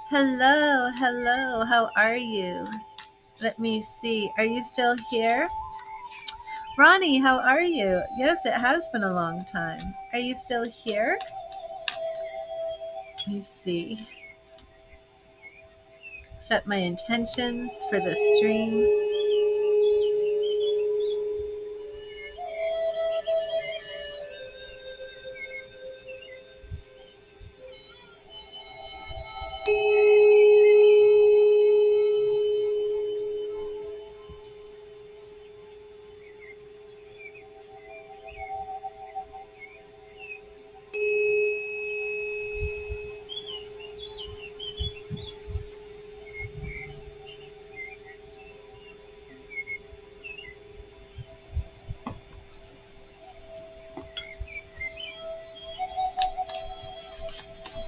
Hello, hello. How are you? Let me see. Are you still here? Ronnie, how are you? Yes, it has been a long time. Are you still here? Let me see. Set my intentions for the stream.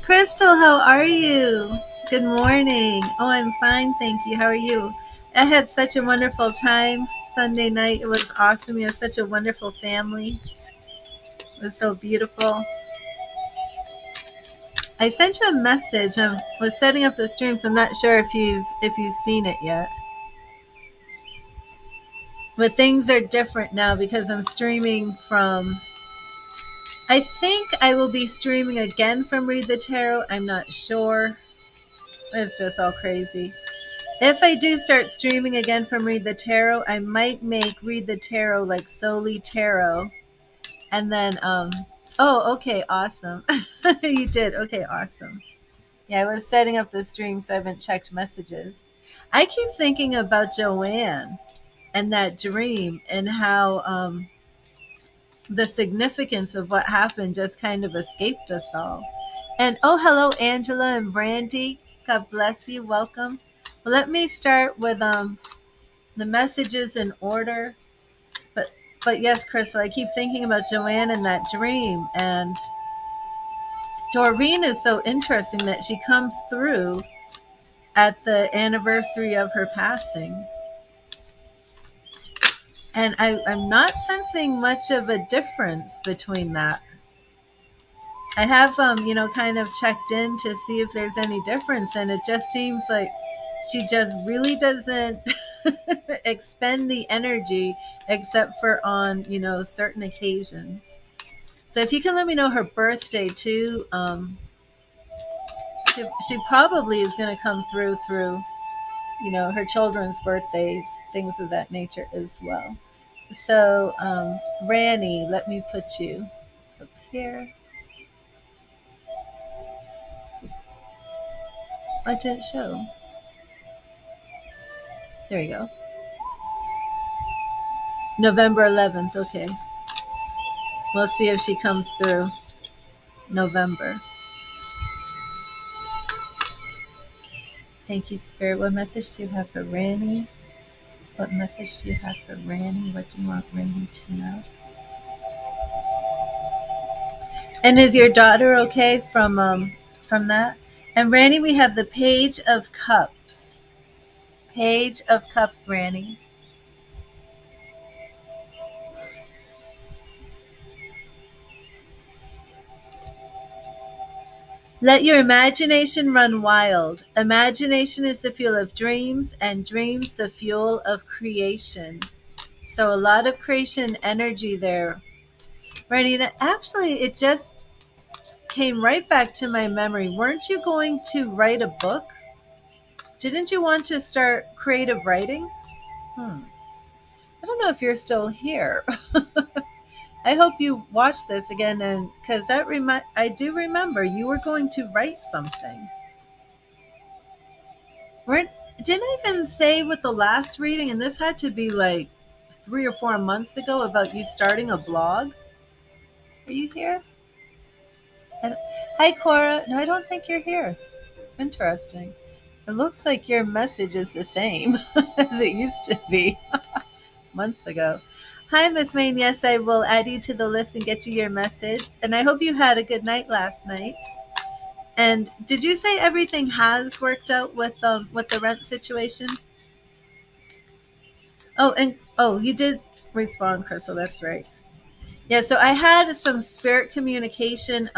Crystal, how are you? Good morning. Oh, I'm fine, thank you. How are you? I had such a wonderful time Sunday night. It was awesome. You have such a wonderful family. It was so beautiful. I sent you a message. I was setting up the stream, so I'm not sure if you've seen it yet. But things are different now because I'm streaming from. I think I will be streaming again from Read the Tarot. I'm not sure. It's just all crazy. If I do start streaming again from Read the Tarot, I might make Read the Tarot like solely tarot, and then Oh, okay, awesome. You did. Okay, awesome. Yeah, I was setting up the stream, so I haven't checked messages. I keep thinking about Joanne and that dream and how the significance of what happened just kind of escaped us all. And oh, hello, Angela and Brandy. God bless you. Welcome. Well, let me start with the messages in order. But but yes, Crystal, I keep thinking about Joanne and that dream. And Doreen is so interesting that she comes through at the anniversary of her passing. And I'm not sensing much of a difference between that. I have, kind of checked in to see if there's any difference, and it just seems like she just really doesn't expend the energy except for on, certain occasions. So if you can let me know her birthday too, she probably is going to come through, her children's birthdays, things of that nature as well. So, Ranny, let me put you up here. I didn't show. There you go. November 11th. Okay. We'll see if she comes through November. Thank you, Spirit. What message do you have for Ranny? What message do you have for Ranny? What do you want Ranny to know? And is your daughter okay from that? And Ranny, we have the Page of Cups. Page of Cups, Ranny. Let your imagination run wild. Imagination is the fuel of dreams, and dreams the fuel of creation. So a lot of creation energy there. Randy, actually, it just came right back to my memory. Weren't you going to write a book? Didn't you want to start creative writing? I don't know if you're still here. I hope you watch this again, and because I do remember you were going to write something. Weren't didn't I even say with the last reading, and this had to be like 3 or 4 months ago, about you starting a blog? Are you here? And hi, Cora. No, I don't think you're here. Interesting. It looks like your message is the same as it used to be months ago. Hi, Miss Main. Yes, I will add you to the list and get you your message. And I hope you had a good night last night. And did you say everything has worked out with the rent situation? Oh, and you did respond, Crystal. That's right. Yeah. So I had some spirit communication.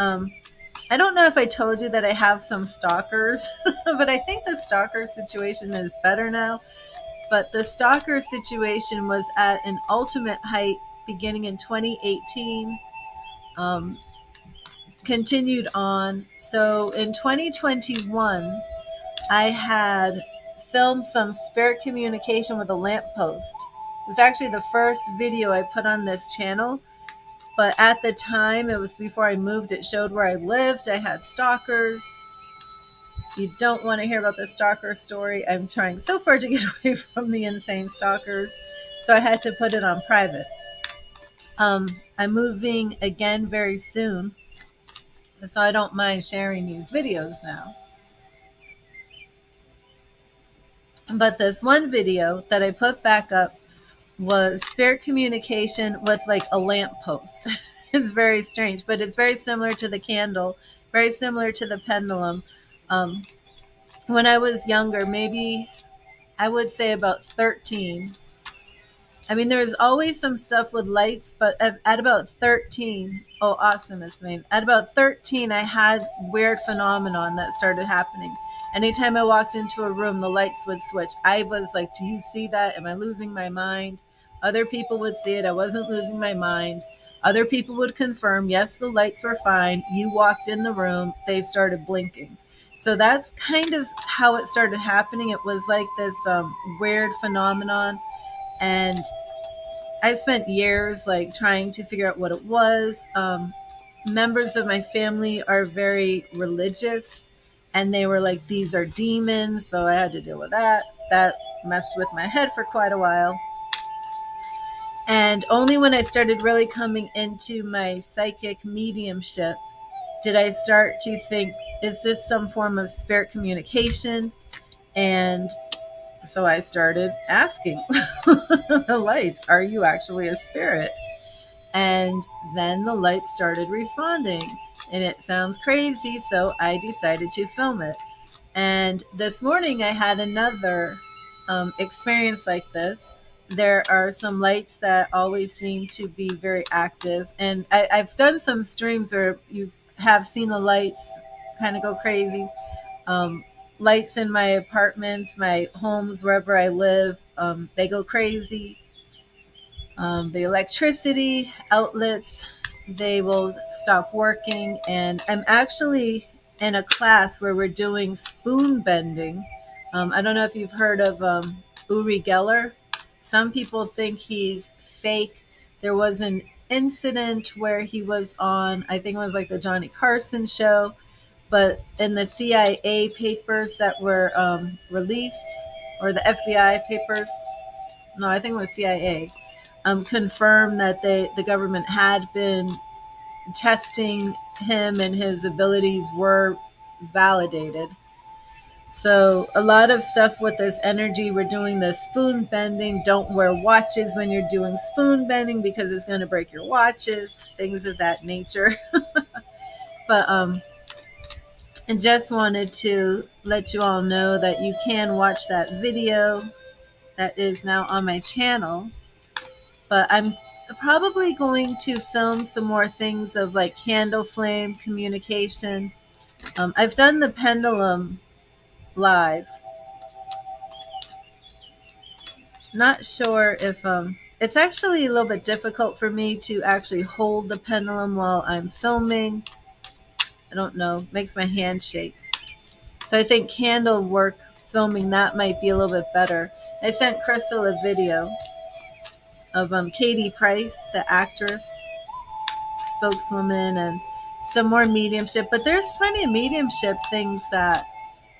I don't know if I told you that I have some stalkers, but I think the stalker situation is better now. But the stalker situation was at an ultimate height beginning in 2018, um, continued on. So in 2021, I had filmed some spirit communication with a lamppost. It was actually the first video I put on this channel. But at the time, it was before I moved, it showed where I lived. I had stalkers. You don't want to hear about the stalker story. I'm trying so far to get away from the insane stalkers. So I had to put it on private. I'm moving again very soon. So I don't mind sharing these videos now. But this one video that I put back up was spirit communication with like a lamppost. It's very strange, but it's very similar to the candle, very similar to the pendulum. Um, when I was younger, maybe I would say about 13. I mean, there was always some stuff with lights, but at about 13, oh, awesome, Miss Wayne. At about 13, I had weird phenomenon that started happening. Anytime I walked into a room, the lights would switch. I was like, do you see that? Am I losing my mind? Other people would see it. I wasn't losing my mind. Other people would confirm, yes, the lights were fine. You walked in the room, they started blinking. So that's kind of how it started happening. It was like this weird phenomenon. And I spent years like trying to figure out what it was. Members of my family are very religious, and they were like, these are demons. So I had to deal with that. That messed with my head for quite a while. And only when I started really coming into my psychic mediumship did I start to think, is this some form of spirit communication? And so I started asking the lights, are you actually a spirit? And then the lights started responding. And it sounds crazy, so I decided to film it. And this morning I had another experience like this. There are some lights that always seem to be very active. And I've done some streams where you have seen the lights kind of go crazy. Um, Lights in my apartments, my homes, wherever I live, they go crazy. The electricity outlets, they will stop working. And I'm actually in a class where we're doing spoon bending. I don't know if you've heard of Uri Geller. Some people think he's fake. There was an incident where he was on, I think it was like the Johnny Carson show, but in the CIA papers that were released, or the FBI papers, no, I think it was CIA, confirmed that the government had been testing him and his abilities were validated. So a lot of stuff with this energy, we're doing the spoon bending. Don't wear watches when you're doing spoon bending because it's going to break your watches, things of that nature. But I just wanted to let you all know that you can watch that video that is now on my channel. But I'm probably going to film some more things of like candle flame communication. I've done the pendulum live. Not sure if it's actually a little bit difficult for me to actually hold the pendulum while I'm filming. I don't know, makes my hand shake. So I think candle work filming that might be a little bit better. I sent Crystal a video of Katie Price, the actress, spokeswoman, and some more mediumship. But there's plenty of mediumship things that,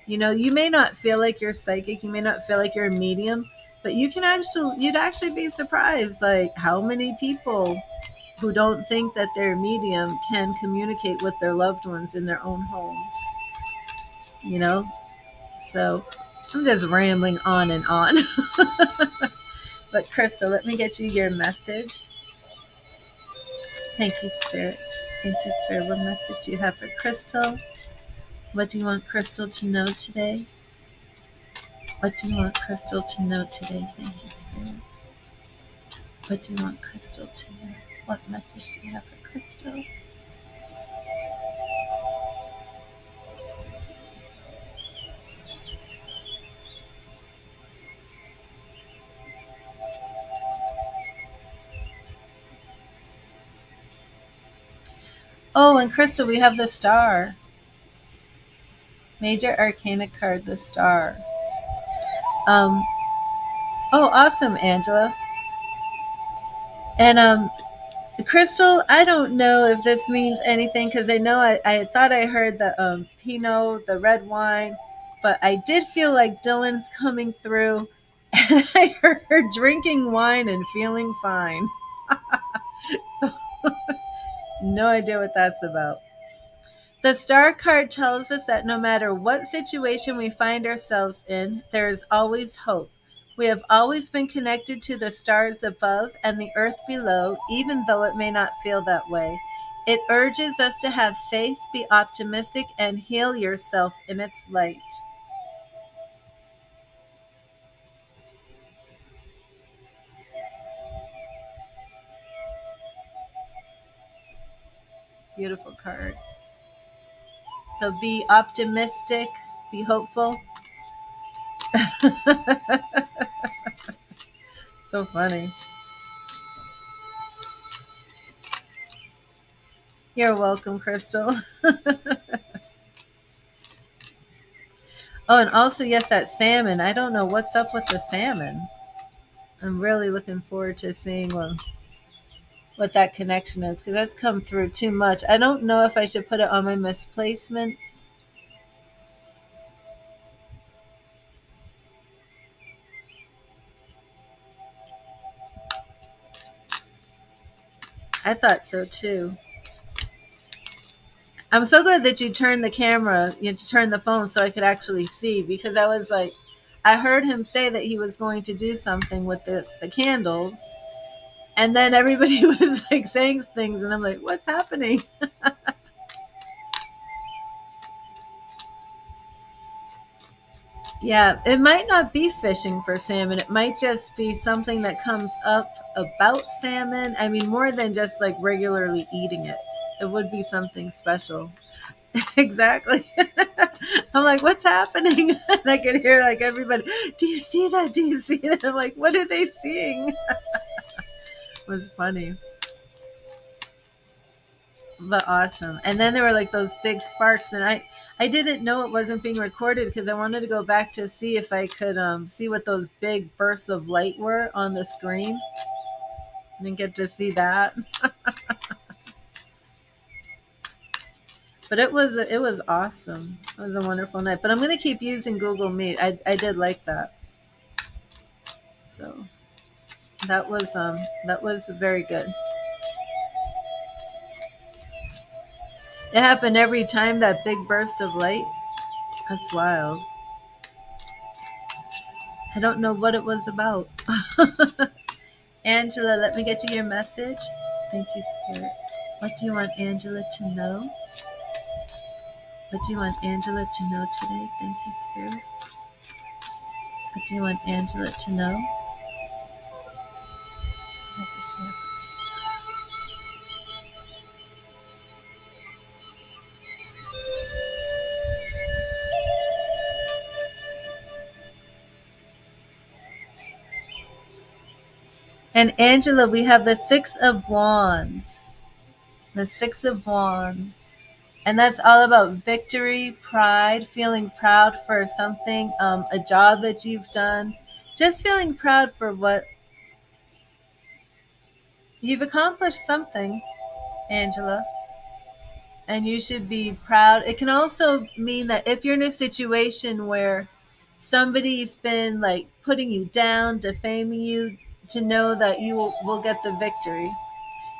you may not feel like you're psychic, you may not feel like you're a medium, but you'd actually be surprised like how many people who don't think that they're medium can communicate with their loved ones in their own homes. you know so I'm just rambling on and on. But Crystal, let me get you your message. Thank you, Spirit. Thank you, Spirit. What message do you have for Crystal? What do you want Crystal to know today? What do you want Crystal to know today? Thank you, Spirit. What do you want Crystal to know? What message do you have for Crystal? Oh, and Crystal, we have the star. Major Arcana card, the star. Um, oh, awesome, Angela. And Crystal, I don't know if this means anything because I know I thought I heard the Pinot, the red wine, but I did feel like Dylan's coming through, and I heard drinking wine and feeling fine. So, no idea what that's about. The star card tells us that no matter what situation we find ourselves in, there is always hope. We have always been connected to the stars above and the earth below, even though it may not feel that way. It urges us to have faith, be optimistic, and heal yourself in its light. Beautiful card. So be optimistic, be hopeful. So funny. You're welcome, Crystal. Oh, and also, yes, that salmon. I don't know what's up with the salmon. I'm really looking forward to seeing what that connection is because that's come through too much. I don't know if I should put it on my misplacements. I thought so too. I'm so glad that you turned the camera, you turned the phone so I could actually see because I was like, I heard him say that he was going to do something with the candles. And then everybody was like saying things, and I'm like, what's happening? Yeah, it might not be fishing for salmon. It might just be something that comes up about salmon. I mean, more than just like regularly eating it. It would be something special. Exactly. I'm like, what's happening? And I can hear like everybody, do you see that? Do you see that? I'm like, what are they seeing? It was funny, but awesome. And then there were like those big sparks, and I didn't know it wasn't being recorded because I wanted to go back to see if I could see what those big bursts of light were on the screen. Didn't get to see that, but it was awesome. It was a wonderful night. But I'm gonna keep using Google Meet. I did like that. So that was very good. It happened every time, that big burst of light. That's wild. I don't know what it was about. Angela, let me get to your message. Thank you, Spirit. What do you want Angela to know? What do you want Angela to know today? Thank you, Spirit. What do you want Angela to know? Message to her. And Angela, we have the Six of Wands. The Six of Wands. And that's all about victory, pride, feeling proud for something, a job that you've done. Just feeling proud for what you've accomplished something, Angela. And you should be proud. It can also mean that if you're in a situation where somebody's been like putting you down, defaming you, to know that you will get the victory.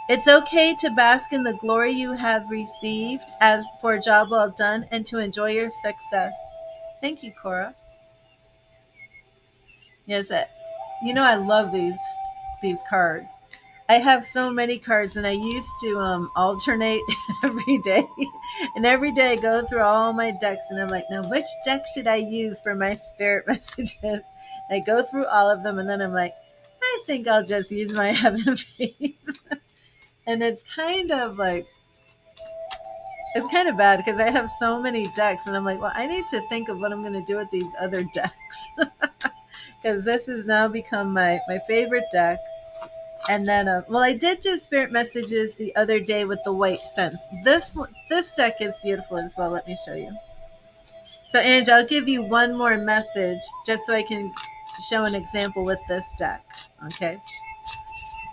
It's okay to bask in the glory you have received as for a job well done and to enjoy your success. Thank you, Cora. Yes, I love these cards. I have so many cards, and I used to alternate every day. And every day I go through all my decks, and I'm like, now which deck should I use for my spirit messages? And I go through all of them, and then I'm like, I think I'll just use my heaven faith. And it's kind of bad because I have so many decks, and I'm like, well, I need to think of what I'm going to do with these other decks because this has now become my favorite deck. And then, well, I did do spirit messages the other day with the white sense. This deck is beautiful as well. Let me show you. So, Angie, I'll give you one more message just so I can show an example with this deck. Okay.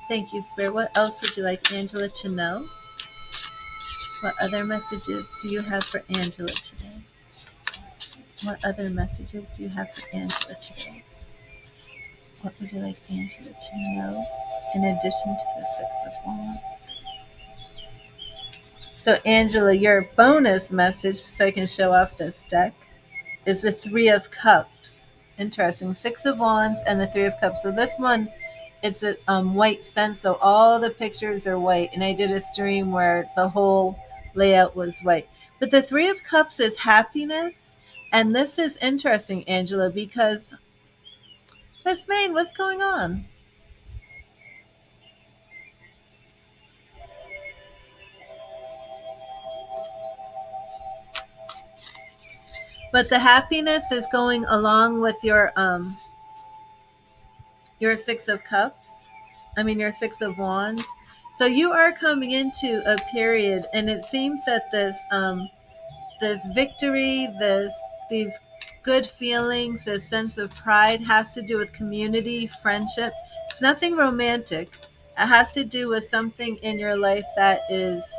Thank you, Spirit. What else would you like Angela to know? What other messages do you have for Angela today? What other messages do you have for Angela today? What would you like Angela to know in addition to the Six of Wands? So, Angela, your bonus message, so I can show off this deck, is the Three of Cups. Interesting. Six of Wands and the Three of Cups. So this one, it's a white sense. So all the pictures are white. And I did a stream where the whole layout was white. But the Three of Cups is happiness. And this is interesting, Angela, because Miss Maine, what's going on? But the happiness is going along with your Six of Cups. I mean, your Six of Wands. So you are coming into a period, and it seems that this victory, these good feelings, this sense of pride has to do with community, friendship. It's nothing romantic. It has to do with something in your life that is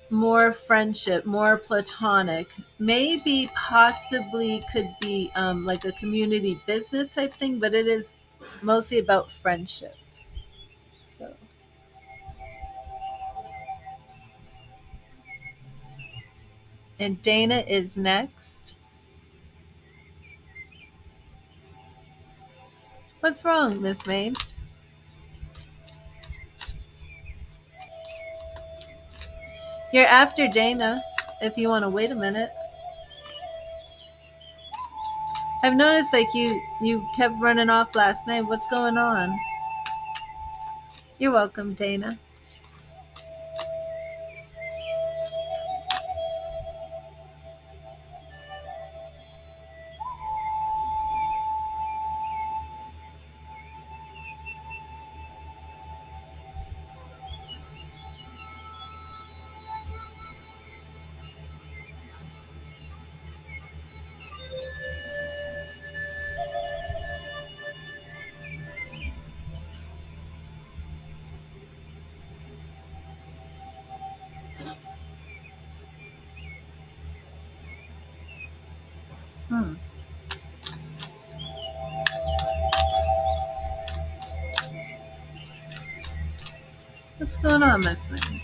more friendship, more platonic, maybe possibly could be like a community business type thing, but it is mostly about friendship. So, and Dana is next. What's wrong, Miss Maine? You're after Dana if you want to wait a minute. I've noticed like you kept running off last night. What's going on? You're welcome, Dana. Hmm. What's going on, Miss Maine?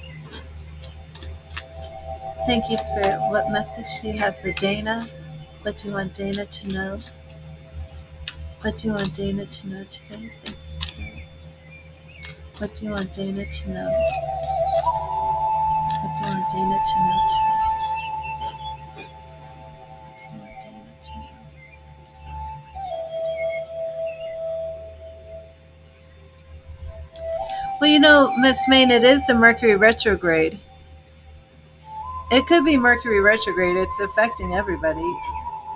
Thank you, Spirit. What message do you have for Dana? What do you want Dana to know? What do you want Dana to know today? Thank you, Spirit. What do you want Dana to know? What do you want Dana to know today? What do you want Dana to know? Well, you know, Miss Maine, it is the Mercury retrograde. It could be Mercury retrograde. It's affecting everybody.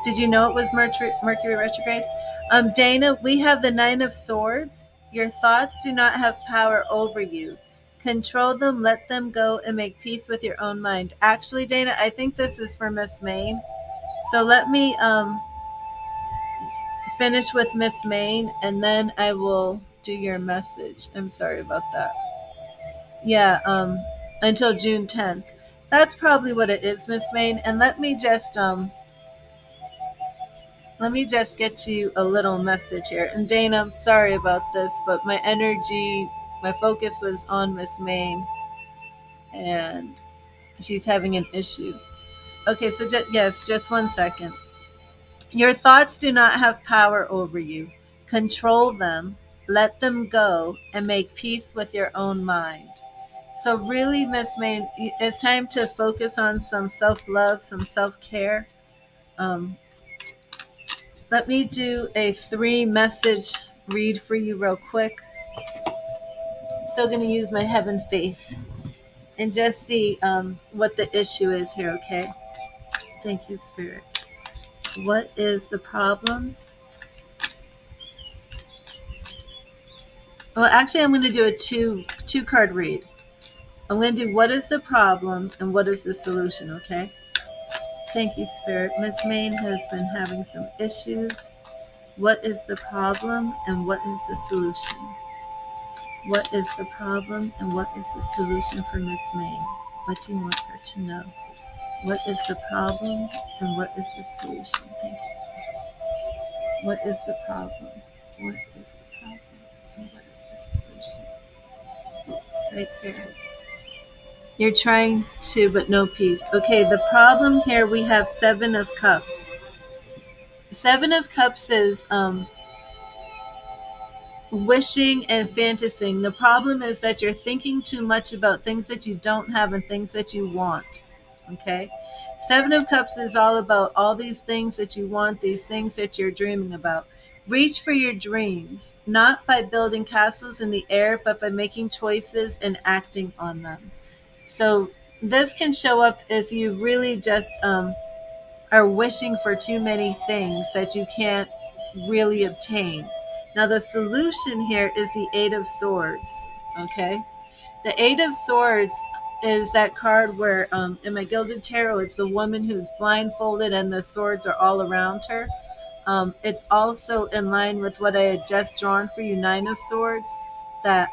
Did you know it was Mercury retrograde? Dana, we have the Nine of Swords. Your thoughts do not have power over you. Control them, let them go, and make peace with your own mind. Actually, Dana, I think this is for Miss Maine. So let me finish with Miss Maine, and then I will do your message. I'm sorry about that. Yeah, until June 10th. That's probably what it is, Miss Maine. And let me just get you a little message here. And Dana, I'm sorry about this, but my focus was on Miss Maine, and she's having an issue. Okay, so just 1 second. Your thoughts do not have power over you. Control them, let them go, and make peace with your own mind. So really, Miss Maine, it's time to focus on some self-love, some self-care. Um, Let me do a 3-message read for you real quick. Still going to use my heaven faith and just see what the issue is here, okay? Thank you, Spirit. What is the problem? Well, actually, I'm going to do a two card read. I'm going to do what is the problem and what is the solution, okay? Thank you, Spirit. Miss Main has been having some issues. What is the problem and what is the solution? What is the problem and what is the solution for Miss Main? What do you want her to know? What is the problem and what is the solution? Thank you, Spirit. What is the problem? What is the problem and what is the solution? Right there. You're trying to, but no peace. Okay, the problem here, we have Seven of Cups. Seven of Cups is wishing and fantasizing. The problem is that you're thinking too much about things that you don't have and things that you want. Okay? Seven of Cups is all about all these things that you want, these things that you're dreaming about. Reach for your dreams, not by building castles in the air, but by making choices and acting on them. So this can show up if you really just are wishing for too many things that you can't really obtain. Now, the solution here is the Eight of Swords. Okay, the Eight of Swords is that card where, in my Gilded Tarot, it's the woman who's blindfolded and the swords are all around her. It's also in line with what I had just drawn for you, Nine of Swords, that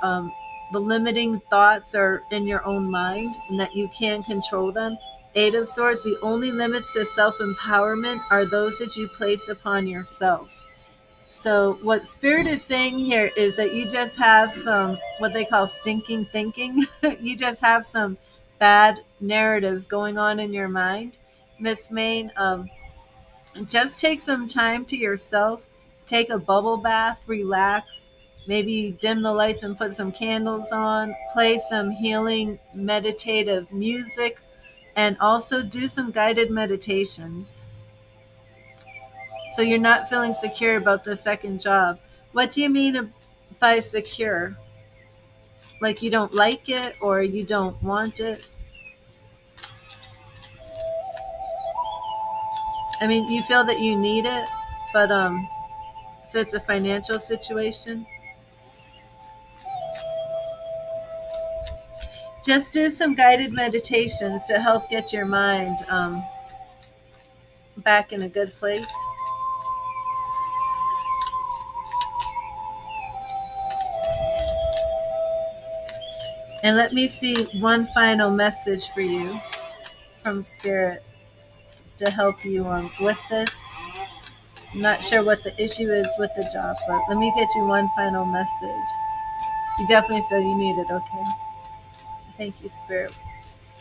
the limiting thoughts are in your own mind and that you can control them. Eight of Swords, the only limits to self-empowerment are those that you place upon yourself. So what Spirit is saying here is that you just have some, what they call stinking thinking. You just have some bad narratives going on in your mind. Miss Main, just take some time to yourself, take a bubble bath, relax, maybe dim the lights and put some candles on, play some healing meditative music, and also do some guided meditations. So you're not feeling secure about the second job. What do you mean by secure? Like you don't like it or you don't want it? I mean, you feel that you need it, but so it's a financial situation. Just do some guided meditations to help get your mind back in a good place. And let me see one final message for you from Spirit to help you with this. I'm not sure what the issue is with the job, but let me get you one final message. You definitely feel you need it, okay? Thank you, Spirit.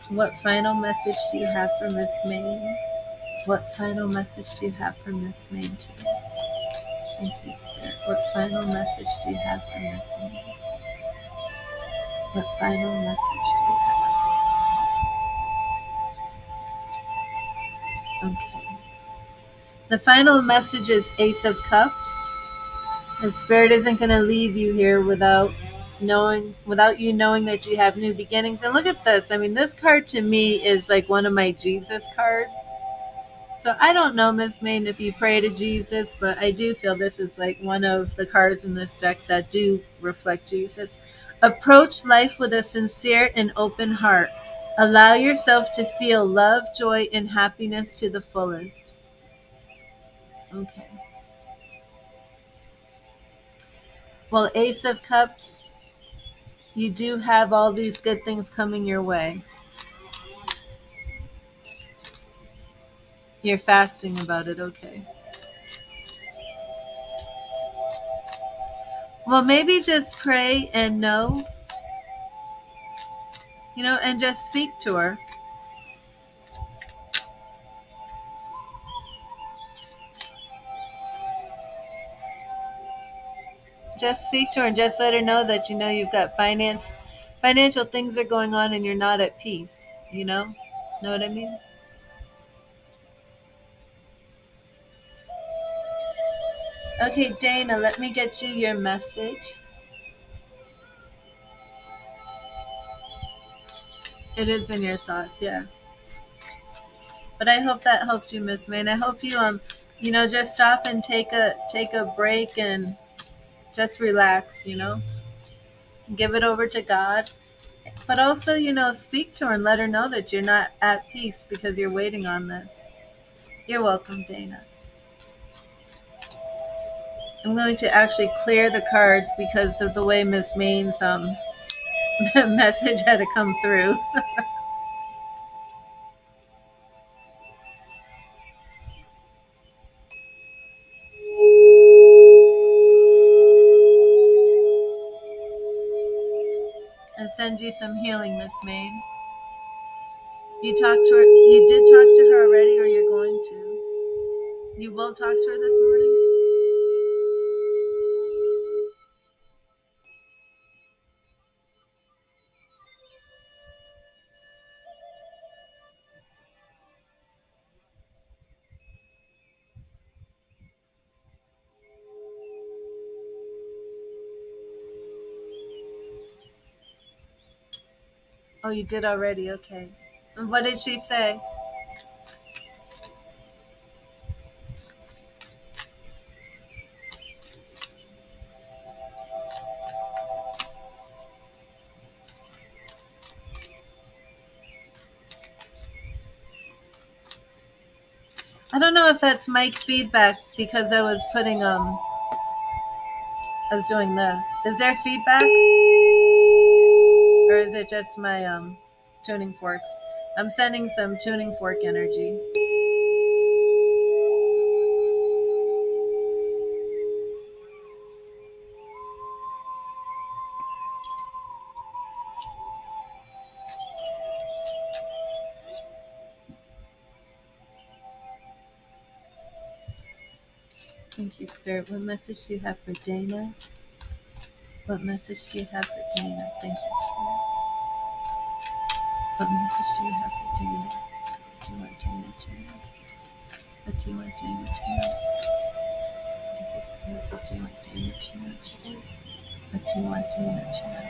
What final message do you have for Miss Main? What final message do you have for Miss Main today? Thank you, Spirit. What final message do you have for Miss Main? What final message do you have? Okay. The final message is Ace of Cups. The Spirit isn't going to leave you here without you knowing that you have new beginnings. And look at this. I mean, this card to me is like one of my Jesus cards. So I don't know, Miss Main, if you pray to Jesus, but I do feel this is like one of the cards in this deck that do reflect Jesus. Approach life with a sincere and open heart. Allow yourself to feel love, joy, and happiness to the fullest. Okay. Well, Ace of Cups, you do have all these good things coming your way. You're fasting about it, okay. Well, maybe just pray and know, and just speak to her. Just speak to her and just let her know that you've got financial things are going on and you're not at peace, Know what I mean? Okay, Dana, let me get you your message. It is in your thoughts, yeah. But I hope that helped you, Miss Main. I hope you just stop and take a break and just relax. Give it over to God. But also, speak to her and let her know that you're not at peace because you're waiting on this. You're welcome, Dana. I'm going to actually clear the cards because of the way Miss Maine's message had to come through. And send you some healing, Miss Maine. You talked to her. You did talk to her already, or you're going to? You will talk to her this morning? Oh, you did already. Okay. And what did she say? I don't know if that's mic feedback because I was doing this. Is there feedback, or is it just my tuning forks? I'm sending some tuning fork energy. Thank you, Spirit. What message do you have for Dana? What message do you have for Dana? Thank you, Spirit. What message do you have for Dana? What do you want Dana to know? What do you want Dana to know? Thank you, Spirit. What do you want Dana to know today? What do you want Dana to know?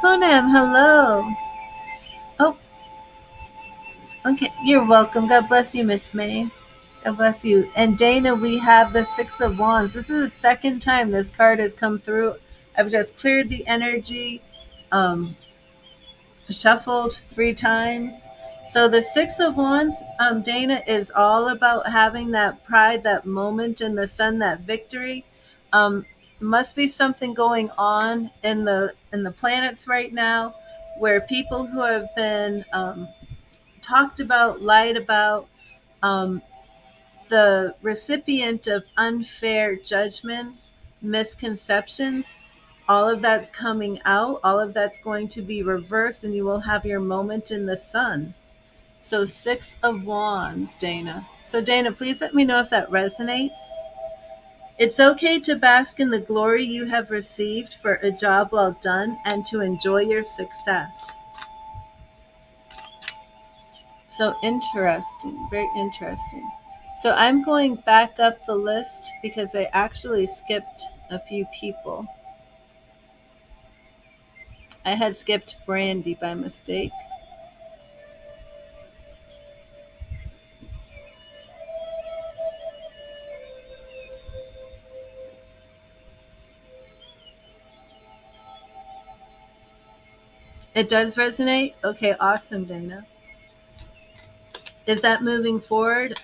Honam, hello. Oh, okay. You're welcome. God bless you, Miss May. God bless you. And Dana, we have the Six of Wands. This is the second time this card has come through. I've just cleared the energy, shuffled 3 times. So the Six of Wands, Dana, is all about having that pride, that moment in the sun, that victory. Um, must be something going on in the planets right now, where people who have been talked about, lied about, um, the recipient of unfair judgments, misconceptions, all of that's coming out. All of that's going to be reversed, and you will have your moment in the sun. So, Six of Wands, Dana. So, Dana, please let me know if that resonates. It's okay to bask in the glory you have received for a job well done and to enjoy your success. So interesting, very interesting. So I'm going back up the list because I actually skipped a few people. I had skipped Brandy by mistake. It does resonate? Okay, awesome, Dana. Is that moving forward?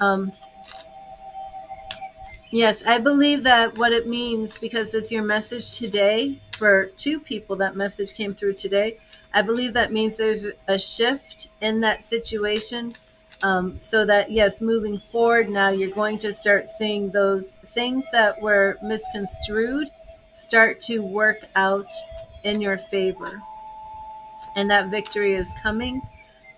Yes, I believe that what it means, because it's your message today for 2 people, that message came through today. I believe that means there's a shift in that situation. So that, yes, moving forward now, you're going to start seeing those things that were misconstrued start to work out in your favor. And that victory is coming.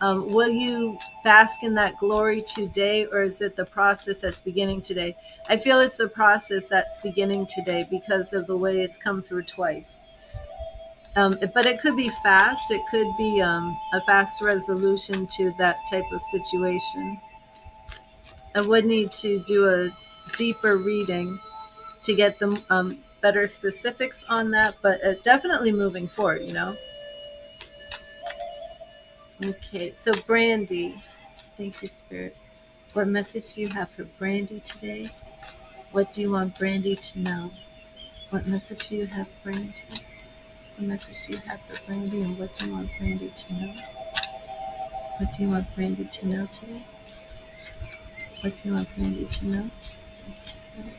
Will you bask in that glory today, or is it the process that's beginning today? I feel it's the process that's beginning today because of the way it's come through twice. But it could be fast. It could be a fast resolution to that type of situation. I would need to do a deeper reading to get the better specifics on that, but definitely moving forward. Okay, so Brandy. Thank you, Spirit. What message do you have for Brandy today? What do you want Brandy to know? What message do you have, Brandy? What message do you have for Brandy, and what do you want Brandy to know? What do you want Brandy to know today? What do you want Brandy to know? Thank you, Spirit.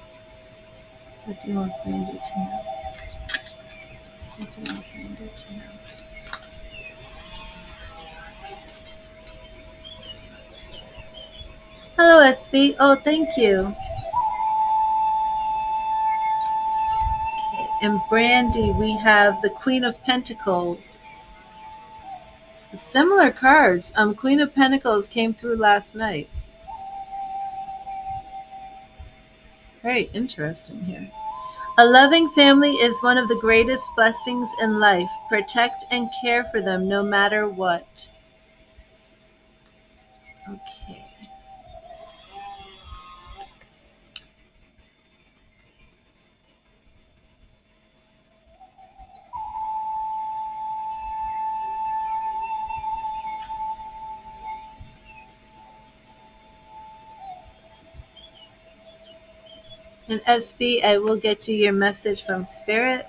What do you want Brandy to know? What do you want Brandy to know? Hello, SB. Oh, thank you. And Brandy, we have the Queen of Pentacles. Similar cards. Queen of Pentacles came through last night. Very interesting here. A loving family is one of the greatest blessings in life. Protect and care for them no matter what. Okay. And SB, I will get you your message from Spirit.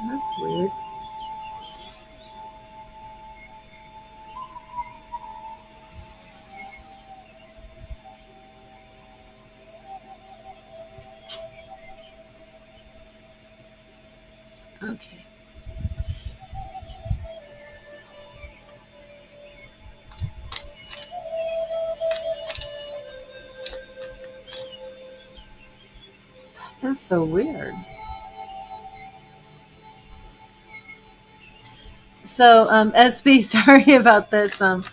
That's weird. Okay. That's so weird. So, SB, sorry about this. On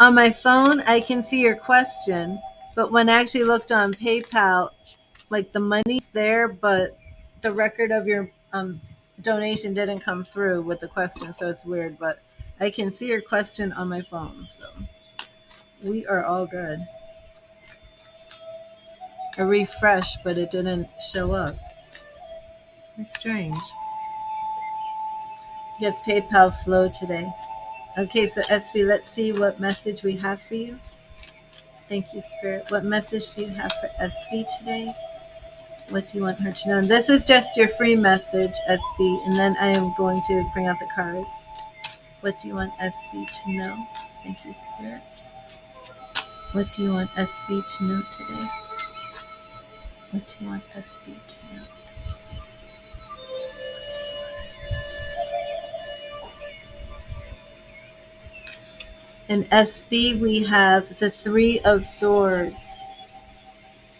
my phone, I can see your question, but when I actually looked on PayPal, like the money's there, but the record of your donation didn't come through with the question, so it's weird. But I can see your question on my phone, so we are all good. I refreshed, but it didn't show up. It's strange. Yes, PayPal's slow today. Okay, so SB, let's see what message we have for you. Thank you, Spirit. What message do you have for SB today? What do you want her to know? And this is just your free message, SB, and then I am going to bring out the cards. What do you want SB to know? Thank you, Spirit. What do you want SB to know today? What do you want SB to know? In SB, we have the Three of Swords.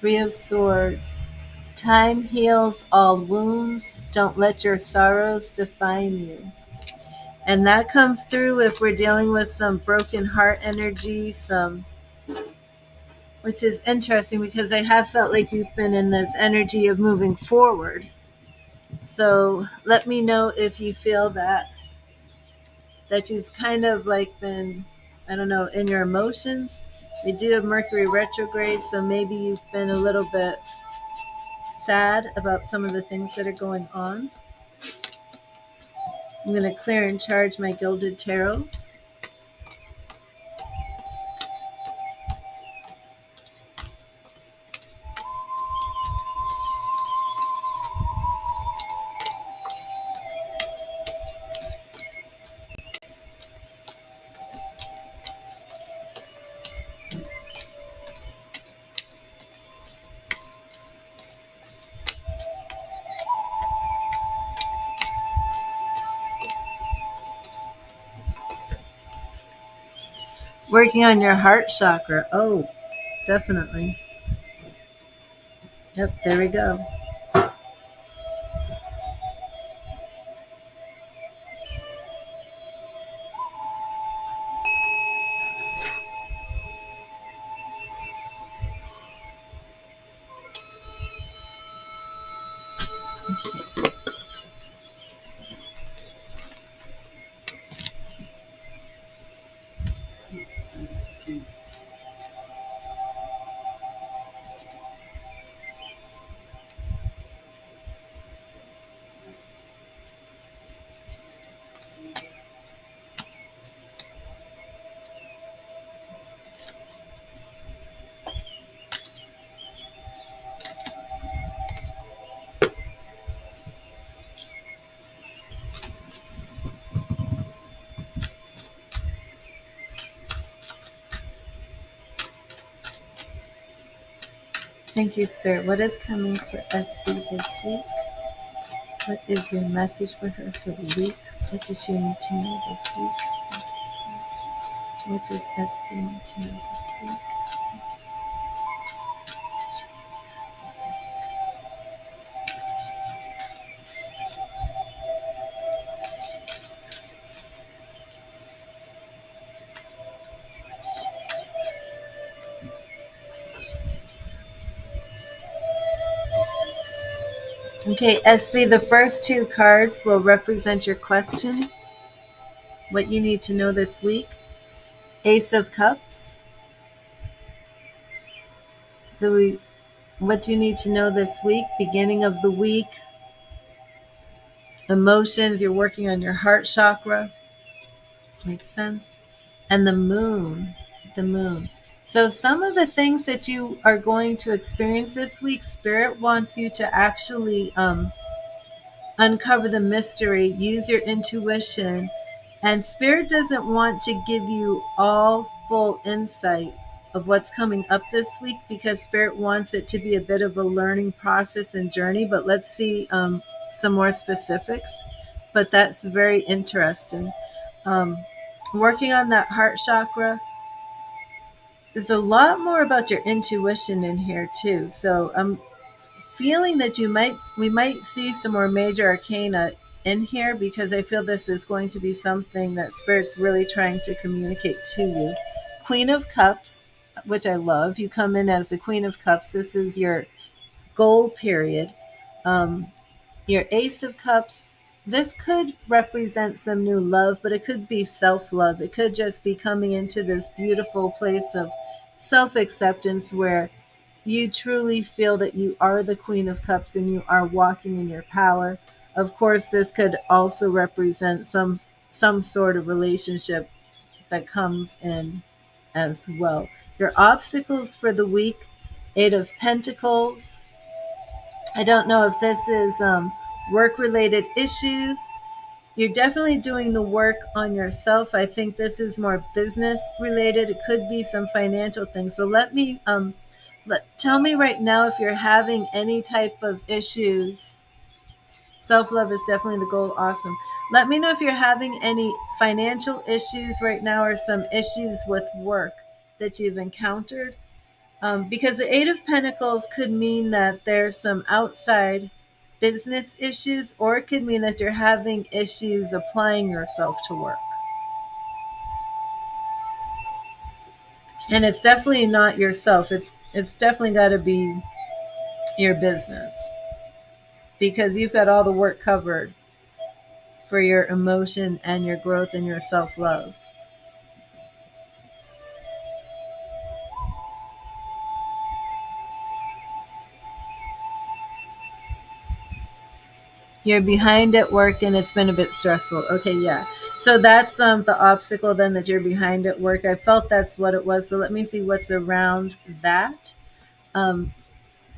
Three of Swords. Time heals all wounds. Don't let your sorrows define you. And that comes through if we're dealing with some broken heart energy, which is interesting because I have felt like you've been in this energy of moving forward. So let me know if you feel that you've kind of like been, I don't know, in your emotions. We do have Mercury retrograde, so maybe you've been a little bit sad about some of the things that are going on. I'm going to clear and charge my Gilded Tarot. Working on your heart chakra. Oh, definitely. Yep, there we go. Thank you, Spirit. What is coming for SB this week? What is your message for her for the week? What does she need to know this week? Thank you, Spirit. What does SB need to know this week? What does she need to know this week? What does she need to know this week? What does she need to know this week? Thank you, Spirit. What does she need to know this week? What does she need to know this week? Okay, SB, the first two cards will represent your question, what you need to know this week. Ace of Cups. So what you need to know this week, beginning of the week, emotions, you're working on your heart chakra. Makes sense. And the moon. So some of the things that you are going to experience this week, Spirit wants you to actually uncover the mystery, use your intuition, and Spirit doesn't want to give you all full insight of what's coming up this week because Spirit wants it to be a bit of a learning process and journey. But let's see some more specifics. But that's very interesting. Um, Working on that heart chakra, there's a lot more about your intuition in here too. So I'm feeling that we might see some more major arcana in here because I feel this is going to be something that Spirit's really trying to communicate to you. Queen of Cups, which I love. You come in as the Queen of Cups. This is your goal period. Your Ace of Cups, this could represent some new love, but it could be self-love. It could just be coming into this beautiful place of self-acceptance where you truly feel that you are the Queen of Cups and you are walking in your power. Of course, this could also represent some sort of relationship that comes in as well. Your obstacles for the week, Eight of Pentacles. I don't know if this is work-related issues. You're definitely doing the work on yourself. I think this is more business related. It could be some financial things. So tell me right now if you're having any type of issues. Self-love is definitely the goal. Awesome. Let me know if you're having any financial issues right now or some issues with work that you've encountered. Because the Eight of Pentacles could mean that there's some outside business issues, or it could mean that you're having issues applying yourself to work. And it's definitely not yourself. It's definitely got to be your business because you've got all the work covered for your emotion and your growth and your self-love. You're behind at work and it's been a bit stressful. Okay, yeah. So that's the obstacle then, that you're behind at work. I felt that's what it was. So let me see what's around that. Um,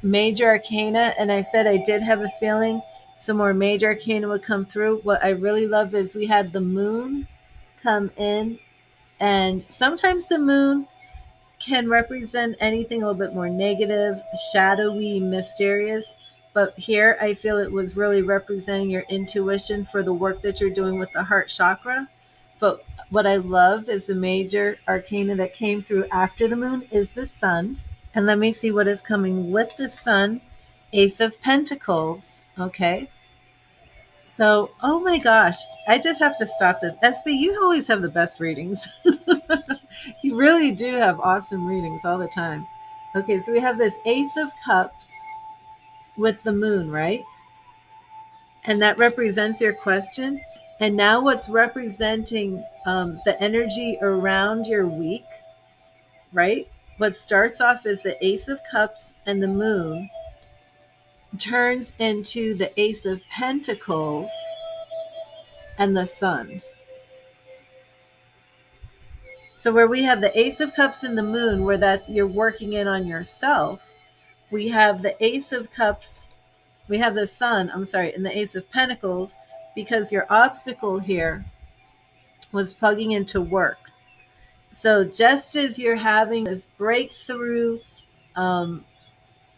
Major arcana, and I said I did have a feeling some more major arcana would come through. What I really love is we had the moon come in, and sometimes the moon can represent anything a little bit more negative, shadowy, mysterious. But here I feel it was really representing your intuition for the work that you're doing with the heart chakra. But what I love is the major arcana that came through after the moon is the sun. And let me see what is coming with the sun. Ace of Pentacles. Okay. So, oh my gosh, I just have to stop this. SB, you always have the best readings. You really do have awesome readings all the time. Okay, so we have this Ace of Cups with the moon, right? And that represents your question. And now what's representing the energy around your week, right? What starts off as the Ace of Cups and the moon turns into the Ace of Pentacles and the sun. So where we have the Ace of Cups and the moon, where that's you're working in on yourself, we have the Ace of Cups, we have the sun, I'm sorry, and the Ace of Pentacles, because your obstacle here was plugging into work. So just as you're having this breakthrough um,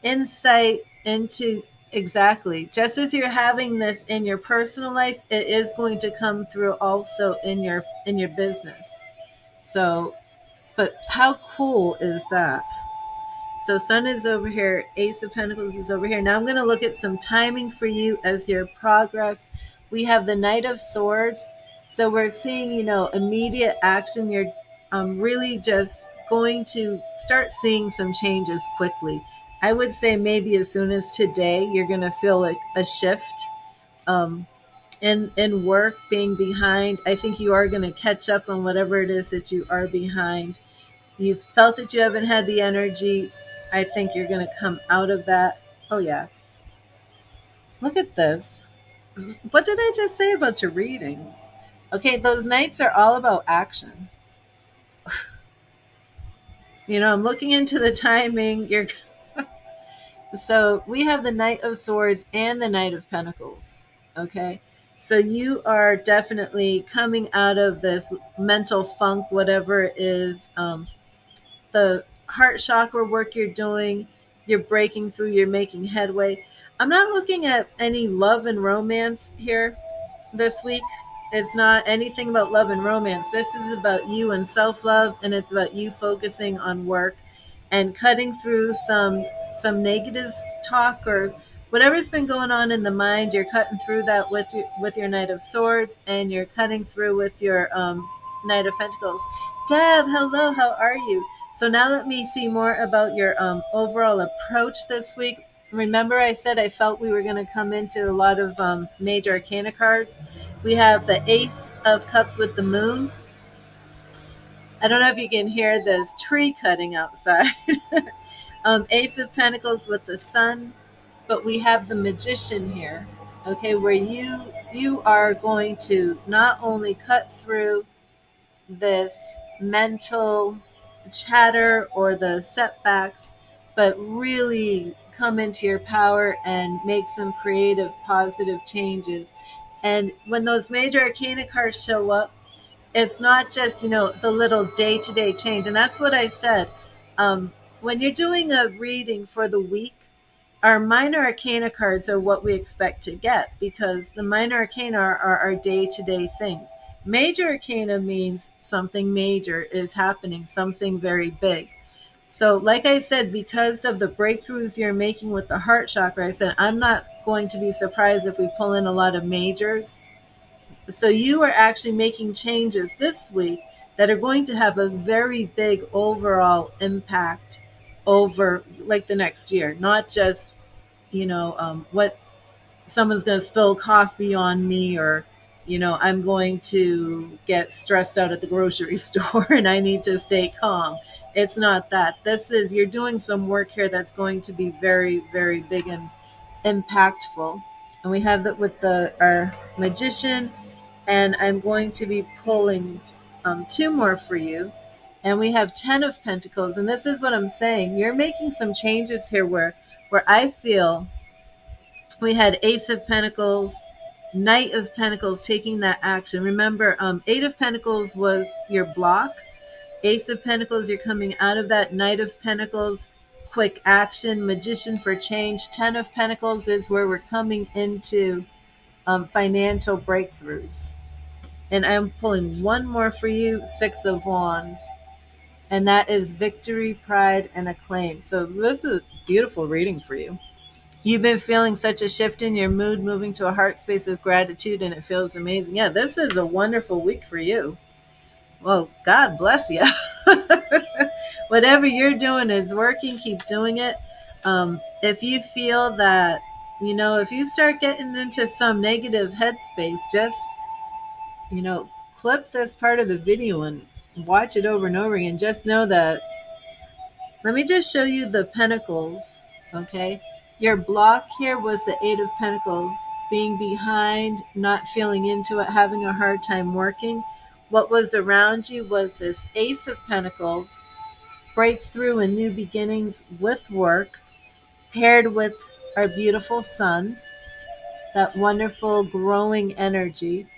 insight into exactly, just as you're having this in your personal life, it is going to come through also in your business. So, but how cool is that? So sun is over here, Ace of Pentacles is over here. Now I'm going to look at some timing for you as your progress. We have the Knight of Swords. So we're seeing, immediate action. You're really just going to start seeing some changes quickly. I would say maybe as soon as today, you're going to feel like a shift um, in work, being behind. I think you are going to catch up on whatever it is that you are behind. You felt that you haven't had the energy. I think you're going to come out of that. Oh, yeah. Look at this. What did I just say about your readings? Okay, those nights are all about action. I'm looking into the timing. So we have the Knight of Swords and the Knight of Pentacles. Okay. So you are definitely coming out of this mental funk, whatever it is. The heart chakra work you're doing, you're breaking through, you're making headway. I'm not looking at any love and romance here this week. It's not anything about love and romance. This is about you and self-love, and it's about you focusing on work and cutting through some negative talk or whatever's been going on in the mind. You're cutting through that with your Knight of Swords, and you're cutting through with your Knight of Pentacles. Deb, hello, how are you? So now let me see more about your overall approach this week. Remember, I said I felt we were going to come into a lot of major arcana cards. We have the Ace of Cups with the moon. I don't know if you can hear this tree cutting outside. Ace of Pentacles with the sun. But we have the Magician here, okay, where you are going to not only cut through this mental chatter or the setbacks, but really come into your power and make some creative, positive changes. And when those major arcana cards show up, it's not just, the little day to day change. And that's what I said. When you're doing a reading for the week, our minor arcana cards are what we expect to get, because the minor arcana are our day-to-day things. Major arcana means something major is happening, something very big. So like I said, because of the breakthroughs you're making with the heart chakra, I said I'm not going to be surprised if we pull in a lot of majors. So you are actually making changes this week that are going to have a very big overall impact over like the next year, not just what someone's going to spill coffee on me, or I'm going to get stressed out at the grocery store and I need to stay calm. It's not that. This is, you're doing some work here that's going to be very, very big and impactful. And we have that with our Magician, and I'm going to be pulling two more for you. And we have 10 of Pentacles, and this is what I'm saying. You're making some changes here where I feel we had Ace of Pentacles, Knight of Pentacles taking that action. Remember, Eight of Pentacles was your block. Ace of Pentacles, you're coming out of that. Knight of Pentacles, quick action. Magician for change. 10 of Pentacles is where we're coming into financial breakthroughs. And I'm pulling one more for you, Six of Wands. And that is victory, pride, and acclaim. So this is a beautiful reading for you. You've been feeling such a shift in your mood, moving to a heart space of gratitude, and it feels amazing. Yeah, this is a wonderful week for you. Well, God bless you. Whatever you're doing is working. Keep doing it. If you feel that, if you start getting into some negative headspace, just, clip this part of the video and watch it over and over again. Just know that, let me just show you the Pentacles, okay? Your block here was the Eight of Pentacles, being behind, not feeling into it, having a hard time working. What was around you was this Ace of Pentacles, breakthrough and new beginnings with work, paired with our beautiful sun, that wonderful growing energy.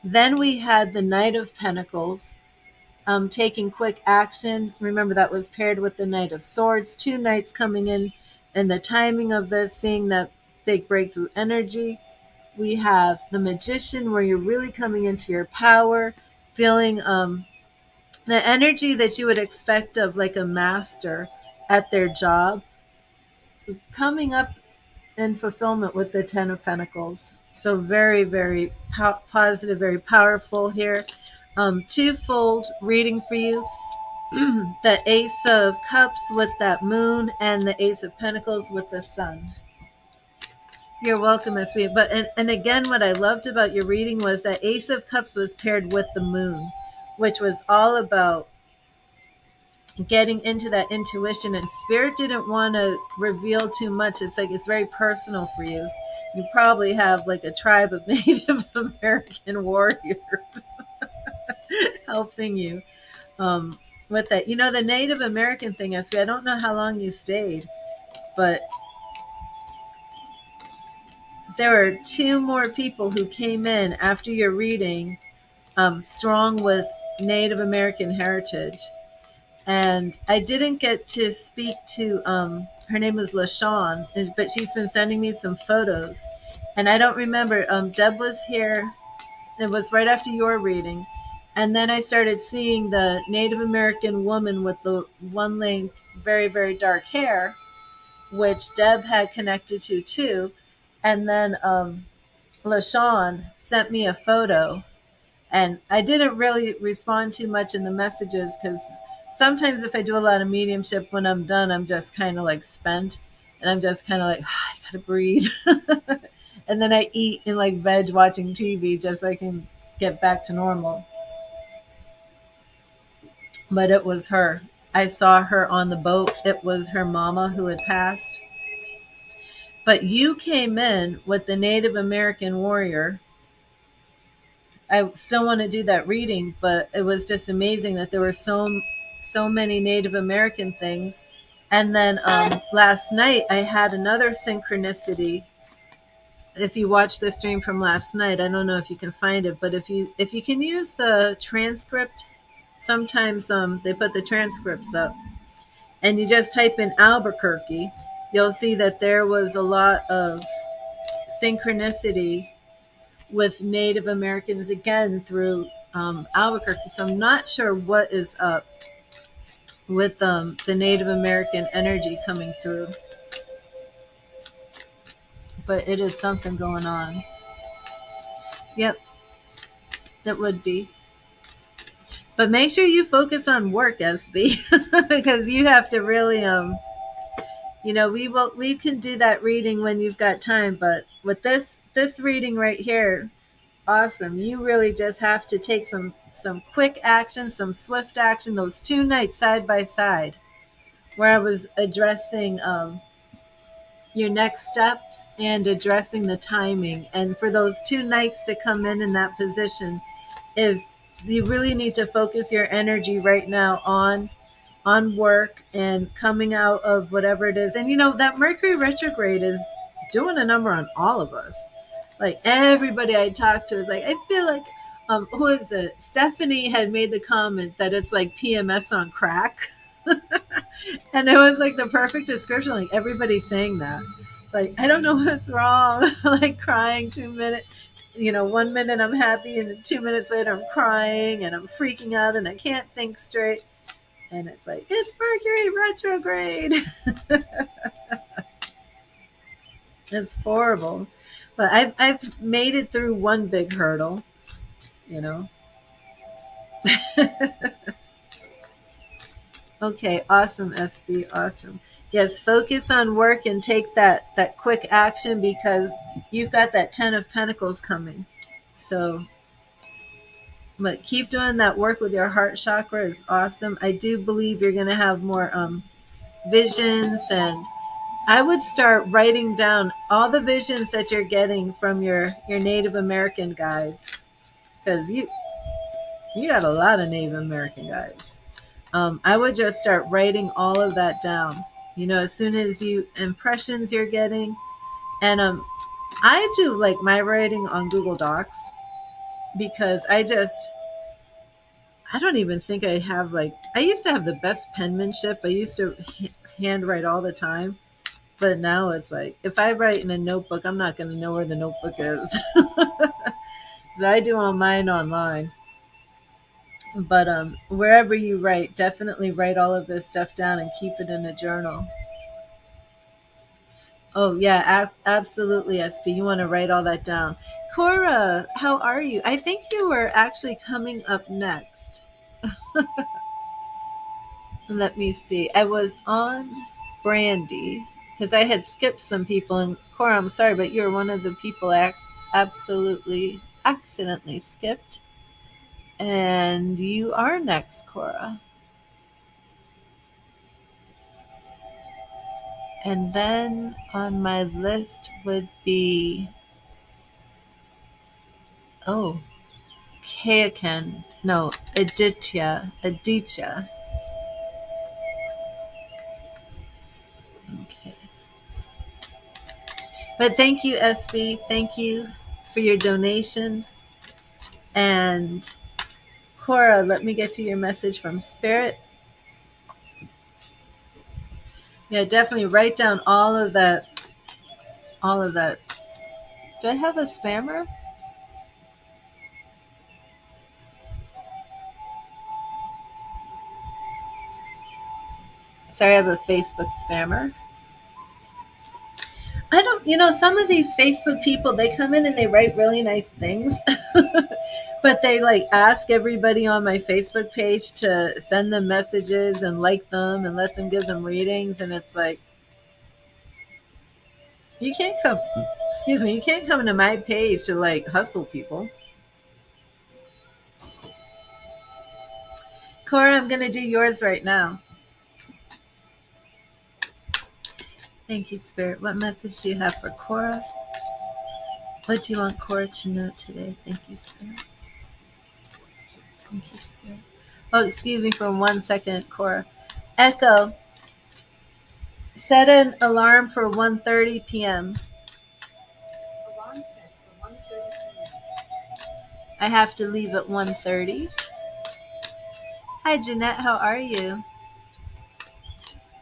Then we had the Knight of Pentacles, taking quick action. Remember, that was paired with the Knight of Swords, two knights coming in, and the timing of this, seeing that big breakthrough energy. We have the Magician, where you're really coming into your power, feeling the energy that you would expect of like a master at their job, coming up in fulfillment with the Ten of Pentacles. So very, very positive, very powerful here. Twofold reading for you. The Ace of Cups with that moon, and the Ace of Pentacles with the sun. You're welcome, SP. But and again, what I loved about your reading was that Ace of Cups was paired with the moon, which was all about getting into that intuition, and Spirit didn't want to reveal too much. It's like it's very personal for you. You probably have like a tribe of Native American warriors helping you with that. The Native American thing, SP, I don't know how long you stayed, but there were two more people who came in after your reading, strong with Native American heritage. And I didn't get to speak to, her name is LaShawn, but she's been sending me some photos. And I don't remember, Deb was here. It was right after your reading. And then I started seeing the Native American woman with the one length, very, very dark hair, which Deb had connected to too. And then LaShawn sent me a photo, and I didn't really respond too much in the messages, because sometimes if I do a lot of mediumship, when I'm done, I'm just kind of like spent, and I'm just kind of like, I gotta breathe. And then I eat and like veg watching TV just so I can get back to normal. But it was her. I saw her on the boat. It was her mama who had passed. But you came in with the Native American warrior. I still want to do that reading, but it was just amazing that there were so many Native American things. And then last night I had another synchronicity. If you watch the stream from last night, I don't know if you can find it, but if you can use the transcript, sometimes they put the transcripts up, and you just type in Albuquerque, you'll see that there was a lot of synchronicity with Native Americans again through Albuquerque. So I'm not sure what is up with the Native American energy coming through, but it is something going on. Yep, that would be. But make sure you focus on work, SB, because you have to really we can do that reading when you've got time, but with this reading right here, awesome. You really just have to take some quick action, some swift action. Those two nights side by side, where I was addressing your next steps and addressing the timing. And for those two nights to come in that position, is you really need to focus your energy right now on work and coming out of whatever it is. And that Mercury retrograde is doing a number on all of us. Like everybody I talk to is like, I feel like who is it? Stephanie had made the comment that it's like PMS on crack. And it was like the perfect description. Like everybody's saying that. Like, I don't know what's wrong. Like crying 2 minutes. 1 minute I'm happy and then 2 minutes later I'm crying and I'm freaking out and I can't think straight. And it's like, it's Mercury retrograde. It's horrible. But I've made it through one big hurdle, you know. Okay, awesome, SB, awesome. Yes, focus on work and take that quick action because you've got that 10 of Pentacles coming. So, but keep doing that work with your heart chakra is awesome. I do believe you're going to have more visions, and I would start writing down all the visions that you're getting from your Native American guides, because you got a lot of Native American guides. I would just start writing all of that down. As soon as impressions you're getting, and I do like my writing on Google Docs because I don't even think I have I used to have the best penmanship. I used to handwrite all the time. But now it's like, if I write in a notebook, I'm not going to know where the notebook is. So I do all mine online. But wherever you write, definitely write all of this stuff down and keep it in a journal. Oh, yeah, absolutely, SP. You want to write all that down. Cora, how are you? I think you were actually coming up next. Let me see. I was on Brandy because I had skipped some people. And Cora, I'm sorry, but you're one of the people I absolutely accidentally skipped. And you are next, Cora. And then on my list would be, oh, Kayakan. No, Aditya. Okay. But thank you, SB. Thank you for your donation. And Cora, let me get you your message from Spirit. Yeah, definitely write down all of that. All of that. Do I have a spammer? Sorry, I have a Facebook spammer. I don't, some of these Facebook people, they come in and they write really nice things, but they ask everybody on my Facebook page to send them messages and like them and let them give them readings. And it's like, you can't come, excuse me, you can't come to my page to hustle people. Cora, I'm going to do yours right now. Thank you, Spirit. What message do you have for Cora? What do you want Cora to know today? Thank you, Spirit. Thank you, Spirit. Oh, excuse me for 1 second, Cora. Echo, set an alarm for 1:30 p.m. I have to leave at 1:30. Hi, Jeannette. How are you?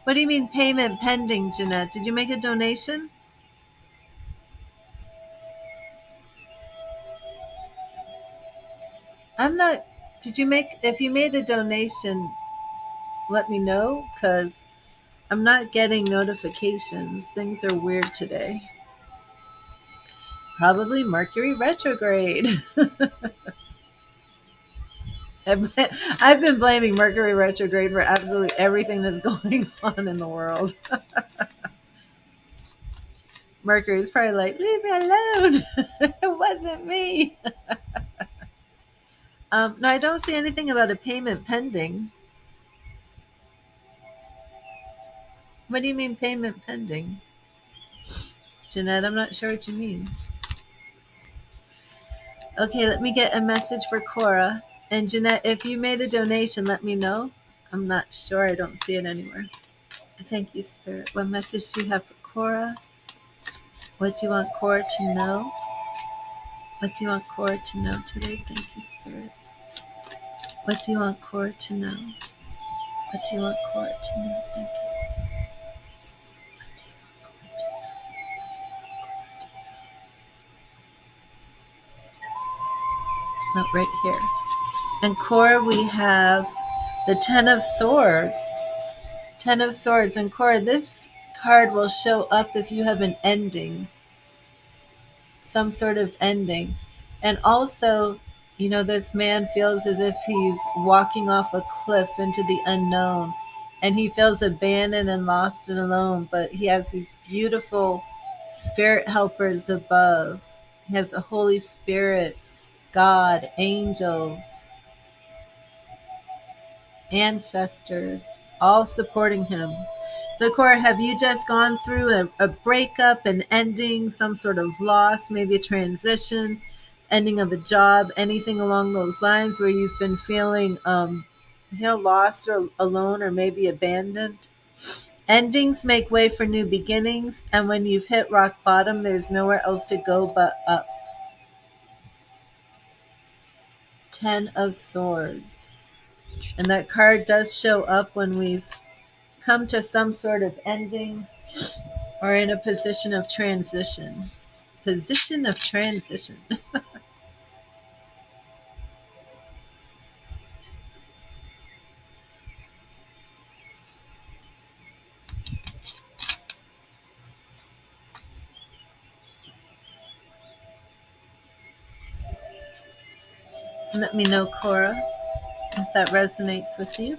What do you mean payment pending, Jeannette? Did you make a donation? I'm not. If you made a donation, let me know because I'm not getting notifications. Things are weird today. Probably Mercury retrograde. I've been blaming Mercury retrograde for absolutely everything that's going on in the world. Mercury's probably like, leave me alone. It wasn't me. No, I don't see anything about a payment pending. What do you mean payment pending? Jeannette, I'm not sure what you mean. Okay, let me get a message for Cora. And Jeannette, if you made a donation, let me know. I'm not sure. I don't see it anywhere. Thank you, Spirit. What message do you have for Cora? What do you want Cora to know? What do you want Cora to know today? Thank you, Spirit. What do you want Cora to know? What do you want Cora to know? Thank you, Spirit. What do you want Cora to know? What do you want Cora to know? Oh, right here. And Cora, we have the Ten of Swords. Ten of Swords. And Cora, this card will show up if you have an ending, some sort of ending. And also, this man feels as if he's walking off a cliff into the unknown. And he feels abandoned and lost and alone, but he has these beautiful spirit helpers above. He has a Holy Spirit, God, angels, ancestors, all supporting him. So, Cora, have you just gone through a breakup, an ending, some sort of loss, maybe a transition, ending of a job, anything along those lines where you've been feeling, lost or alone or maybe abandoned? Endings make way for new beginnings, and when you've hit rock bottom, there's nowhere else to go but up. Ten of Swords. And that card does show up when we've come to some sort of ending or in a position of transition. Position of transition. Let me know, Cora, if that resonates with you.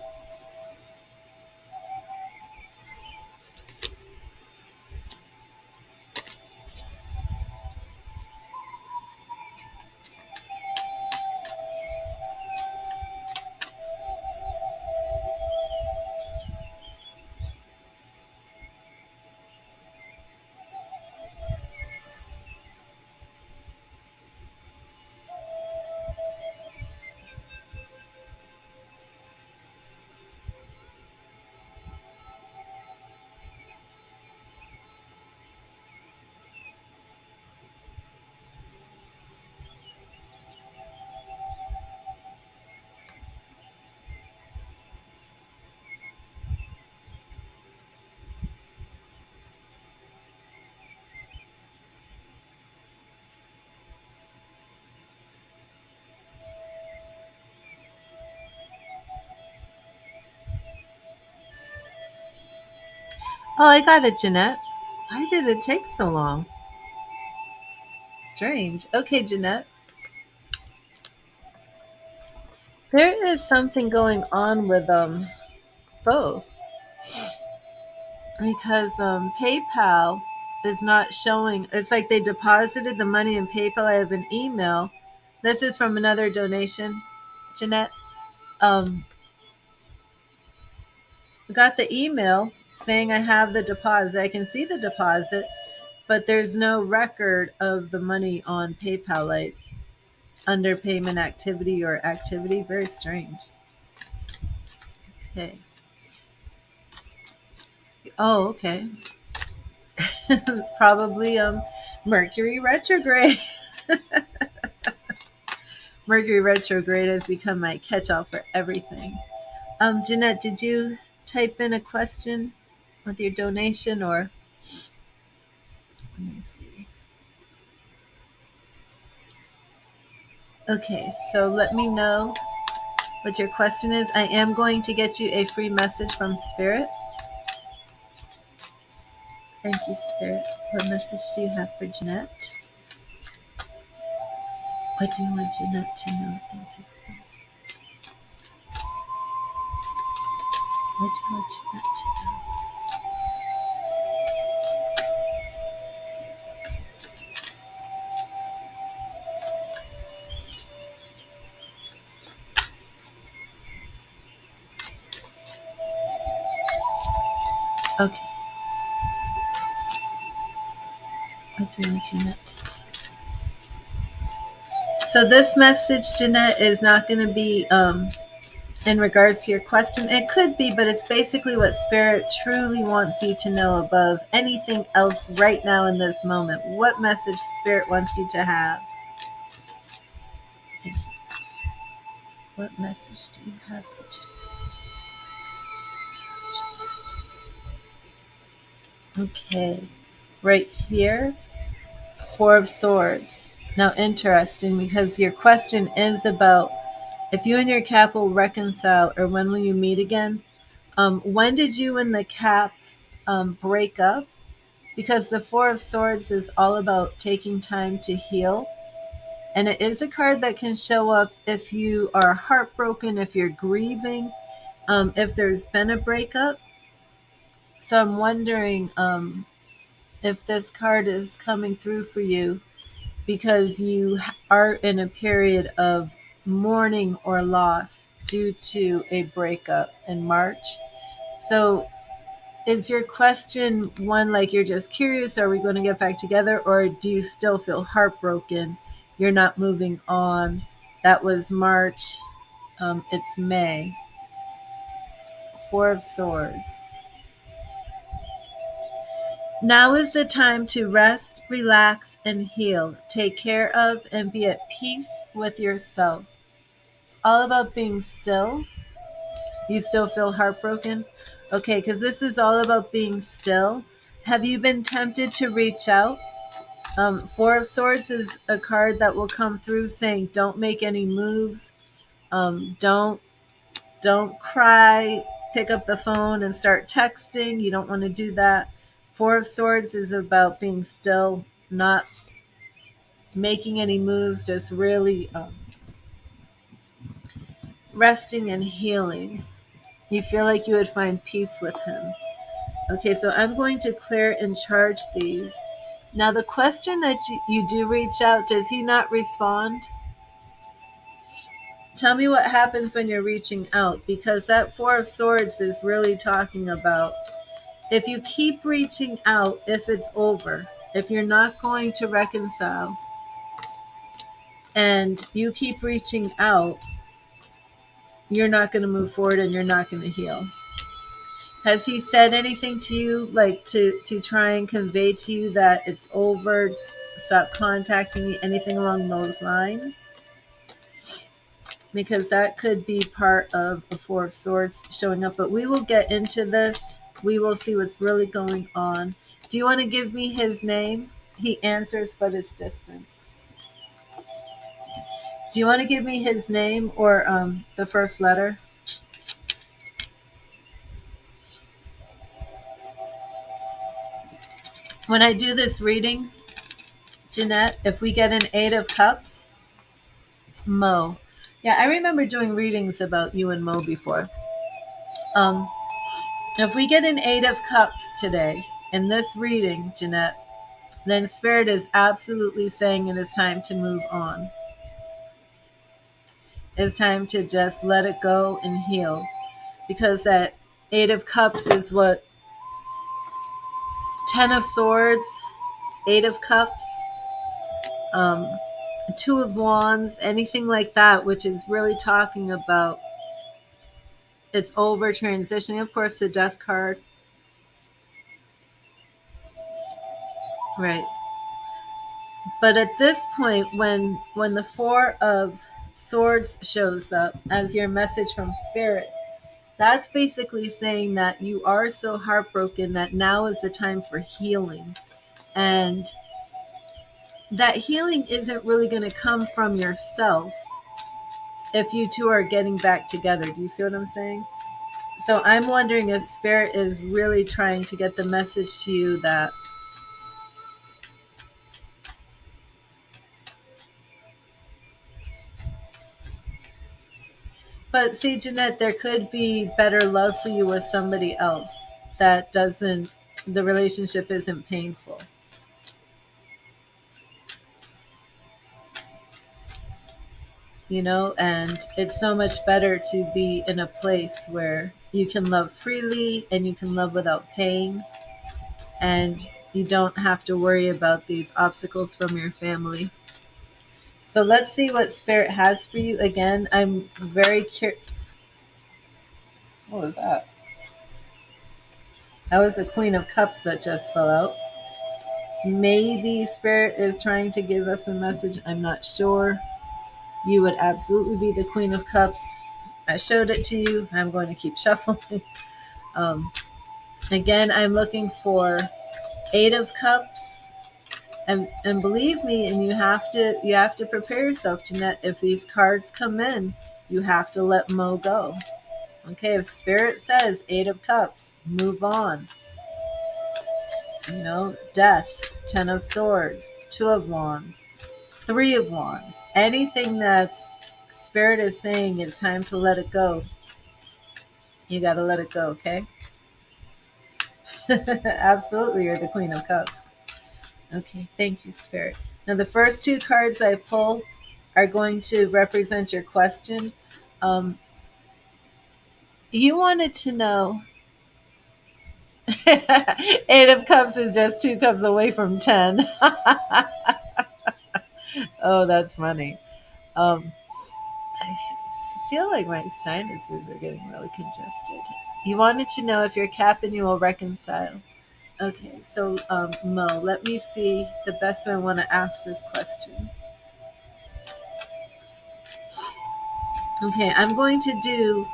Oh, I got it, Jeannette. Why did it take so long? Strange. Okay, Jeannette. There is something going on with both, because PayPal is not showing. It's like they deposited the money in PayPal. I have an email. This is from another donation, Jeannette. Um, got the email saying I have the deposit. I can see the deposit, but there's no record of the money on PayPal, like under payment activity or activity. Very strange. Okay. Oh, okay. Probably Mercury retrograde. Mercury retrograde has become my catch-all for everything. Jeannette, did you type in a question with your donation, or let me see? Okay, so let me know what your question is. I am going to get you a free message from Spirit. Thank you, Spirit. What message do you have for Jeannette? What do you want Jeannette to know? Thank you, Spirit. What do you want Jeannette to know? Okay. What do you want Jeannette to know? So this message, Jeannette, is not going to be in regards to your question. It could be, but it's basically what Spirit truly wants you to know above anything else right now in this moment. What message Spirit wants you to have? Thank you, Spirit. What message do you have for Jeannette? Okay, right here, Four of Swords. Now, interesting, because your question is about if you and your cap will reconcile, or when will you meet again. When did you and the cap break up? Because the Four of Swords is all about taking time to heal. And it is a card that can show up if you are heartbroken, if you're grieving, if there's been a breakup. So I'm wondering if this card is coming through for you because you are in a period of mourning or loss due to a breakup in March. So is your question one like you're just curious, are we going to get back together, or do you still feel heartbroken? You're not moving on. That was March. It's May. Four of Swords. Now is the time to rest, relax, and heal. Take care of and be at peace with yourself. It's all about being still. You still feel heartbroken? Okay, because this is all about being still. Have you been tempted to reach out? Four of Swords is a card that will come through saying, "Don't make any moves. Don't cry. Pick up the phone and start texting. You don't want to do that." Four of Swords is about being still, not making any moves, just really resting and healing. You feel like you would find peace with him. Okay, so I'm going to clear and charge these. Now, the question that you do reach out, does he not respond? Tell me what happens when you're reaching out, because that Four of Swords is really talking about if you keep reaching out, if it's over, if you're not going to reconcile, and you keep reaching out, you're not going to move forward and you're not going to heal. Has he said anything to you, like to try and convey to you that it's over, stop contacting me, anything along those lines? Because that could be part of a Four of Swords showing up. But we will get into this. We will see what's really going on. Do you want to give me his name? He answers, but it's distant. Do you want to give me his name or the first letter? When I do this reading, Jeannette, if we get an Eight of Cups, Mo. Yeah, I remember doing readings about you and Mo before. If we get an Eight of Cups today in this reading, Jeannette, then Spirit is absolutely saying it is time to move on. It's time to just let it go and heal. Because that Eight of Cups is what? 10 of Swords, Eight of Cups, Two of Wands, anything like that, which is really talking about it's over, transitioning. Of course, the Death card. Right. But at this point, when the Four of Swords shows up as your message from Spirit, that's basically saying that you are so heartbroken that now is the time for healing. And that healing isn't really going to come from yourself if you two are getting back together. Do you see what I'm saying? So I'm wondering if Spirit is really trying to get the message to you that but see, Jeannette, there could be better love for you with somebody else that doesn't, the relationship isn't painful. You know, and it's so much better to be in a place where you can love freely and you can love without pain, and you don't have to worry about these obstacles from your family. So let's see what Spirit has for you. Again, I'm very curious. What was that? That was a Queen of Cups that just fell out. Maybe Spirit is trying to give us a message. I'm not sure. You would absolutely be the Queen of Cups. I showed it to you. I'm going to keep shuffling. Um, Again, I'm looking for Eight of Cups And believe me, and you have to prepare yourself, Jeanette. If these cards come in, you have to let Mo go. Okay, if Spirit says 8 of Cups, move on. Death, 10 of Swords, 2 of Wands, 3 of Wands. Anything that's Spirit is saying it's time to let it go, you got to let it go, okay? Absolutely, you're the Queen of Cups. Okay, thank you, Spirit. Now, the first 2 cards I pull are going to represent your question. You wanted to know. 8 of Cups is just 2 cups away from 10. Oh, that's funny. Um, I feel like my sinuses are getting really congested. You wanted to know if your cap and you will reconcile. Okay, so Mo, let me see the best way I want to ask this question. Okay, I'm going to do,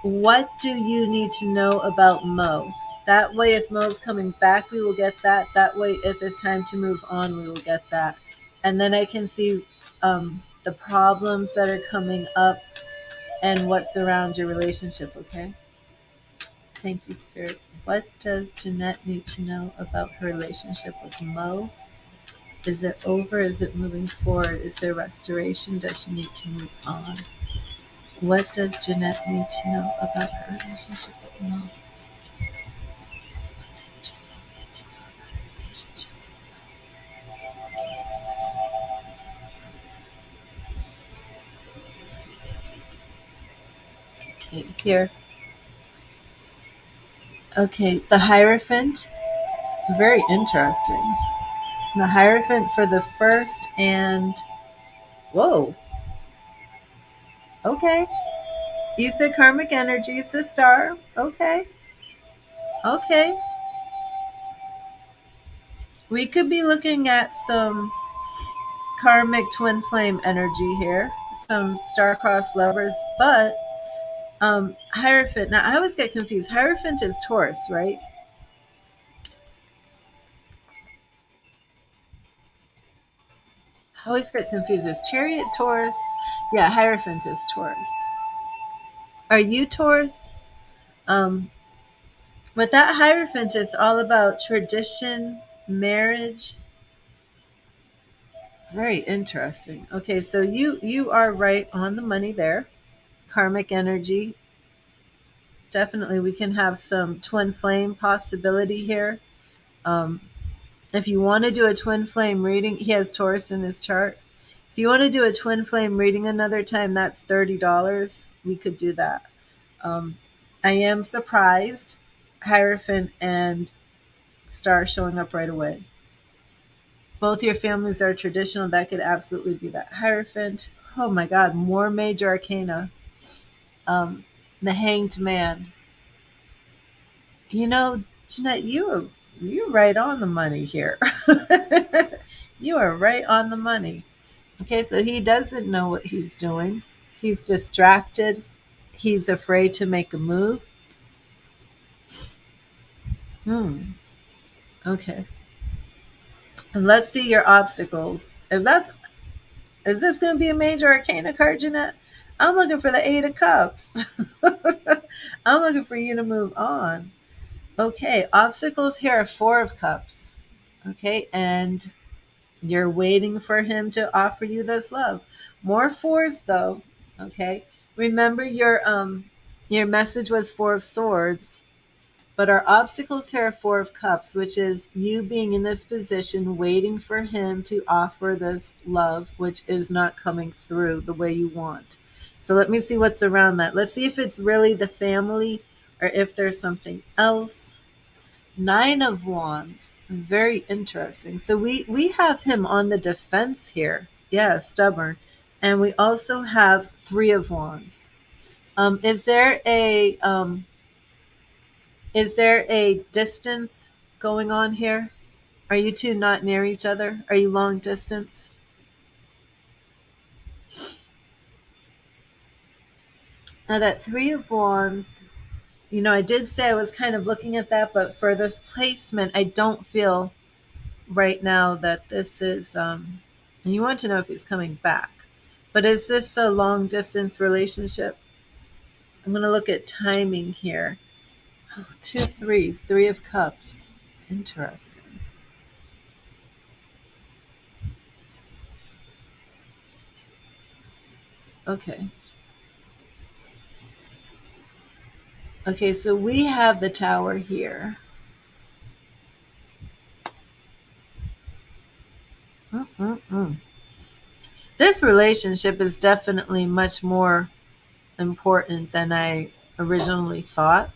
what do you need to know about Mo? That way, if Mo's coming back, we will get that. That way, if it's time to move on, we will get that. And then I can see the problems that are coming up and what's around your relationship, okay? Thank you, Spirit. What does Jeannette need to know about her relationship with Mo? Is it over? Is it moving forward? Is there restoration? Does she need to move on? What does Jeannette need to know about her relationship with Mo? What does Jeannette need to know about her relationship with Mo? Okay, here. Okay, the Hierophant. Very interesting. The Hierophant for the first and... Whoa. Okay. You said karmic energy. It's a star. Okay. Okay. We could be looking at some karmic twin flame energy here, some star-crossed lovers, but Hierophant. Now, I always get confused. Hierophant is Taurus, right? I always get confused. Is Chariot Taurus? Yeah, Hierophant is Taurus. Are you Taurus? Um, but that Hierophant is all about tradition, marriage. Very interesting. Okay, so you are right on the money there. Karmic energy. Definitely, we can have some twin flame possibility here. Um, if you want to do a twin flame reading, he has Taurus in his chart. If you want to do a twin flame reading another time, that's $30. We could do that. I am surprised Hierophant and Star showing up right away. Both your families are traditional. That could absolutely be that Hierophant. Oh my God, more major arcana. The Hanged Man. Jeanette, you're right on the money here. You are right on the money. Okay, so he doesn't know what he's doing. He's distracted. He's afraid to make a move. Okay. And let's see your obstacles. Is this going to be a major arcana card, Jeanette? I'm looking for the 8 of Cups. I'm looking for you to move on. Okay, obstacles here are 4 of Cups. Okay, and you're waiting for him to offer you this love. More 4s though. Okay. Remember your message was 4 of Swords, but our obstacles here are 4 of Cups, which is you being in this position waiting for him to offer this love, which is not coming through the way you want. So let me see what's around that. Let's see if it's really the family or if there's something else. 9 of Wands. Very interesting. So we have him on the defense here. Yeah, stubborn. And we also have 3 of Wands. Is there a distance going on here? Are you two not near each other? Are you long distance? Now that 3 of Wands, I did say I was kind of looking at that, but for this placement, I don't feel right now that this is, and you want to know if he's coming back. But is this a long distance relationship? I'm going to look at timing here. Oh, 2 3s, 3 of Cups. Interesting. Okay. Okay, so we have the Tower here. Mm-mm-mm. This relationship is definitely much more important than I originally thought.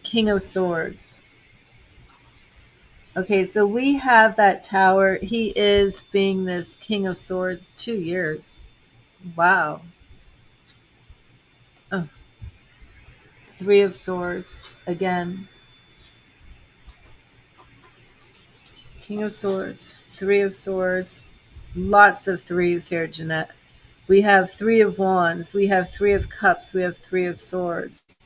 King of Swords. Okay, so we have that Tower. He is being this King of Swords 2 years. Wow. Oh, 3 of Swords. Again, King of Swords, 3 of Swords. Lots of threes here, Jeannette. We have 3 of Wands. We have 3 of Cups. We have 3 of Swords.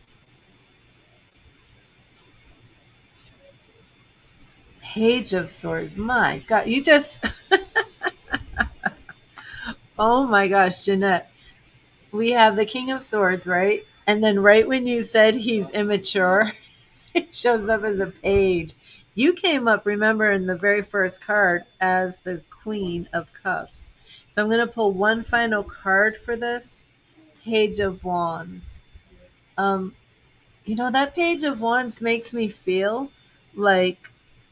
Page of Swords. My God, you just, oh my gosh, Jeannette. We have the King of Swords, right? And then right when you said he's immature, it shows up as a page. You came up, remember, in the very first card as the Queen of Cups. So I'm going to pull one final card for this Page of Wands. Um, that Page of Wands makes me feel like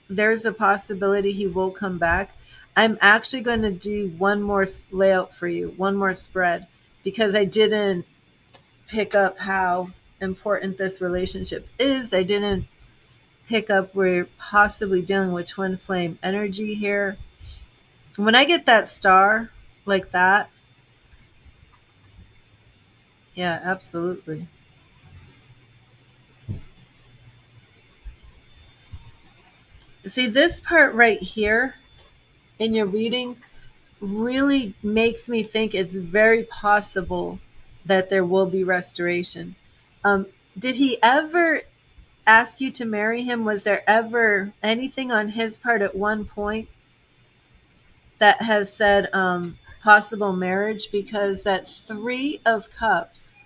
there's a possibility he will come back. I'm actually going to do one more layout for you, one more spread, because I didn't pick up how important this relationship is. I didn't pick up we're possibly dealing with twin flame energy here. When I get that star like that, yeah, absolutely. See, this part right here in your reading really makes me think it's very possible that there will be restoration. Did he ever ask you to marry him? Was there ever anything on his part at one point that has said possible marriage? Because that 3 of Cups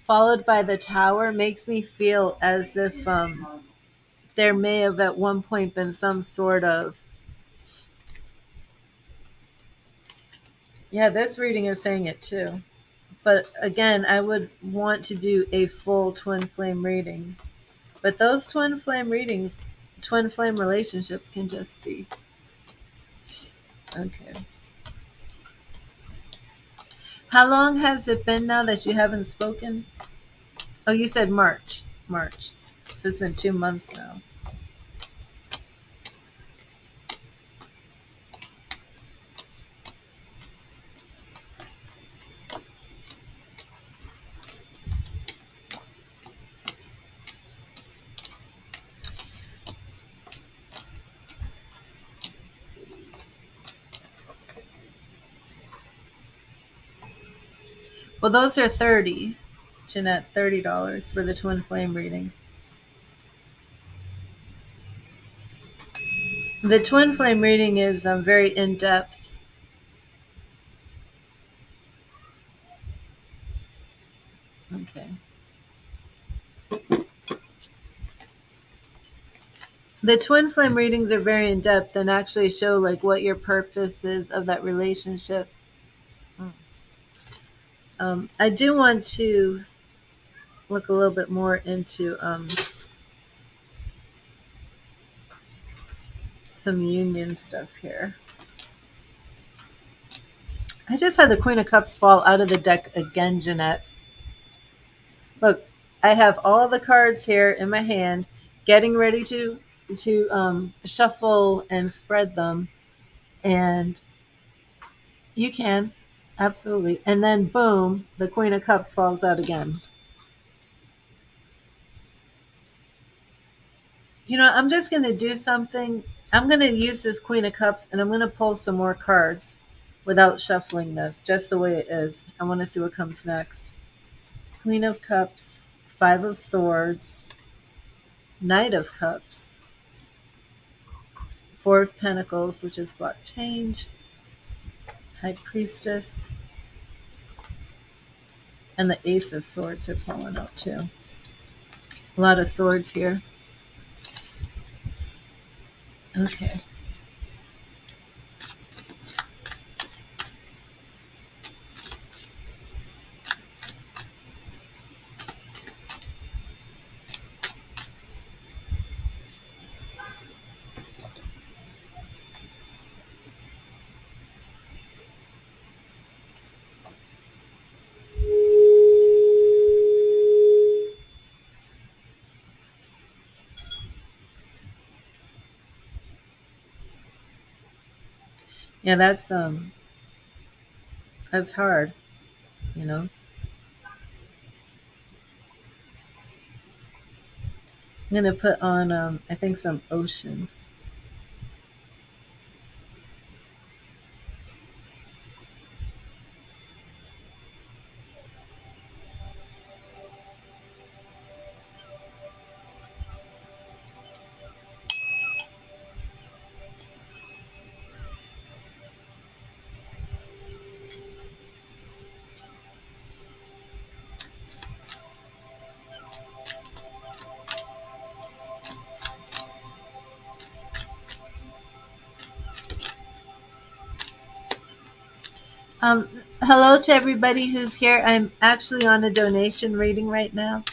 followed by the Tower makes me feel as if there may have at one point been some sort of, yeah, this reading is saying it too. But again, I would want to do a full twin flame reading. But those twin flame readings, twin flame relationships can just be okay. How long has it been now that you haven't spoken? Oh, you said March. March. So it's been 2 months now. Well, those are 30. Jeannette, $30 for the twin flame reading. The twin flame reading is very in depth. Okay. The twin flame readings are very in depth and actually show like what your purpose is of that relationship. I do want to look a little bit more into some union stuff here. I just had the Queen of Cups fall out of the deck again, Jeannette. Look, I have all the cards here in my hand, getting ready to shuffle and spread them, and you can absolutely. And then boom, the Queen of Cups falls out again. I'm just going to do something. I'm going to use this Queen of Cups and I'm going to pull some more cards without shuffling this, just the way it is. I want to see what comes next. Queen of Cups, 5 of Swords, Knight of Cups, Four of Pentacles, which is block change, High Priestess, and the Ace of Swords have fallen out too. A lot of swords here. Okay. Yeah, that's hard, you know. I'm gonna put on I think some ocean. Hello to everybody who's here. I'm actually on a donation reading right now.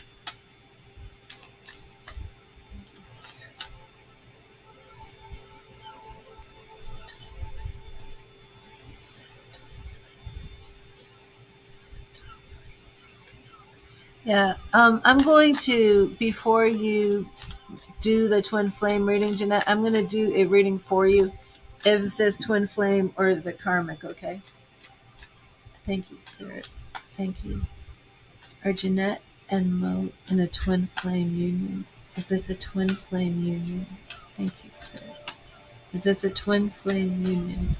Yeah, I'm going to, before you do the twin flame reading, Jeannette, I'm going to do a reading for you. If it says twin flame or is it karmic, okay? Thank you, Spirit. Thank you. Are Jeannette and Mo in a twin flame union? Is this a twin flame union? Thank you, Spirit. Is this a twin flame union?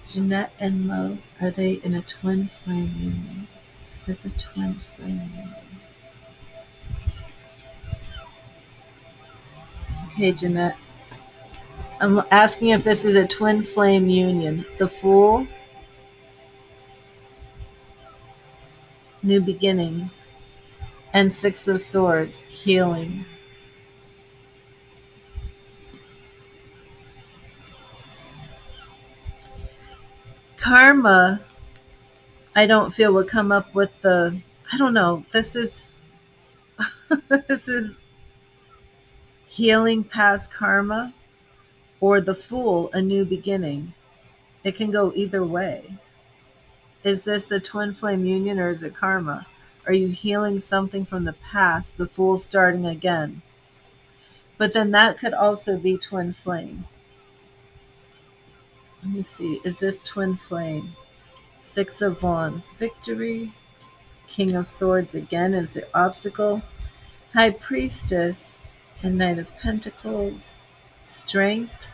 Jeannette and Mo, are they in a twin flame union? Is this a twin flame union? Okay, Jeannette. I'm asking if this is a twin flame union. The Fool, New Beginnings, and Six of Swords, Healing. Karma, I don't feel will come up with the, I don't know, this is this is healing past karma, or the Fool, a new beginning. It can go either way. Is this a twin flame union or is it karma? Are you healing something from the past, the Fool starting again? But then that could also be twin flame. Let me see. Is this twin flame? Six of Wands, Victory. King of Swords again is the obstacle. High Priestess and Knight of Pentacles. Strength.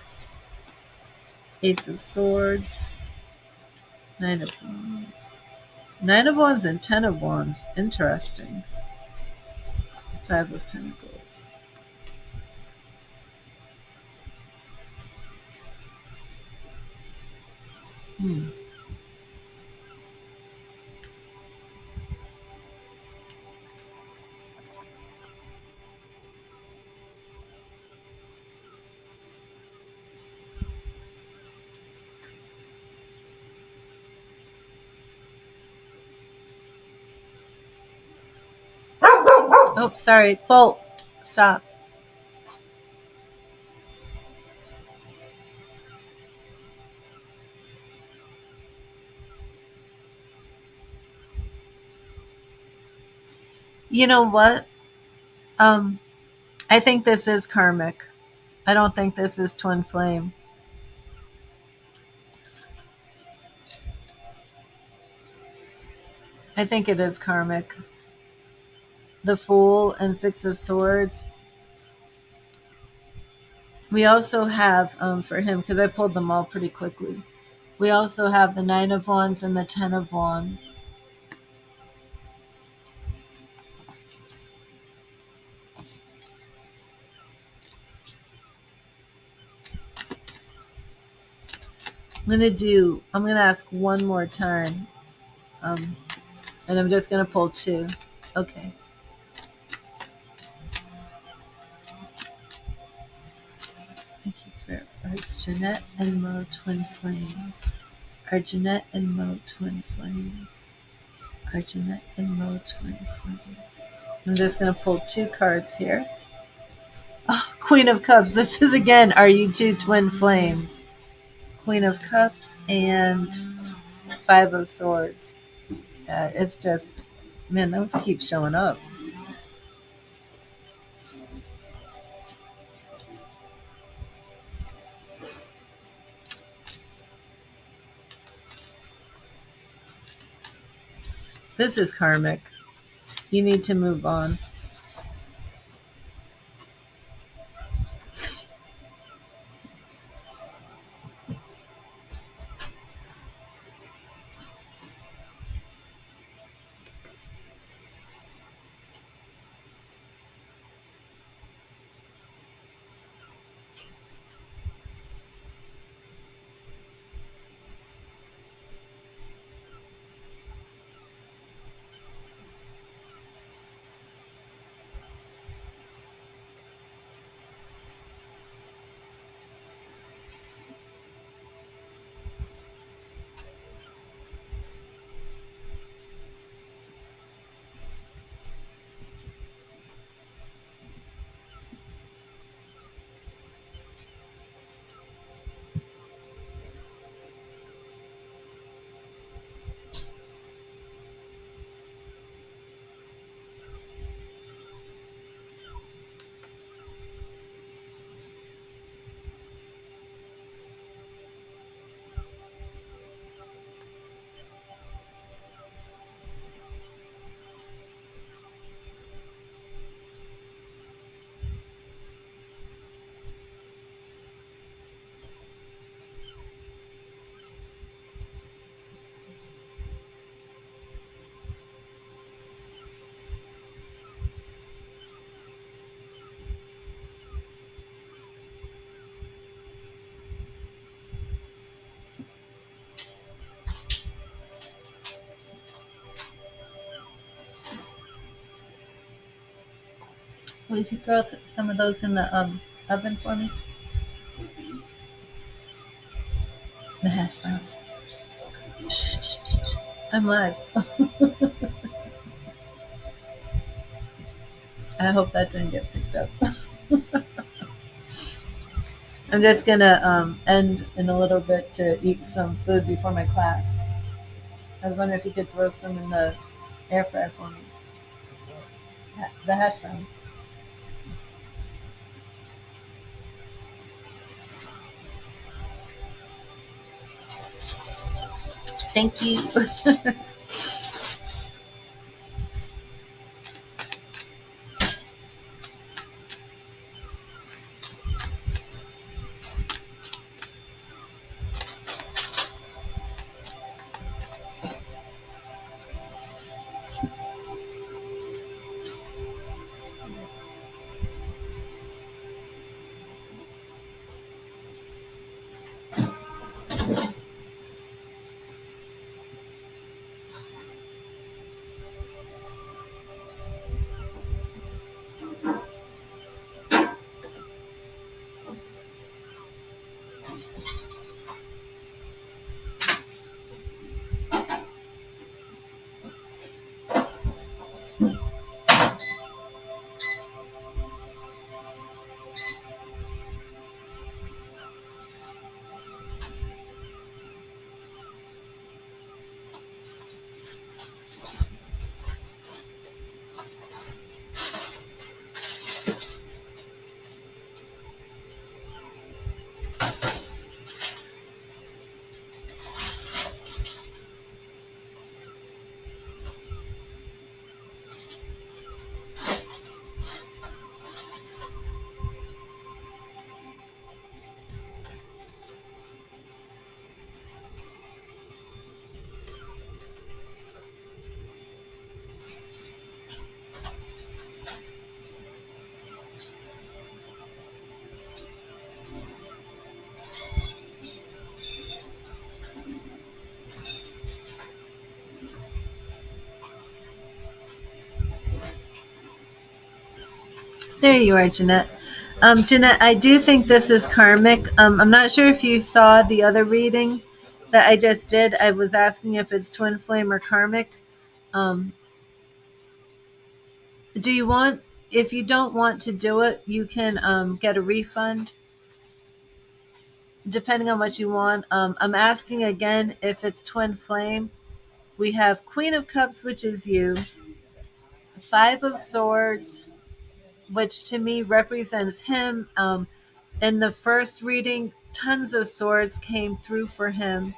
Ace of Swords. Nine of Wands. Nine of Wands and Ten of Wands. Interesting. Five of Pentacles. Oh, sorry. Bolt. Stop. You know what? I think this is karmic. I don't think this is twin flame. I think it is karmic. The Fool and Six of Swords. We also have, for him, because I pulled them all pretty quickly, we also have the Nine of Wands and the Ten of Wands. I'm gonna ask one more time. Um, and I'm just gonna pull two. Okay. Thank you, Spirit. Are Jeannette and Mo twin flames? Are Jeannette and Mo twin flames? Are Jeannette and Mo twin flames? I'm just gonna pull two cards here. Oh, Queen of Cups. This is again, are you two twin flames? Queen of Cups and Five of Swords. It's just, man, those keep showing up. This is karmic. You need to move on. Will you throw some of those in the oven for me? The hash browns. Shh, shh, shh. I'm live. I hope that didn't get picked up. I'm just gonna end in a little bit to eat some food before my class. I was wondering if you could throw some in the air fryer for me. The hash browns. Thank you. There you are, Jeanette. Jeanette, I do think this is karmic. I'm not sure if you saw the other reading that I just did. I was asking if it's twin flame or karmic. Um, do you want, if you don't want to do it, you can get a refund depending on what you want. I'm asking again if it's twin flame. We have Queen of Cups, which is you, Five of Swords, which to me represents him. In the first reading, tons of swords came through for him.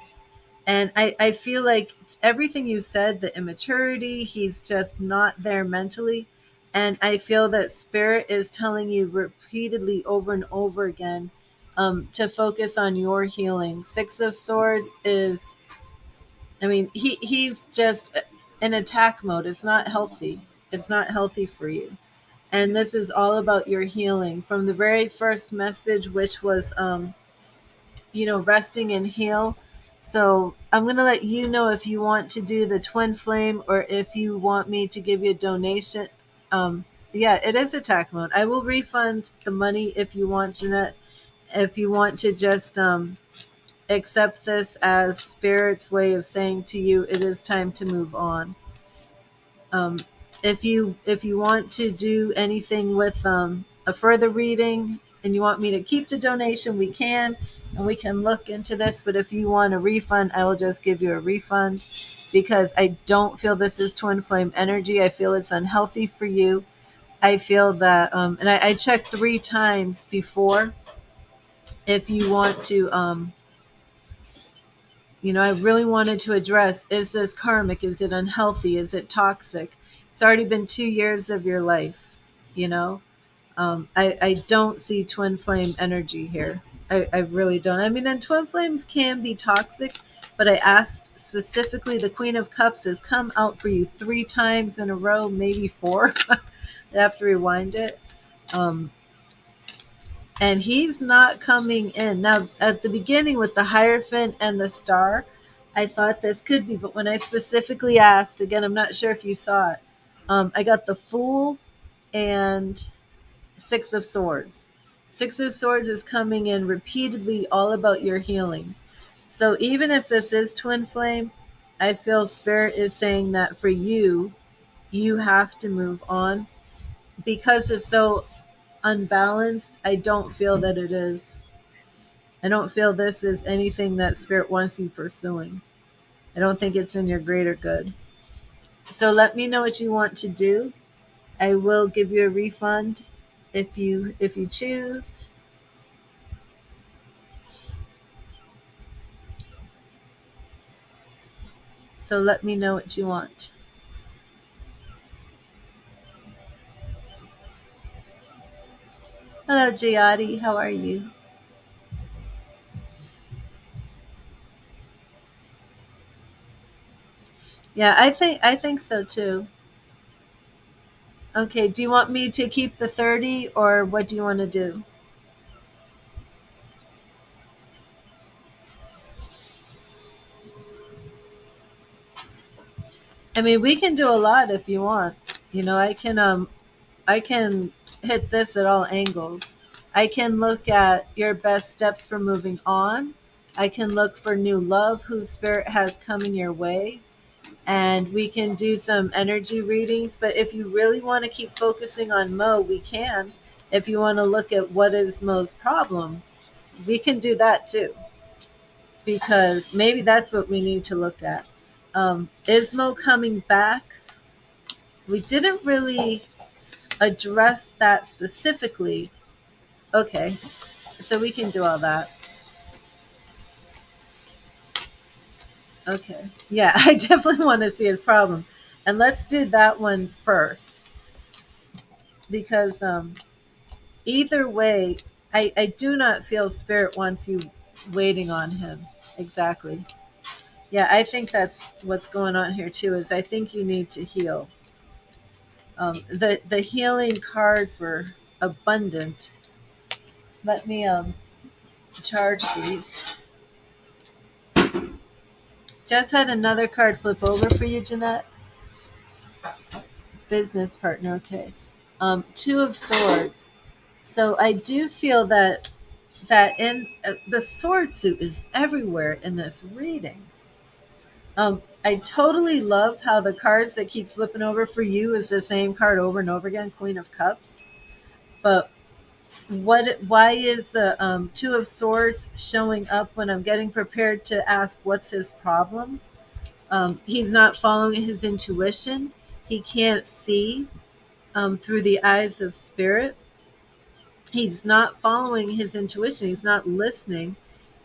And I feel like everything you said, the immaturity, he's just not there mentally. And I feel that spirit is telling you repeatedly over and over again to focus on your healing. Six of Swords is, I mean, he's just in attack mode. It's not healthy. It's not healthy for you. And this is all about your healing from the very first message, which was resting and heal. So I'm going to let you know if you want to do the twin flame or if you want me to give you a donation. Yeah, it is attack mode. I will refund the money if you want, Jeanette. If you want to just accept this as spirit's way of saying to you, it is time to move on. Um, if you want to do anything with a further reading and you want me to keep the donation, we can, and we can look into this. But if you want a refund, I will just give you a refund because I don't feel this is twin flame energy. I feel it's unhealthy for you. I feel that, and I checked 3 times before. If you want to, I really wanted to address, is this karmic? Is it unhealthy? Is it toxic? It's already been 2 years of your life, you know? I don't see twin flame energy here. I really don't. I mean, and twin flames can be toxic, but I asked specifically, the Queen of Cups has come out for you 3 times in a row, maybe 4. I have to rewind it. And he's not coming in. Now, at the beginning with the Hierophant and the Star, I thought this could be, but when I specifically asked, again, I'm not sure if you saw it, I got the Fool and Six of Swords. Six of Swords is coming in repeatedly, all about your healing. So even if this is twin flame, I feel Spirit is saying that for you, you have to move on because it's so unbalanced. I don't feel that it is. I don't feel this is anything that Spirit wants you pursuing. I don't think it's in your greater good. So let me know what you want to do. I will give you a refund if you choose. So let me know what you want. Hello, Giadi. How are you? Yeah, I think so too. Okay, do you want me to keep the 30 or what do you want to do? I mean, we can do a lot if you want. I can hit this at all angles. I can look at your best steps for moving on. I can look for new love whose spirit has come in your way. And we can do some energy readings. But if you really want to keep focusing on Mo, we can. If you want to look at what is Mo's problem, we can do that too. Because maybe that's what we need to look at. Is Mo coming back? We didn't really address that specifically. Okay, so we can do all that. Okay. Yeah, I definitely want to see his problem. And let's do that one first. Because either way, I do not feel Spirit wants you waiting on him. Exactly. Yeah, I think that's what's going on here too, is I think you need to heal. The healing cards were abundant. Let me charge these. Just had another card flip over for you, Jeanette. Business partner, okay. Two of Swords. So I do feel that in the sword suit is everywhere in this reading. I totally love how the cards that keep flipping over for you is the same card over and over again, Queen of Cups. But why is the Two of Swords showing up when I'm getting prepared to ask what's his problem? He's not following his intuition. He can't see through the eyes of spirit. He's not following his intuition. He's not listening.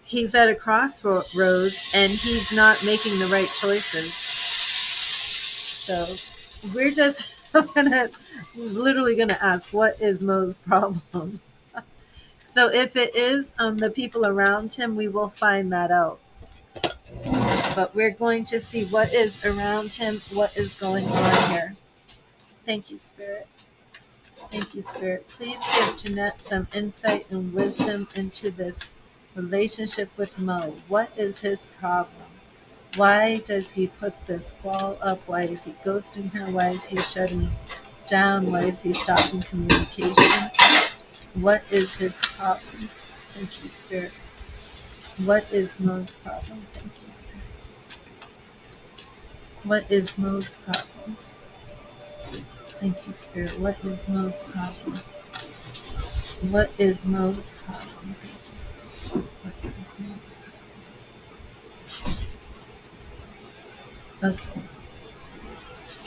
He's at a crossroads and he's not making the right choices. So we're just literally gonna ask, what is Mo's problem? So if it is the people around him, we will find that out. But we're going to see what is around him, what is going on here. Thank you, Spirit. Thank you, Spirit. Please give Jeannette some insight and wisdom into this relationship with Mo. What is his problem? Why does he put this wall up? Why is he ghosting her? Why is he shutting down? Why is he stopping communication? What is his problem? Thank you, Spirit. What is Mo's problem? Thank you, Spirit. What is Mo's problem? Thank you, Spirit. What is Mo's problem? What is Mo's problem? Thank you, Spirit. What is Mo's problem? Okay.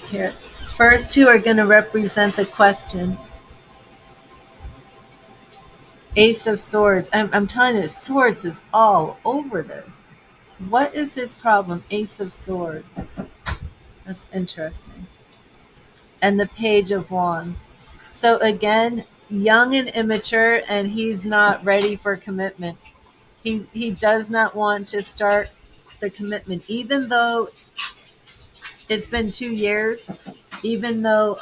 Here. First two are going to represent the question. Ace of Swords. I'm telling you, Swords is all over this. What is his problem? Ace of Swords. That's interesting. And the Page of Wands. So again, young and immature, and he's not ready for commitment. He does not want to start the commitment, even though it's been 2 years. Even though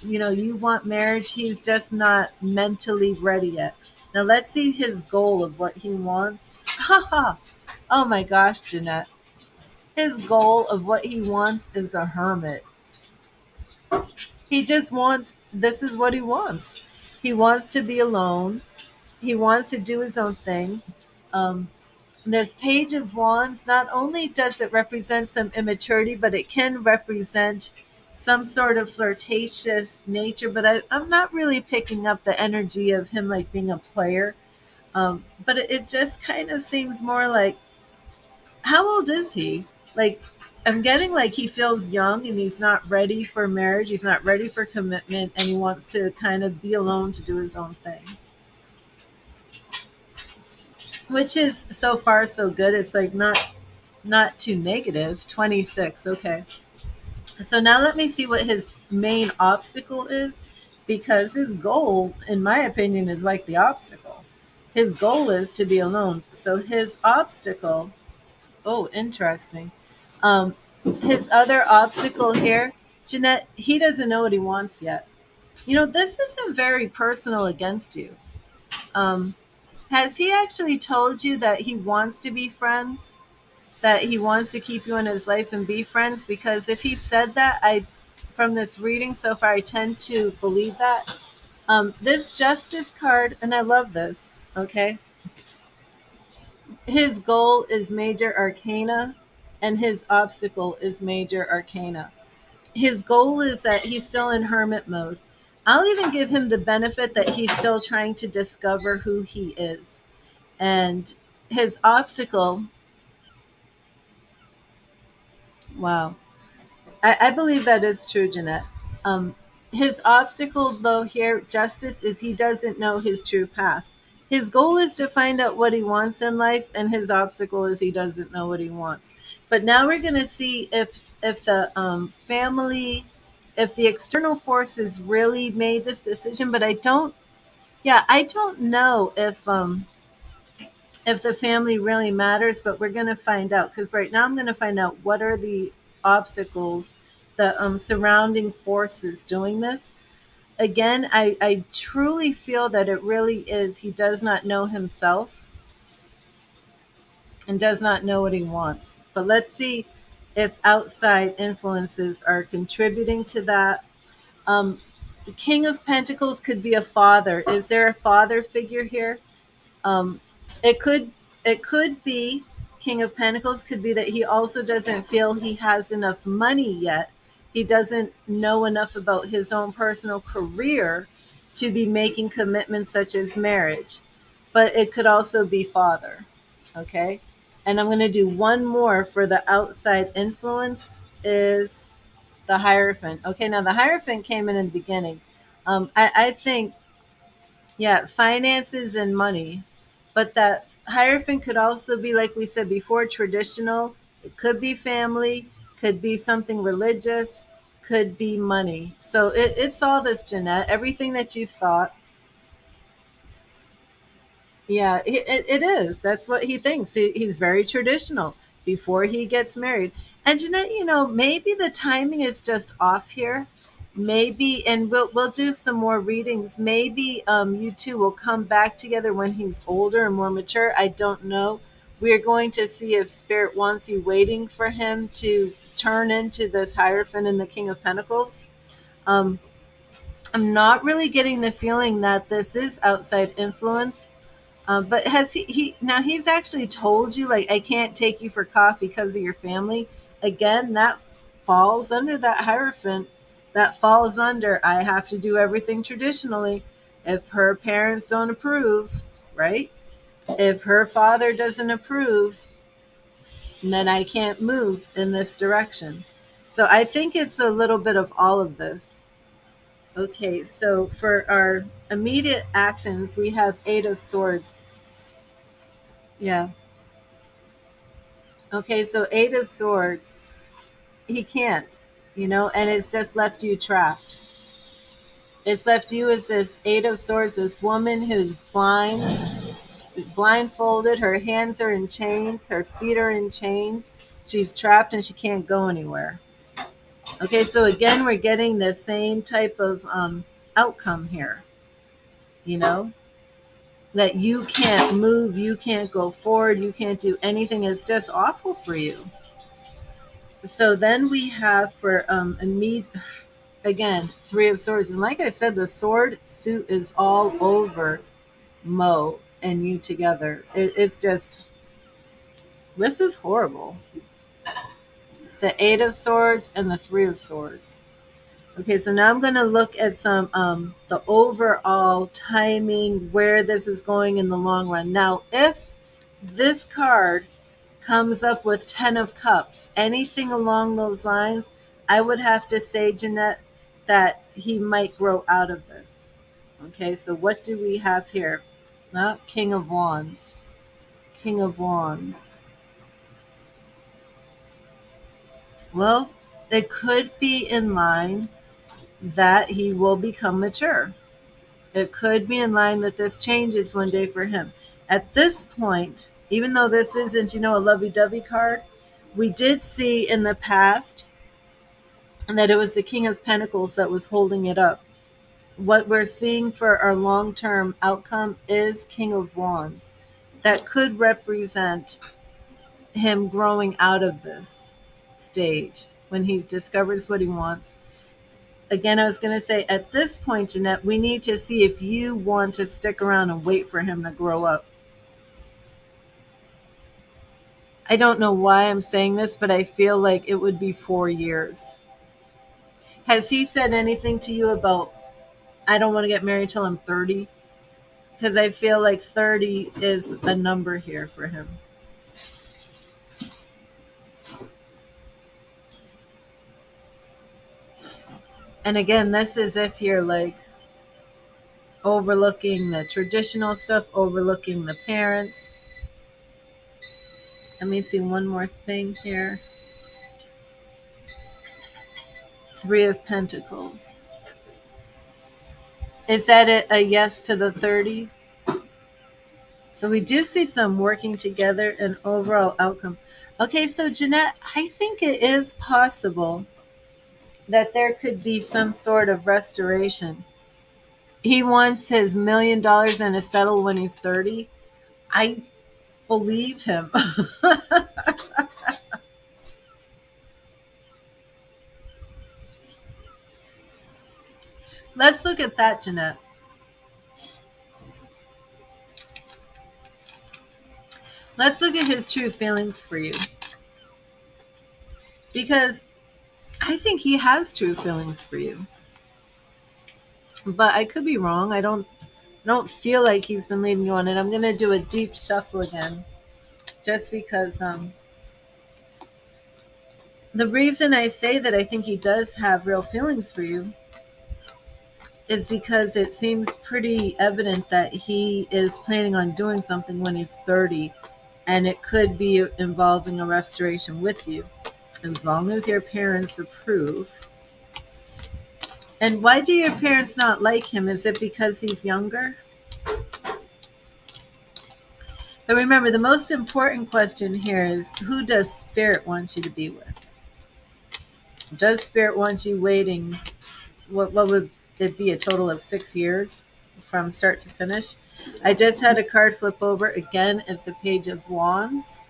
you want marriage, he's just not mentally ready yet. Now let's see his goal of what he wants. Haha. Oh my gosh, Jeannette. His goal of what he wants is the Hermit. He just wants, this is what he wants. He wants to be alone. He wants to do his own thing. This Page of Wands, not only does it represent some immaturity, but it can represent some sort of flirtatious nature. But I'm not really picking up the energy of him like being a player. But it just kind of seems more like, how old is he? Like, I'm getting like he feels young and he's not ready for marriage. He's not ready for commitment, and he wants to kind of be alone to do his own thing. Which is so far so good. It's like not too negative. 26. Okay. So now let me see what his main obstacle is, because his goal, in my opinion, is like the obstacle. His goal is to be alone. So his obstacle, oh, interesting. Um, his other obstacle here, Jeannette, he doesn't know what he wants yet. This isn't very personal against you. Um, has he actually told you that he wants to be friends? That he wants to keep you in his life and be friends? Because if he said that, from this reading so far, I tend to believe that. This Justice card, and I love this, okay? His goal is Major Arcana, and his obstacle is Major Arcana. His goal is that he's still in hermit mode. I'll even give him the benefit that he's still trying to discover who he is. And his obstacle, wow. I believe that is true, Jeannette. Um, his obstacle, though, here, Justice, is he doesn't know his true path. His goal is to find out what he wants in life, and his obstacle is he doesn't know what he wants. But now we're going to see if the family, if the external forces really made this decision. But I don't know if the family really matters, but we're going to find out, because right now I'm going to find out what are the obstacles, the surrounding forces doing this. Again, I truly feel that it really is he does not know himself and does not know what he wants. But let's see if outside influences are contributing to that. The King of Pentacles could be a father. Is there a father figure here? Um, it could it could be King of Pentacles could be that he also doesn't feel he has enough money yet. He doesn't know enough about his own personal career to be making commitments such as marriage. But it could also be father. Okay? And I'm going to do one more for the outside influence is the Hierophant. Okay, now the Hierophant came in the beginning. I think, yeah, finances and money. But that Hierophant could also be, like we said before, traditional. It could be family, could be something religious, could be money. So it's all this, Jeannette, everything that you've thought. Yeah, it is. That's what he thinks. He's very traditional before he gets married. And Jeanette, maybe the timing is just off here. Maybe, and we'll do some more readings. Maybe you two will come back together when he's older and more mature. I don't know. We're going to see if Spirit wants you waiting for him to turn into this Hierophant and the King of Pentacles. Um, I'm not really getting the feeling that this is outside influence. But has he now he's actually told you, like, I can't take you for coffee because of your family. Again, that falls under that Hierophant. That falls under, I have to do everything traditionally. If her parents don't approve, right? If her father doesn't approve, then I can't move in this direction. So I think it's a little bit of all of this. Okay, so for our immediate actions, we have Eight of Swords. Yeah. Okay, so Eight of Swords, he can't, and it's just left you trapped. It's left you as this Eight of Swords, this woman who's blindfolded, her hands are in chains, her feet are in chains. She's trapped and she can't go anywhere. Okay, so again, we're getting the same type of outcome here, you know, that you can't move, you can't go forward, you can't do anything. It's just awful for you. So then we have for again, Three of Swords. And like I said, the sword suit is all over Mo and you together. It's just, this is horrible. The Eight of Swords and the Three of Swords. Okay, so now I'm going to look at some the overall timing, where this is going in the long run. Now, if this card comes up with 10 of Cups, anything along those lines, I would have to say, Jeannette, that he might grow out of this. Okay, so what do we have here? King of Wands. King of Wands. Well, it could be in line that he will become mature. It could be in line that this changes one day for him. At this point, even though this isn't, a lovey-dovey card, we did see in the past that it was the King of Pentacles that was holding it up. What we're seeing for our long-term outcome is King of Wands. That could represent him growing out of this stage when he discovers what he wants. Again, I was going to say, at this point, Jeannette, we need to see if you want to stick around and wait for him to grow up. I don't know why I'm saying this, but I feel like it would be 4 years. Has he said anything to you about, I don't want to get married till I'm 30? Because I feel like 30 is a number here for him. And again, this is if you're like overlooking the traditional stuff, overlooking the parents. Let me see one more thing here. Three of Pentacles. Is that a yes to the 30? So we do see some working together and overall outcome. Okay, so Jeannette, I think it is possible that there could be some sort of restoration. He wants his $1,000,000 and to settle when he's 30. I believe him. Let's look at that, Jeannette. Let's look at his true feelings for you. Because I think he has true feelings for you. But I could be wrong. I don't feel like he's been leading you on it. I'm going to do a deep shuffle again. Just because the reason I say that I think he does have real feelings for you is because it seems pretty evident that he is planning on doing something when he's 30, and it could be involving a restoration with you, as long as your parents approve. And why do your parents not like him? Is it because he's younger? But remember, the most important question here is, who does Spirit want you to be with? Does Spirit want you waiting? What would it be, a total of 6 years from start to finish? I just had a card flip over. Again, it's a Page of Wands.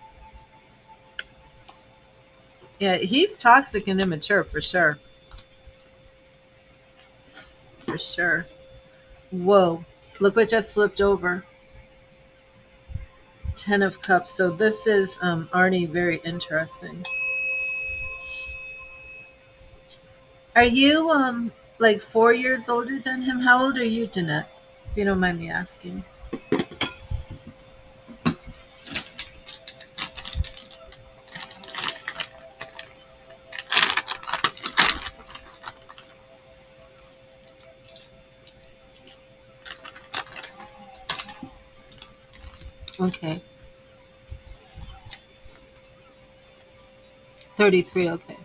Yeah, he's toxic and immature for sure. For sure. Whoa. Look what just flipped over. 10 of Cups. So this is Arnie, very interesting. Are you like 4 years older than him? How old are you, Jeannette? If you don't mind me asking. Okay. 33, okay.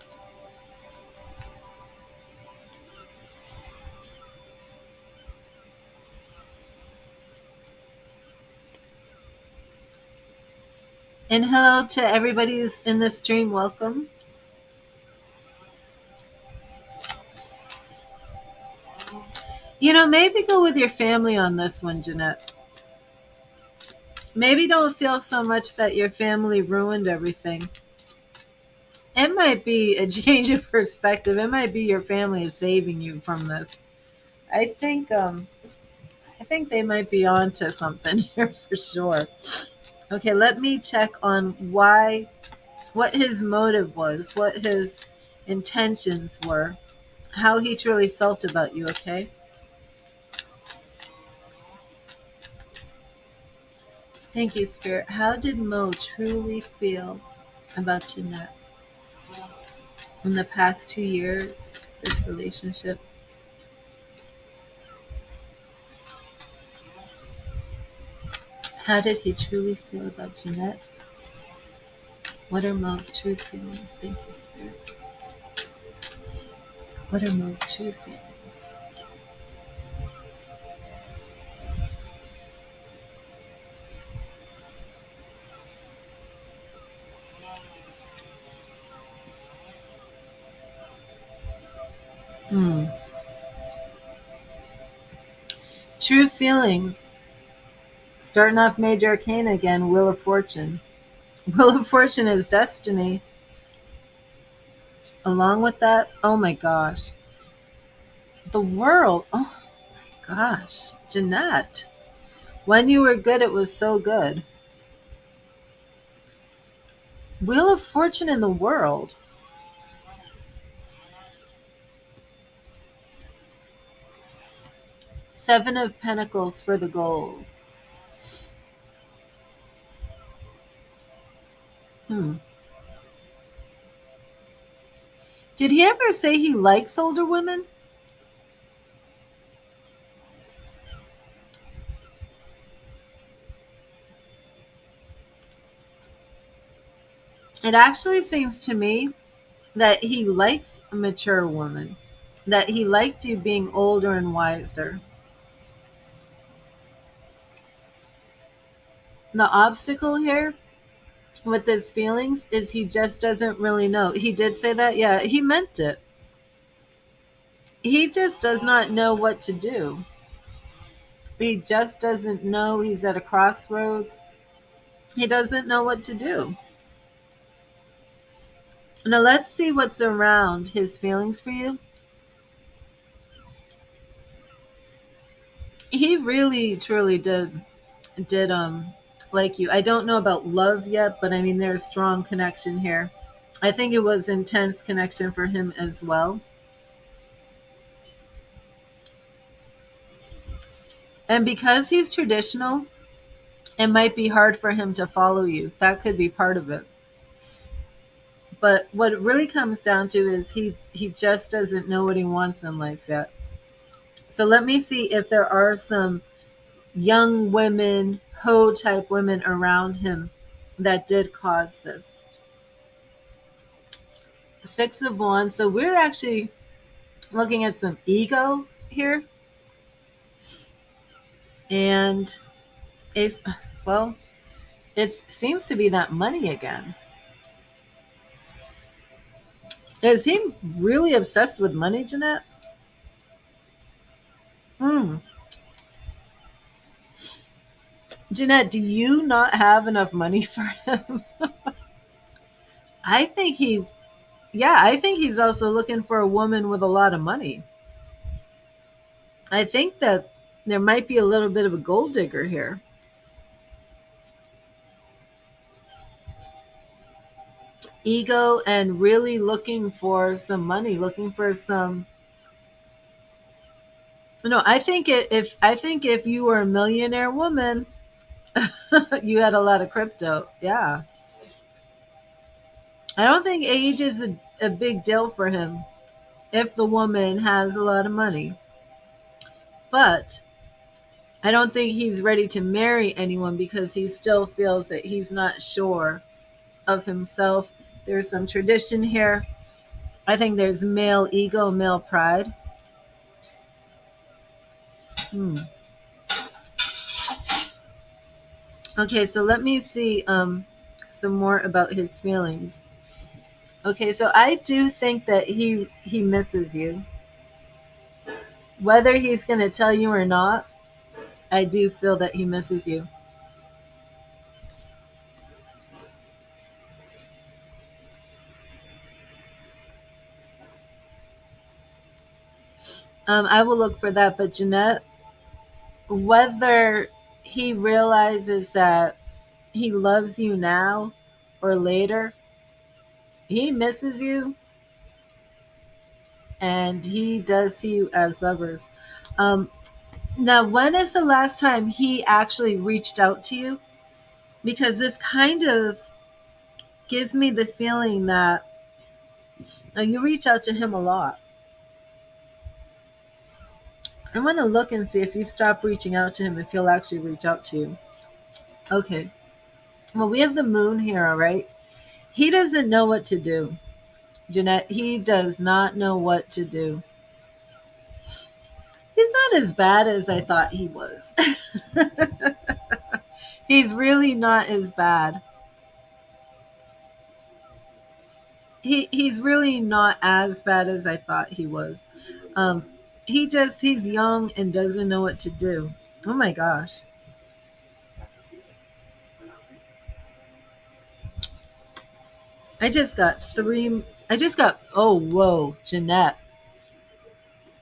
And hello to everybody who's in the stream. Welcome. Maybe go with your family on this one, Jeannette. Maybe don't feel so much that your family ruined everything. It might be a change of perspective. It might be your family is saving you from this. I think they might be on to something here for sure. Okay, let me check on what his motive was, what his intentions were, how he truly felt about you, okay? Thank you, Spirit. How did Mo truly feel about Jeannette in the past 2 years, this relationship? How did he truly feel about Jeannette? What are Mo's true feelings? Thank you, Spirit. What are Mo's true feelings? True feelings. Starting off Major Arcana again, Wheel of Fortune. Wheel of Fortune is destiny. Along with that, oh my gosh. The World. Oh my gosh. Jeannette. When you were good, it was so good. Wheel of Fortune in the World. Seven of Pentacles for the gold. Did he ever say he likes older women? It actually seems to me that he likes a mature woman, that he liked you being older and wiser. The obstacle here with his feelings is he just doesn't really know. He did say that. Yeah, he meant it. He just does not know what to do. He just doesn't know. He's at a crossroads. He doesn't know what to do. Now let's see what's around his feelings for you. He really truly did like you. I don't know about love yet, but I mean there's strong connection here. I think it was intense connection for him as well. And because he's traditional, it might be hard for him to follow you. That could be part of it. But what it really comes down to is he just doesn't know what he wants in life yet. So let me see if there are some young women, hoe type women around him that did cause this. Six of Wands. So we're actually looking at some ego here. And it's, well, it seems to be that money again. Is he really obsessed with money, Jeanette? Hmm. Jeanette, do you not have enough money for him? I think he's, yeah, I think he's also looking for a woman with a lot of money. I think that there might be a little bit of a gold digger here. Ego and really looking for some money, looking for some. No, I think if you were a millionaire woman, you had a lot of crypto. Yeah, I don't think age is a big deal for him if the woman has a lot of money. But I don't think he's ready to marry anyone because he still feels that he's not sure of himself. There's some tradition here. I think there's male ego, male pride. Hmm. Okay, so let me see some more about his feelings. Okay, so I do think that he misses you. Whether he's going to tell you or not, I do feel that he misses you. I will look for that, but Jeanette, whether he realizes that he loves you now or later, he misses you and he does see you as lovers. Um, Now, when is the last time he actually reached out to you? Because this kind of gives me the feeling that you reach out to him a lot. I want to look and see if you stop reaching out to him, if he'll actually reach out to you. Okay. Well, we have the moon here, all right? He doesn't know what to do, Jeanette. He does not know what to do. He's not as bad as I thought he was. He's really not as bad. He's really not as bad as I thought he was. Um, he's young and doesn't know what to do. Oh my gosh. I just got, oh, whoa, Jeanette.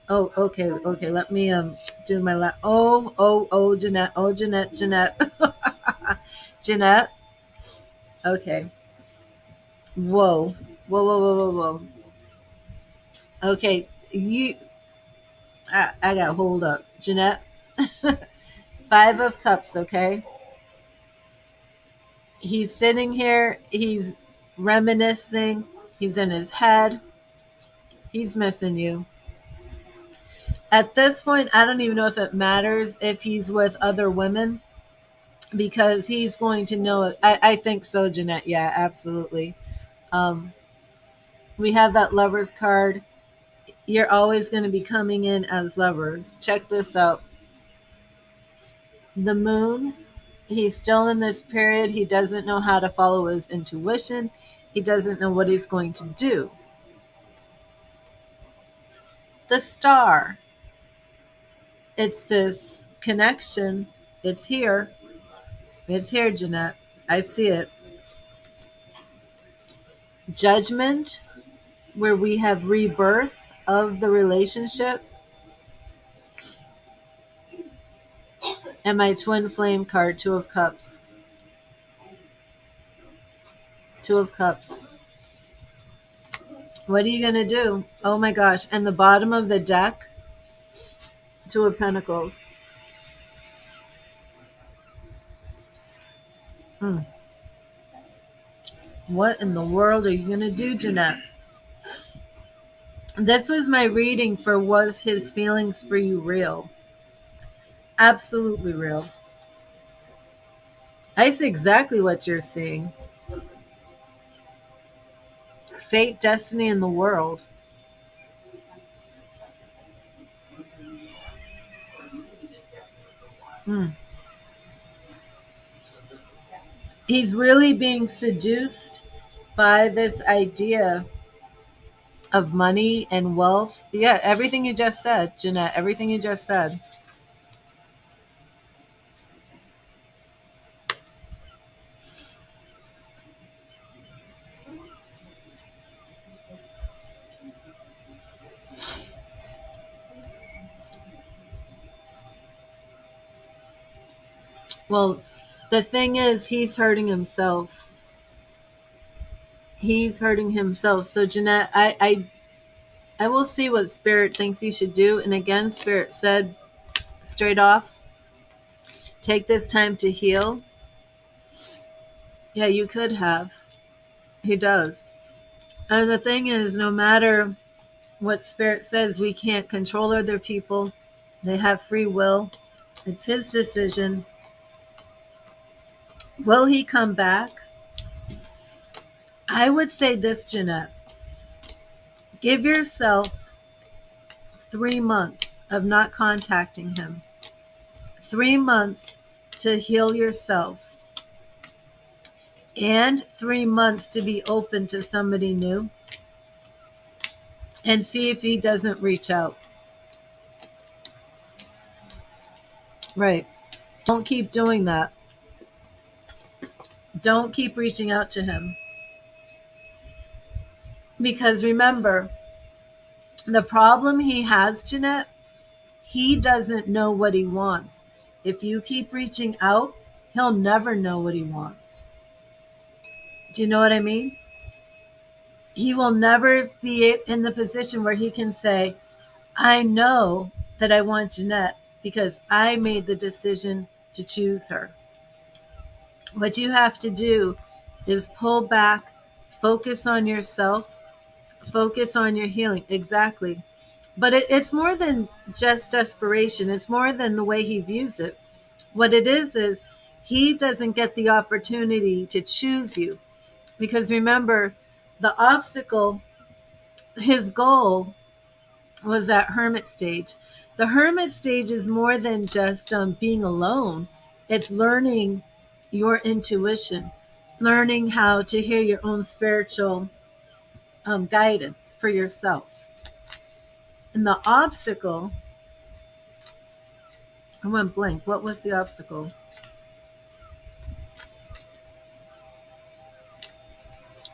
Oh, okay, okay. Let me do my Jeanette. Oh, Jeanette, Jeanette. Jeanette. Okay. Whoa. Whoa, whoa, whoa, whoa, whoa. Okay. I got hold up. Jeanette. Five of Cups, okay? He's sitting here, he's reminiscing, he's in his head, he's missing you. At this point, I don't even know if it matters if he's with other women because he's going to know it. I think so, Jeanette. Yeah, absolutely. Um, we have that lovers card. You're always going to be coming in as lovers. Check this out. The moon, he's still in this period. He doesn't know how to follow his intuition. He doesn't know what he's going to do. The star, it's this connection. It's here. It's here, Jeanette. I see it. Judgment, where we have rebirth of the relationship. And my twin flame card, Two of Cups. Two of Cups. What are you going to do? Oh my gosh. And the bottom of the deck, Two of Pentacles. What in the world are you going to do, Jeannette? This was my reading for was his feelings for you real? Absolutely real. I see exactly what you're seeing. Fate, destiny, and the world. He's really being seduced by this idea of money and wealth. Yeah, everything you just said, Jeannette, everything you just said. Well, the thing is, he's hurting himself. He's hurting himself. So, Jeannette, I will see what Spirit thinks you should do. And again, Spirit said straight off, take this time to heal. Yeah, you could have. He does. And the thing is, no matter what Spirit says, we can't control other people. They have free will. It's his decision. Will he come back? I would say this, Jeannette. Give yourself 3 months of not contacting him. 3 months to heal yourself. And 3 months to be open to somebody new. And see if he doesn't reach out. Right. Don't keep doing that. Don't keep reaching out to him. Because remember, the problem he has, Jeannette, he doesn't know what he wants. If you keep reaching out, he'll never know what he wants. Do you know what I mean? He will never be in the position where he can say, I know that I want Jeannette because I made the decision to choose her. What you have to do is pull back, focus on yourself, focus on your healing. Exactly. But it's more than just desperation. It's more than the way he views it. What it is he doesn't get the opportunity to choose you. Because remember, the obstacle, his goal was that hermit stage. The hermit stage is more than just being alone. It's learning your intuition, learning how to hear your own spiritual guidance for yourself. And the obstacle, I went blank. What was the obstacle?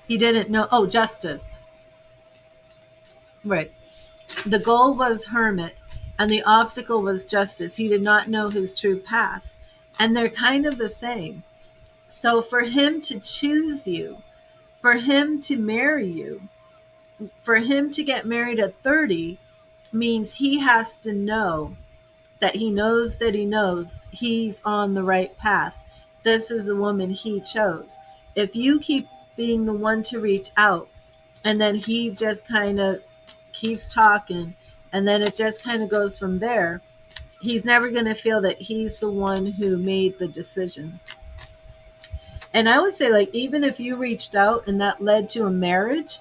He didn't know. Oh, justice. Right. The goal was hermit and the obstacle was justice. He did not know his true path. And they're kind of the same. So for him to choose you, for him to marry you, for him to get married at 30 means he has to know that he knows that he knows he's on the right path. This is the woman he chose. If you keep being the one to reach out and then he just kind of keeps talking and then it just kind of goes from there, he's never going to feel that he's the one who made the decision. And I would say, like, even if you reached out and that led to a marriage,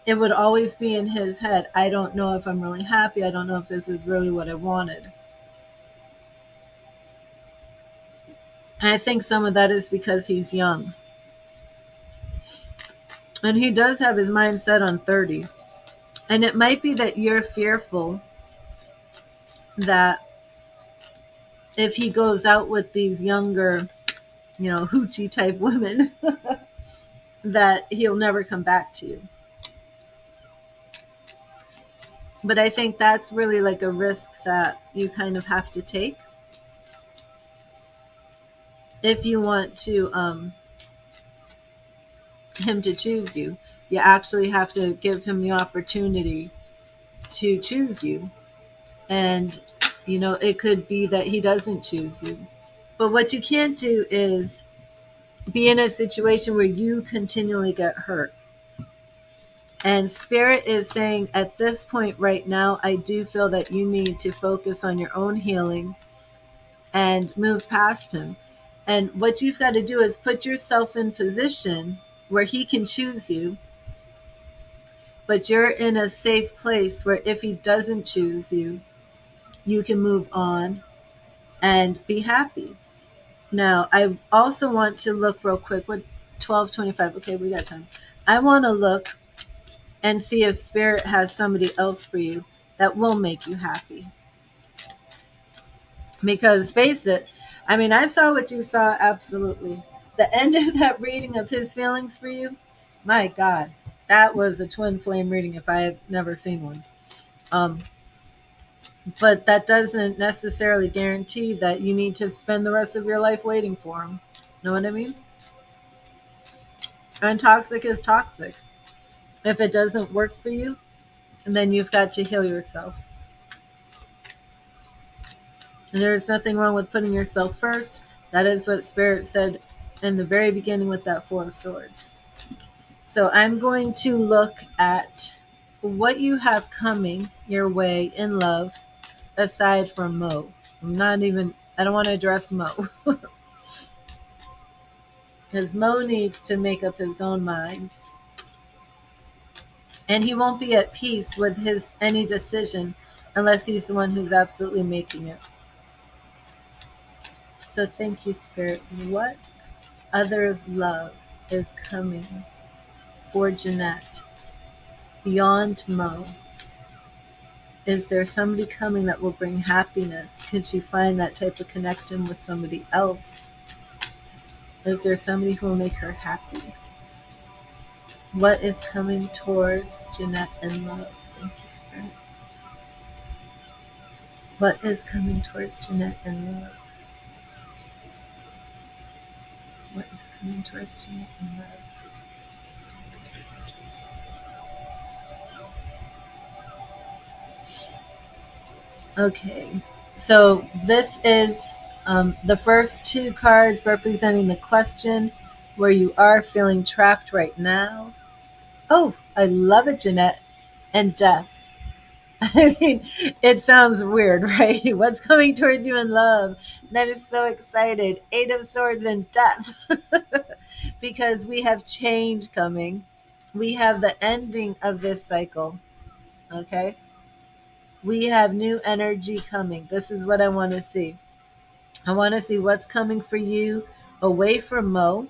it would always be in his head, I don't know if I'm really happy. I don't know if this is really what I wanted. And I think some of that is because he's young. And he does have his mind set on 30. And it might be that you're fearful that if he goes out with these younger, hoochie type women, that he'll never come back to you. But I think that's really like a risk that you kind of have to take. if you want to him to choose you, you actually have to give him the opportunity to choose you. And it could be that he doesn't choose you. But what you can't do is be in a situation where you continually get hurt. And Spirit is saying at this point right now, I do feel that you need to focus on your own healing and move past him. And what you've got to do is put yourself in position where he can choose you, but you're in a safe place where if he doesn't choose you, you can move on and be happy. Now, I also want to look real quick. What 12:25? Okay, we got time. I want to look and see if Spirit has somebody else for you that will make you happy. Because face it, I mean, I saw what you saw, absolutely. The end of that reading of his feelings for you, my God, that was a twin flame reading if I have never seen one. But that doesn't necessarily guarantee that you need to spend the rest of your life waiting for him. Know what I mean? And toxic is toxic. If it doesn't work for you, then you've got to heal yourself. And there's nothing wrong with putting yourself first. That is what Spirit said in the very beginning with that Four of Swords. So I'm going to look at what you have coming your way in love aside from Mo. I don't want to address Mo. Because Mo needs to make up his own mind. And he won't be at peace with any decision unless he's the one who's absolutely making it. So thank you, Spirit. What other love is coming for Jeannette beyond Mo? Is there somebody coming that will bring happiness? Can she find that type of connection with somebody else? Is there somebody who will make her happy? What is coming towards Jeannette in love? Thank you, Spirit. What is coming towards Jeannette in love? What is coming towards Jeannette in love? Okay, so this is the first two cards representing the question where you are feeling trapped right now. Oh, I love it, Jeannette. And death. I mean, it sounds weird, right? What's coming towards you in love? And I'm so excited. Eight of Swords and death. Because we have change coming. We have the ending of this cycle. Okay? We have new energy coming. This is what I want to see. I want to see what's coming for you away from Mo.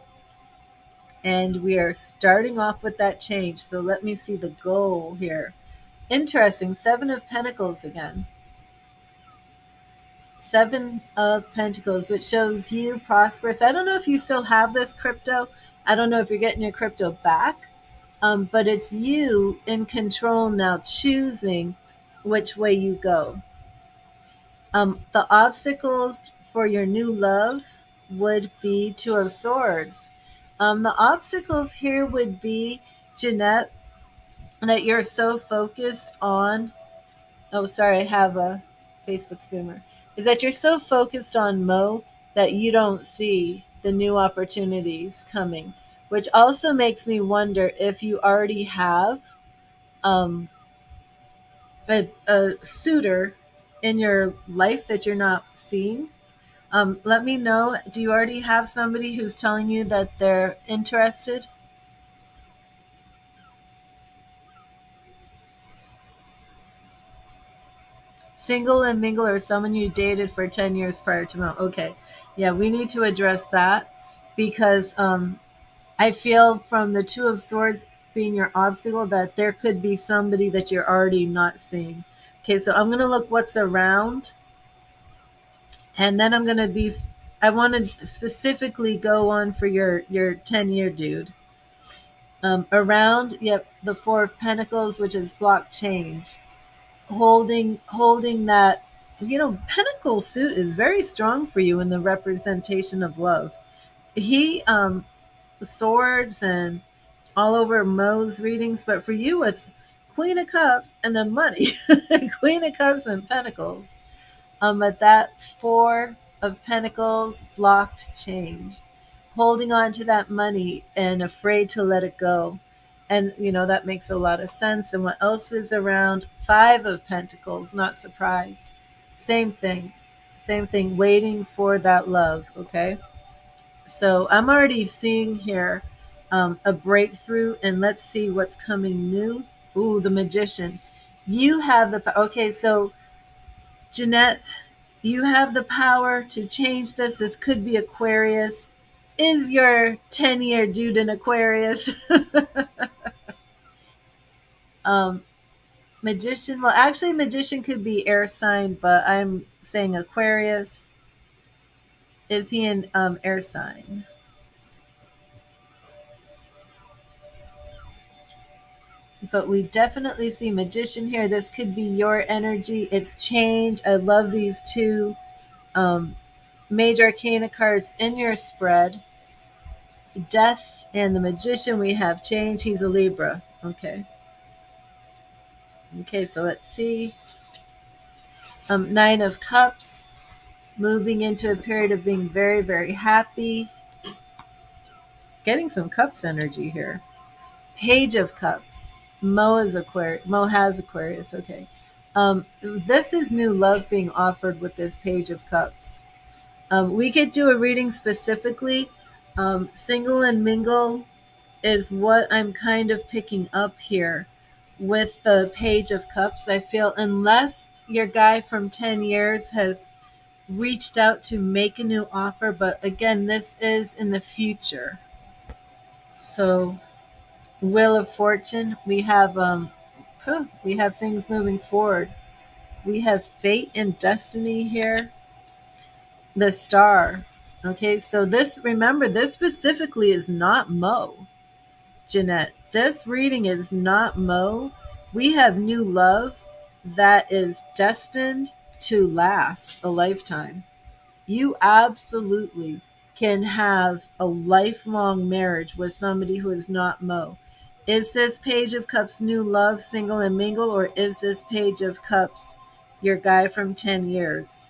And we are starting off with that change. So let me see the goal here. Interesting. Seven of Pentacles again. Seven of Pentacles, which shows you prosperous. I don't know if you still have this crypto. I don't know if you're getting your crypto back. But it's you in control now, choosing which way you go. The obstacles for your new love would be Two of Swords. The obstacles here would be, Jeannette, that you're so focused on. Oh, sorry, I have a Facebook spammer. Is that you're so focused on Mo that you don't see the new opportunities coming, which also makes me wonder if you already have a suitor in your life that you're not seeing. Let me know. Do you already have somebody who's telling you that they're interested? Single and mingle, or someone you dated for 10 years prior to Mo? Okay. Yeah, we need to address that because I feel from the Two of Swords being your obstacle that there could be somebody that you're already not seeing. Okay, so I'm going to look what's around. And then I want to specifically go on for your 10-year dude. Around, yep, the Four of Pentacles, which is block change. Holding that, Pentacle suit is very strong for you in the representation of love. he swords and all over Mo's readings, but for you it's Queen of Cups and then money. Queen of Cups and Pentacles. But that Four of Pentacles, blocked change, holding on to that money and afraid to let it go. And, that makes a lot of sense. And what else is around? Five of Pentacles, not surprised. Same thing. Same thing, waiting for that love, okay? So I'm already seeing here a breakthrough, and let's see what's coming new. Ooh, the Magician. You have okay, so Jeannette, you have the power to change this. This could be Aquarius. Is your 10-year dude in Aquarius? um, Magician. Well, actually, Magician could be air sign, but I'm saying Aquarius. Is he an air sign? But we definitely see Magician here. This could be your energy. It's change. I love these two um, major arcana cards in your spread. Death and the Magician. We have change. He's a Libra. Okay. Okay, so let's see. Nine of Cups, moving into a period of being very, very happy. Getting some Cups energy here. Page of Cups. Mo is Aquarius. Mo has Aquarius. Okay. This is new love being offered with this Page of Cups. We could do a reading specifically. Single and mingle is what I'm kind of picking up here with the Page of Cups. I feel unless your guy from 10 years has reached out to make a new offer, but again, this is in the future. So, Wheel of Fortune, we have things moving forward. We have fate and destiny here. The Star. Okay, so remember, this specifically is not Mo. Jeannette, this reading is not Mo. We have new love that is destined to last a lifetime. You absolutely can have a lifelong marriage with somebody who is not Mo. Is this Page of Cups new love, single and mingle, or is this Page of Cups your guy from 10 years?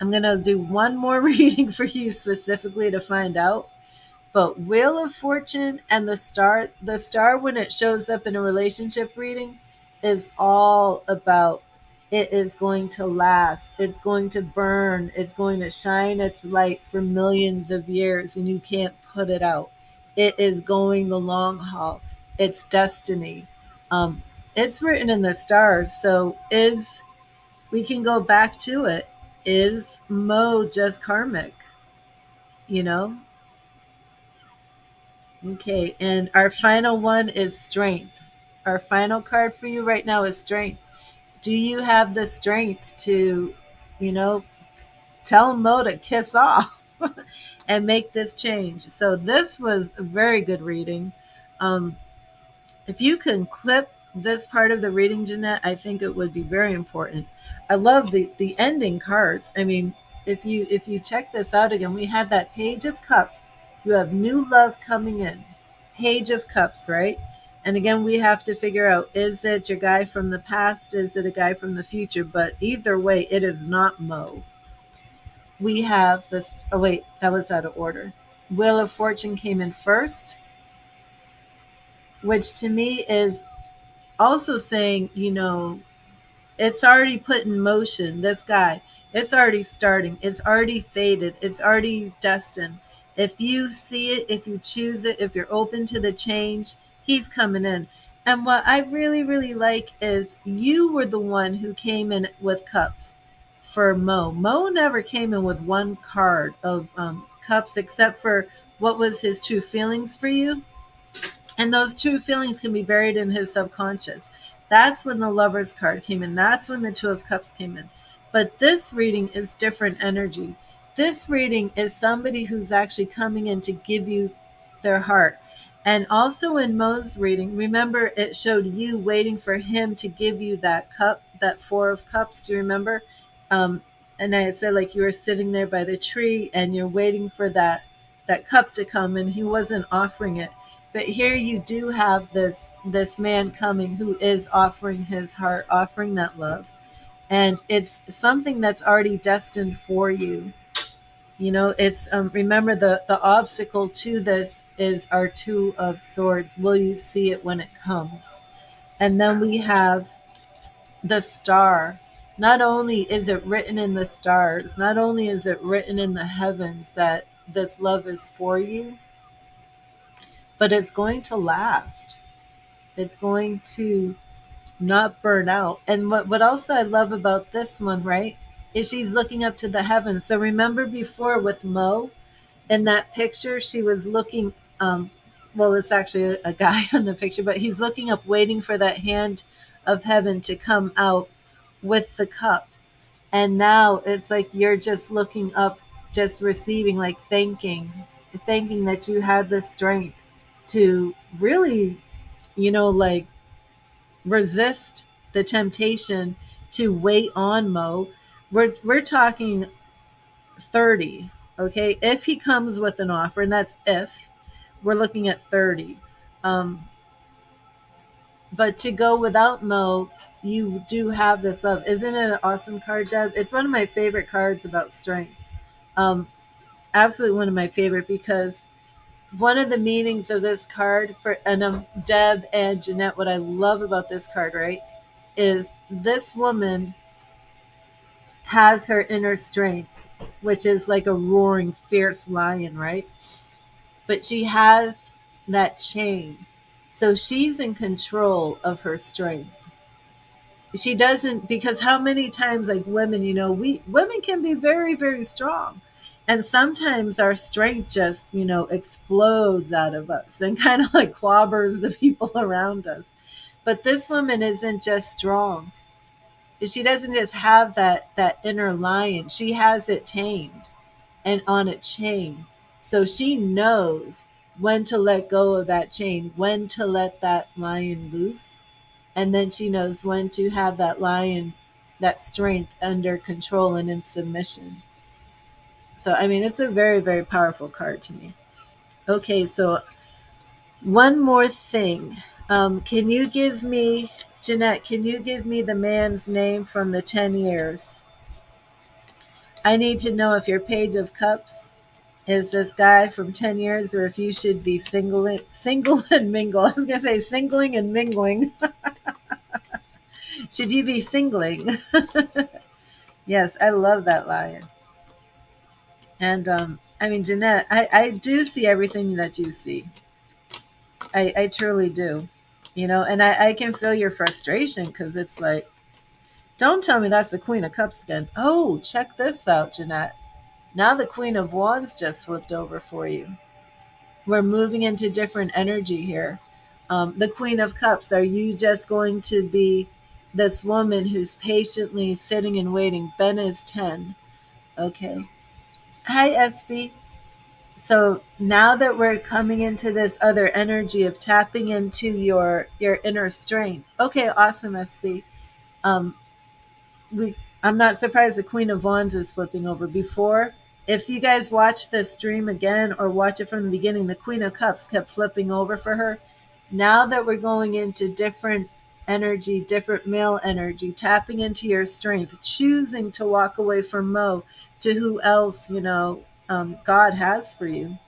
I'm going to do one more reading for you specifically to find out. But Wheel of Fortune and the star when it shows up in a relationship reading is all about it is going to last. It's going to burn. It's going to shine its light for millions of years and you can't put it out. It is going the long haul. It's destiny. Um, it's written in the stars. So we can go back to it. Is Mo just karmic? You know, Okay, and our final one is strength. Our final card for you right now is strength. Do you have the strength to, you know, tell Mo to kiss off and make this change? So this was a very good reading. Um, if you can clip this part of the reading, Jeannette, I think it would be very important. I love the ending cards. I mean, if you check this out again, we had that Page of Cups. You have new love coming in. Page of Cups, right? And again, we have to figure out, is it your guy from the past? Is it a guy from the future? But either way, it is not Mo. We have this. Oh, wait, that was out of order. Wheel of Fortune came in first, which to me is also saying, it's already put in motion. This guy, it's already starting. It's already fated. It's already destined. If you see it, if you choose it, if you're open to the change, he's coming in. And what I really, really like is you were the one who came in with cups for Mo. Mo never came in with one card of cups except for what was his true feelings for you. And those true feelings can be buried in his subconscious. That's when the Lover's card came in. That's when the Two of Cups came in. But this reading is different energy. This reading is somebody who's actually coming in to give you their heart. And also in Mo's reading, remember it showed you waiting for him to give you that cup, that Four of Cups. Do you remember? Um, and I had said like you were sitting there by the tree and you're waiting for that that cup to come, and he wasn't offering it. But here you do have this man coming who is offering his heart, offering that love, and it's something that's already destined for you. You know, it's remember the obstacle to this is our two of swords. Will you see it when it comes? And then we have the star. Not only is it written in the stars, not only is it written in the heavens that this love is for you, but it's going to last. It's going to not burn out. And what also I love about this one, right, is she's looking up to the heavens. So remember before with Mo, in that picture, she was looking, well, it's actually a guy on the picture, but he's looking up, waiting for that hand of heaven to come out with the cup. And now it's like you're just looking up, just receiving, like thanking that you had the strength to really, like resist the temptation to wait on Mo. We're talking 30. Okay, if he comes with an offer, and that's if we're looking at 30. But to go without Mo, you do have this love. Isn't it an awesome card, Deb? It's one of my favorite cards about strength. um Absolutely one of my favorite, because one of the meanings of this card for, and Deb and Jeanette, what I love about this card, right, is this woman has her inner strength, which is like a roaring, fierce lion, right? But she has that chain. So she's in control of her strength. She doesn't, because how many times, like women, we women can be very, very strong. And sometimes our strength just, explodes out of us and kind of like clobbers the people around us. But this woman isn't just strong. She doesn't just have that inner lion. She has it tamed and on a chain. So she knows when to let go of that chain, when to let that lion loose. And then she knows when to have that lion, that strength under control and in submission. So, I mean, it's a very, very powerful card to me. Okay, so one more thing. Can you give me, Jeanette, can you give me the man's name from the 10 years? I need to know if your Page of Cups is this guy from 10 years, or if you should be single and mingle. I was going to say singling and mingling. Should you be singling? Yes, I love that lion. And I mean, Jeanette, I do see everything that you see. I truly do. And I can feel your frustration, because it's like, don't tell me that's the Queen of Cups again. Oh, check this out, Jeanette. Now the Queen of Wands just flipped over for you. We're moving into different energy here. The Queen of Cups, are you just going to be this woman who's patiently sitting and waiting? Ben is 10. Okay. Hi, SB. So now that we're coming into this other energy of tapping into your inner strength. Okay, awesome, SB. Um, we I'm not surprised the Queen of Wands is flipping over. Before, if you guys watch the stream again or watch it from the beginning, the Queen of Cups kept flipping over for her. Now that we're going into different energy, different male energy, tapping into your strength, choosing to walk away from Mo to who else, God has for you.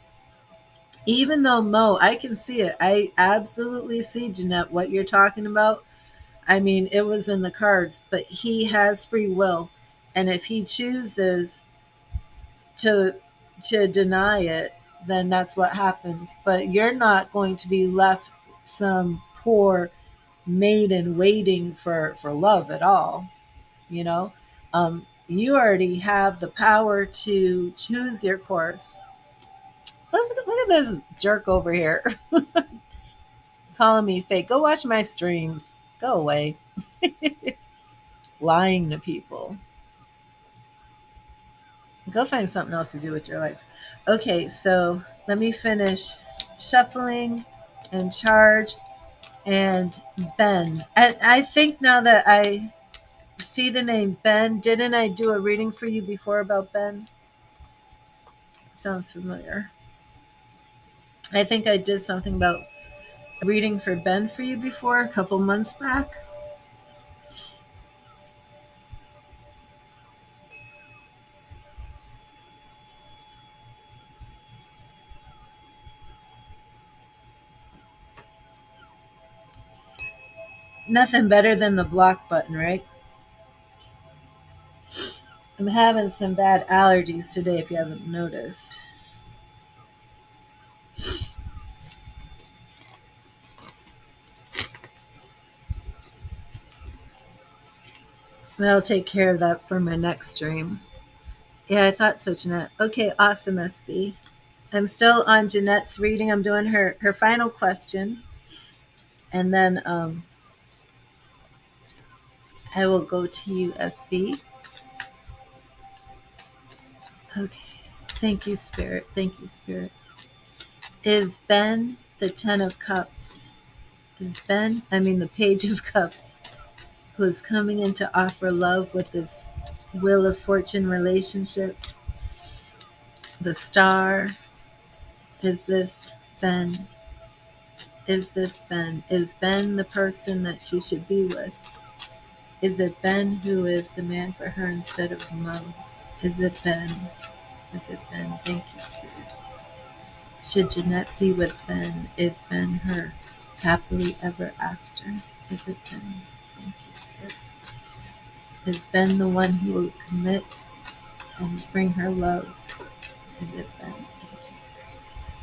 Even though Mo, I can see it. I absolutely see, Jeanette, what you're talking about. I mean, it was in the cards, but he has free will. And if he chooses to deny it, then that's what happens. But you're not going to be left some poor maiden waiting for love at all. You know, you already have the power to choose your course. Look at this jerk over here calling me fake. Go watch my streams. Go away. Lying to people. Go find something else to do with your life. Okay, so let me finish shuffling and charge and Ben. And I think now that I see the name Ben, didn't I do a reading for you before about Ben? Sounds familiar. I think I did something about reading for Ben for you before a couple months back. Nothing better than the block button, right? I'm having some bad allergies today, if you haven't noticed. And I'll take care of that for my next stream. Yeah, I thought so, Jeanette. Okay, awesome, SB. I'm still on Jeanette's reading. I'm doing her final question. And then I will go to you, SB. Okay. Thank you, Spirit. Thank you, Spirit. Is Ben the Ten of Cups? Is Ben, I mean the Page of Cups, who is coming in to offer love with this Wheel of Fortune relationship? The Star. Is this Ben? Is this Ben? Is Ben the person that she should be with? Is it Ben who is the man for her instead of Mom? Is it Ben? Is it Ben? Thank you, Spirit. Should Jeannette be with Ben? Is Ben her happily ever after? Is it Ben? Thank you, Spirit. Is Ben the one who will commit and bring her love? Is it Ben? Thank you, Spirit. Is it...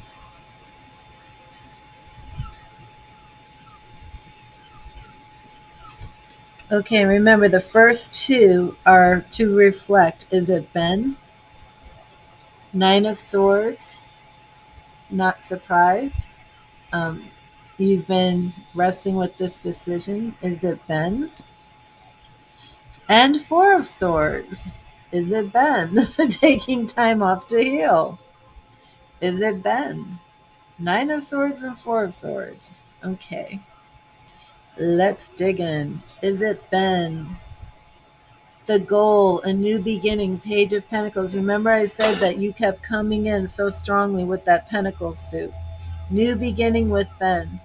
Okay, remember the first two are to reflect. Is it Ben? Nine of Swords, not surprised. Um, you've been wrestling with this decision. Is it Ben? And Four of Swords. Is it Ben? Taking time off to heal. Is it Ben? Nine of Swords and Four of Swords. Okay. Let's dig in. Is it Ben? The goal, a new beginning, Page of Pentacles. Remember I said that you kept coming in so strongly with that Pentacles suit. New beginning with Ben.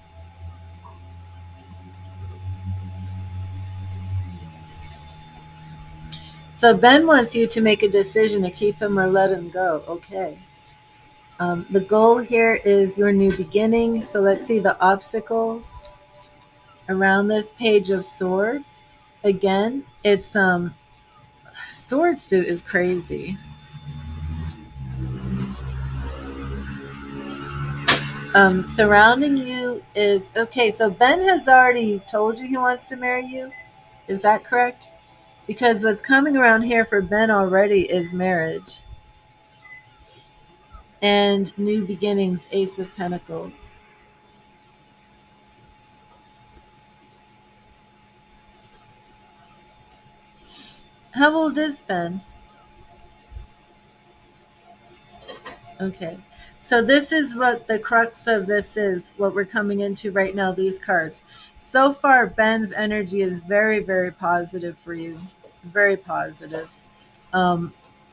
So Ben wants you to make a decision to keep him or let him go. Okay. The goal here is your new beginning. So let's see the obstacles around this Page of Swords. Again, it's sword suit is crazy. Surrounding you is okay. So Ben has already told you he wants to marry you. Is that correct? Because what's coming around here for Ben already is marriage and new beginnings, Ace of Pentacles. How old is Ben? Okay. So this is what the crux of this is, what we're coming into right now, these cards. So far, Ben's energy is very, very positive for you. Very positive. Um,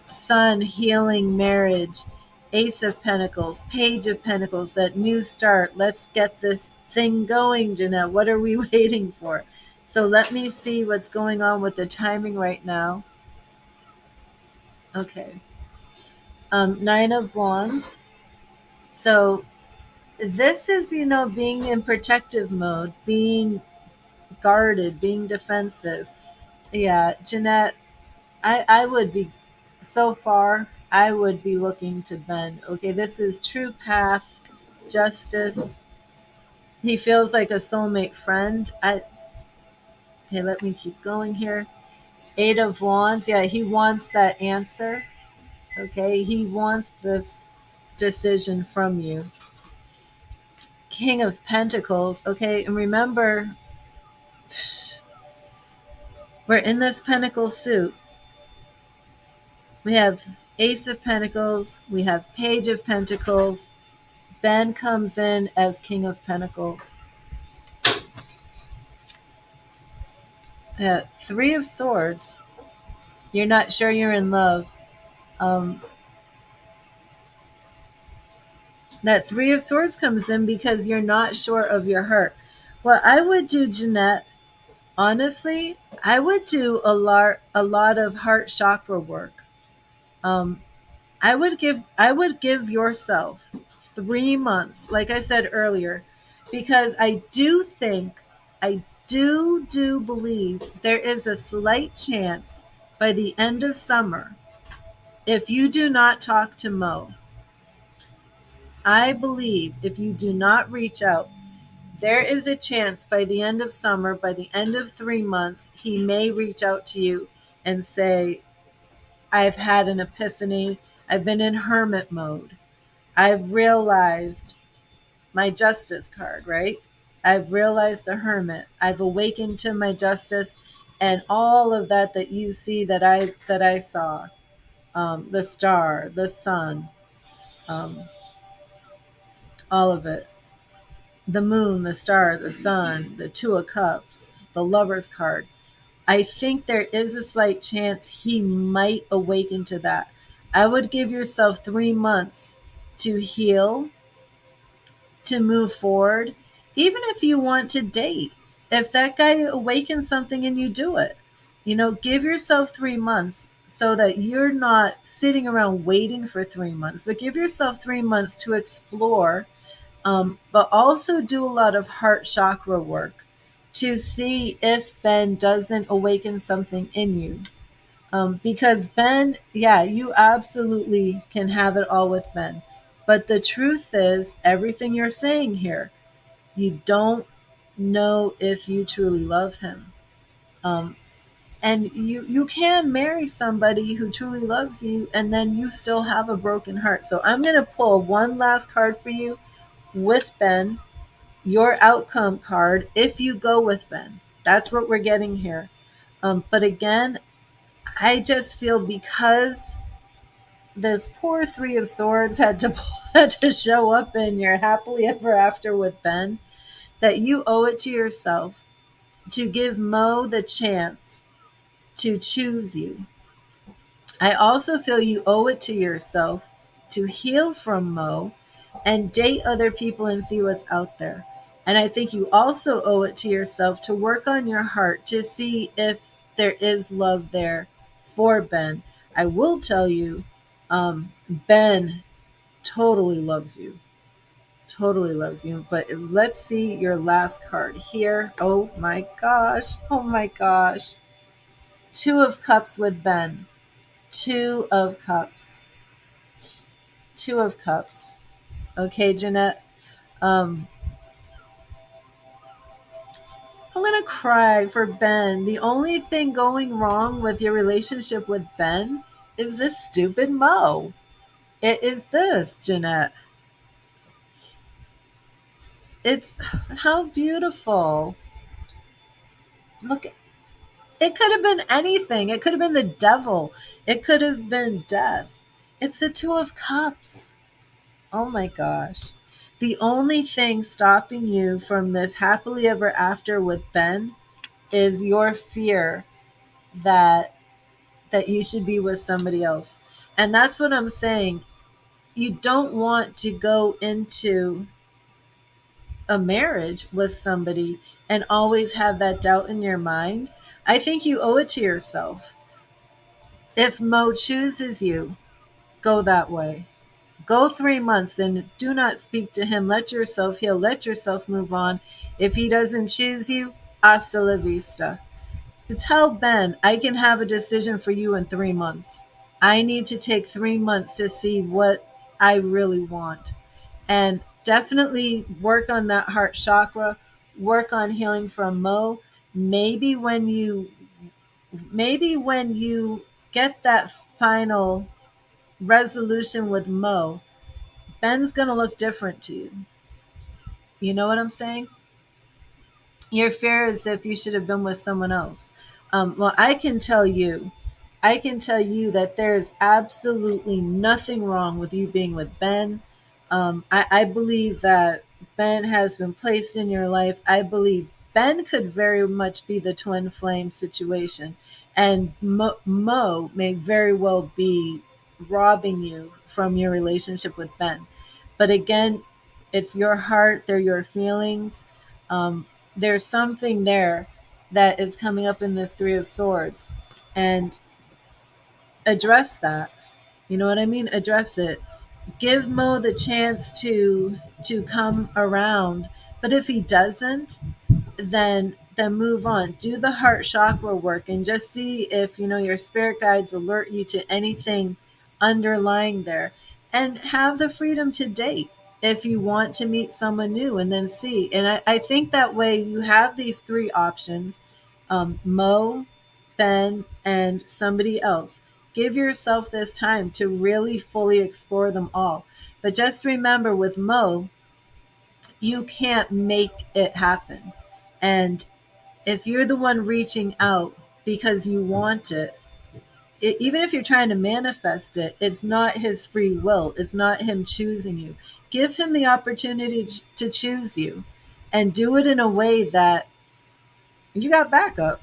Sun, healing, marriage, Ace of Pentacles, Page of Pentacles, that new start. Let's get this thing going, Jeannette. What are we waiting for? So let me see what's going on with the timing right now. Okay. Nine of Wands. So this is, being in protective mode, being guarded, being defensive. Yeah, Jeannette, I would be, so far, I would be looking to Ben. Okay, this is true path, justice. He feels like a soulmate friend. Okay, let me keep going here. Eight of Wands. Yeah, he wants that answer. Okay, he wants this decision from you. King of Pentacles. Okay, and remember, we're in this pentacle suit. We have Ace of Pentacles. We have Page of Pentacles. Ben comes in as King of Pentacles. Three of Swords. You're not sure you're in love. Um, That Three of Swords comes in because you're not sure of your hurt. What I would do, Jeannette, honestly, I would do a lot of heart chakra work. Um, I would give yourself 3 months, like I said earlier, because I do believe there is a slight chance by the end of summer, if you do not talk to Mo, I believe if you do not reach out, there is a chance by the end of summer, by the end of 3 months, he may reach out to you and say, I've had an epiphany. I've been in hermit mode. I've realized my justice card, right? I've realized the hermit. I've awakened to my justice and all of that you see that I saw. The star, the sun, um, all of it. The moon, the star, the sun, the Two of Cups, the Lover's card. I think there is a slight chance he might awaken to that. I would give yourself 3 months to heal, to move forward, even if you want to date. If that guy awakens something and you do it, give yourself 3 months so that you're not sitting around waiting for 3 months, but give yourself 3 months to explore, but also do a lot of heart chakra work to see if Ben doesn't awaken something in you. Because Ben, yeah, you absolutely can have it all with Ben. But the truth is, everything you're saying here, you don't know if you truly love him. Um, and you can marry somebody who truly loves you, and then you still have a broken heart. So I'm going to pull one last card for you with Ben, your outcome card, if you go with Ben. That's what we're getting here. But again, I just feel because this poor Three of Swords had to show up in your happily ever after with Ben, that you owe it to yourself to give Mo the chance to choose you. I also feel you owe it to yourself to heal from Mo and date other people and see what's out there. And I think you also owe it to yourself to work on your heart to see if there is love there for Ben. I will tell you, Ben totally loves you. Totally loves you. But let's see your last card here. Oh my gosh. Oh my gosh. Two of Cups with Ben. Two of Cups. Two of Cups. Okay, Jeannette. Um, I'm gonna cry for Ben. The only thing going wrong with your relationship with Ben is this stupid Mo. It is this, Jeannette. It's how beautiful. Look, it could have been anything. It could have been the devil. It could have been death. It's the Two of Cups. Oh my gosh. The only thing stopping you from this happily ever after with Ben is your fear that you should be with somebody else. And that's what I'm saying. You don't want to go into a marriage with somebody and always have that doubt in your mind. I think you owe it to yourself. If Mo chooses you, go that way. Go 3 months and do not speak to him. Let yourself heal. Let yourself move on. If he doesn't choose you, hasta la vista. Tell Ben, I can have a decision for you in 3 months. I need to take 3 months to see what I really want. And definitely work on that heart chakra, work on healing from Mo. Maybe when you get that final resolution with Mo, Ben's going to look different to you. You know what I'm saying? Your fear is if you should have been with someone else. Well, I can tell you that there's absolutely nothing wrong with you being with Ben. I believe that Ben has been placed in your life. I believe Ben could very much be the twin flame situation, and Mo may very well be robbing you from your relationship with Ben. But again, it's your heart, they're your feelings. There's something there that is coming up in this Three of Swords. And address that. You know what I mean? Address it. Give Mo the chance to come around. But if he doesn't, then move on. Do the heart chakra work and just see if your spirit guides alert you to anything underlying there, and have the freedom to date if you want to meet someone new, and then see. And I think that way you have these three options: Mo, Ben, and somebody else. Give yourself this time to really fully explore them all. But just remember, with Mo, you can't make it happen. And if you're the one reaching out because you want it, even if you're trying to manifest it, it's not his free will. It's not him choosing you. Give him the opportunity to choose you, and do it in a way that you got backup.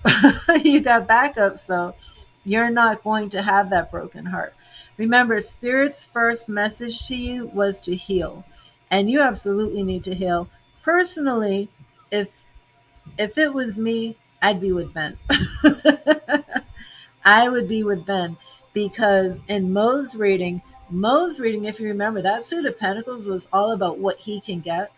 You got backup, so you're not going to have that broken heart. Remember, Spirit's first message to you was to heal, and you absolutely need to heal. Personally, if it was me, I'd be with Ben. I would be with Ben, because in Mo's reading, if you remember, that Suit of Pentacles was all about what he can get.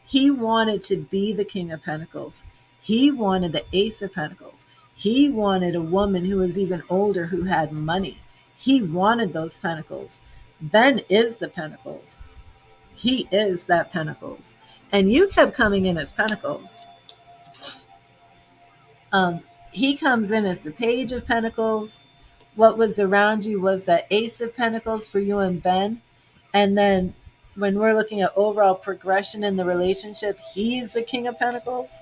He wanted to be the King of Pentacles. He wanted the Ace of Pentacles. He wanted a woman who was even older, who had money. He wanted those Pentacles. Ben is the Pentacles. He is that Pentacles. And you kept coming in as Pentacles. He comes in as the Page of Pentacles. What was around you was that Ace of Pentacles for you and Ben. And then when we're looking at overall progression in the relationship, he's the King of Pentacles.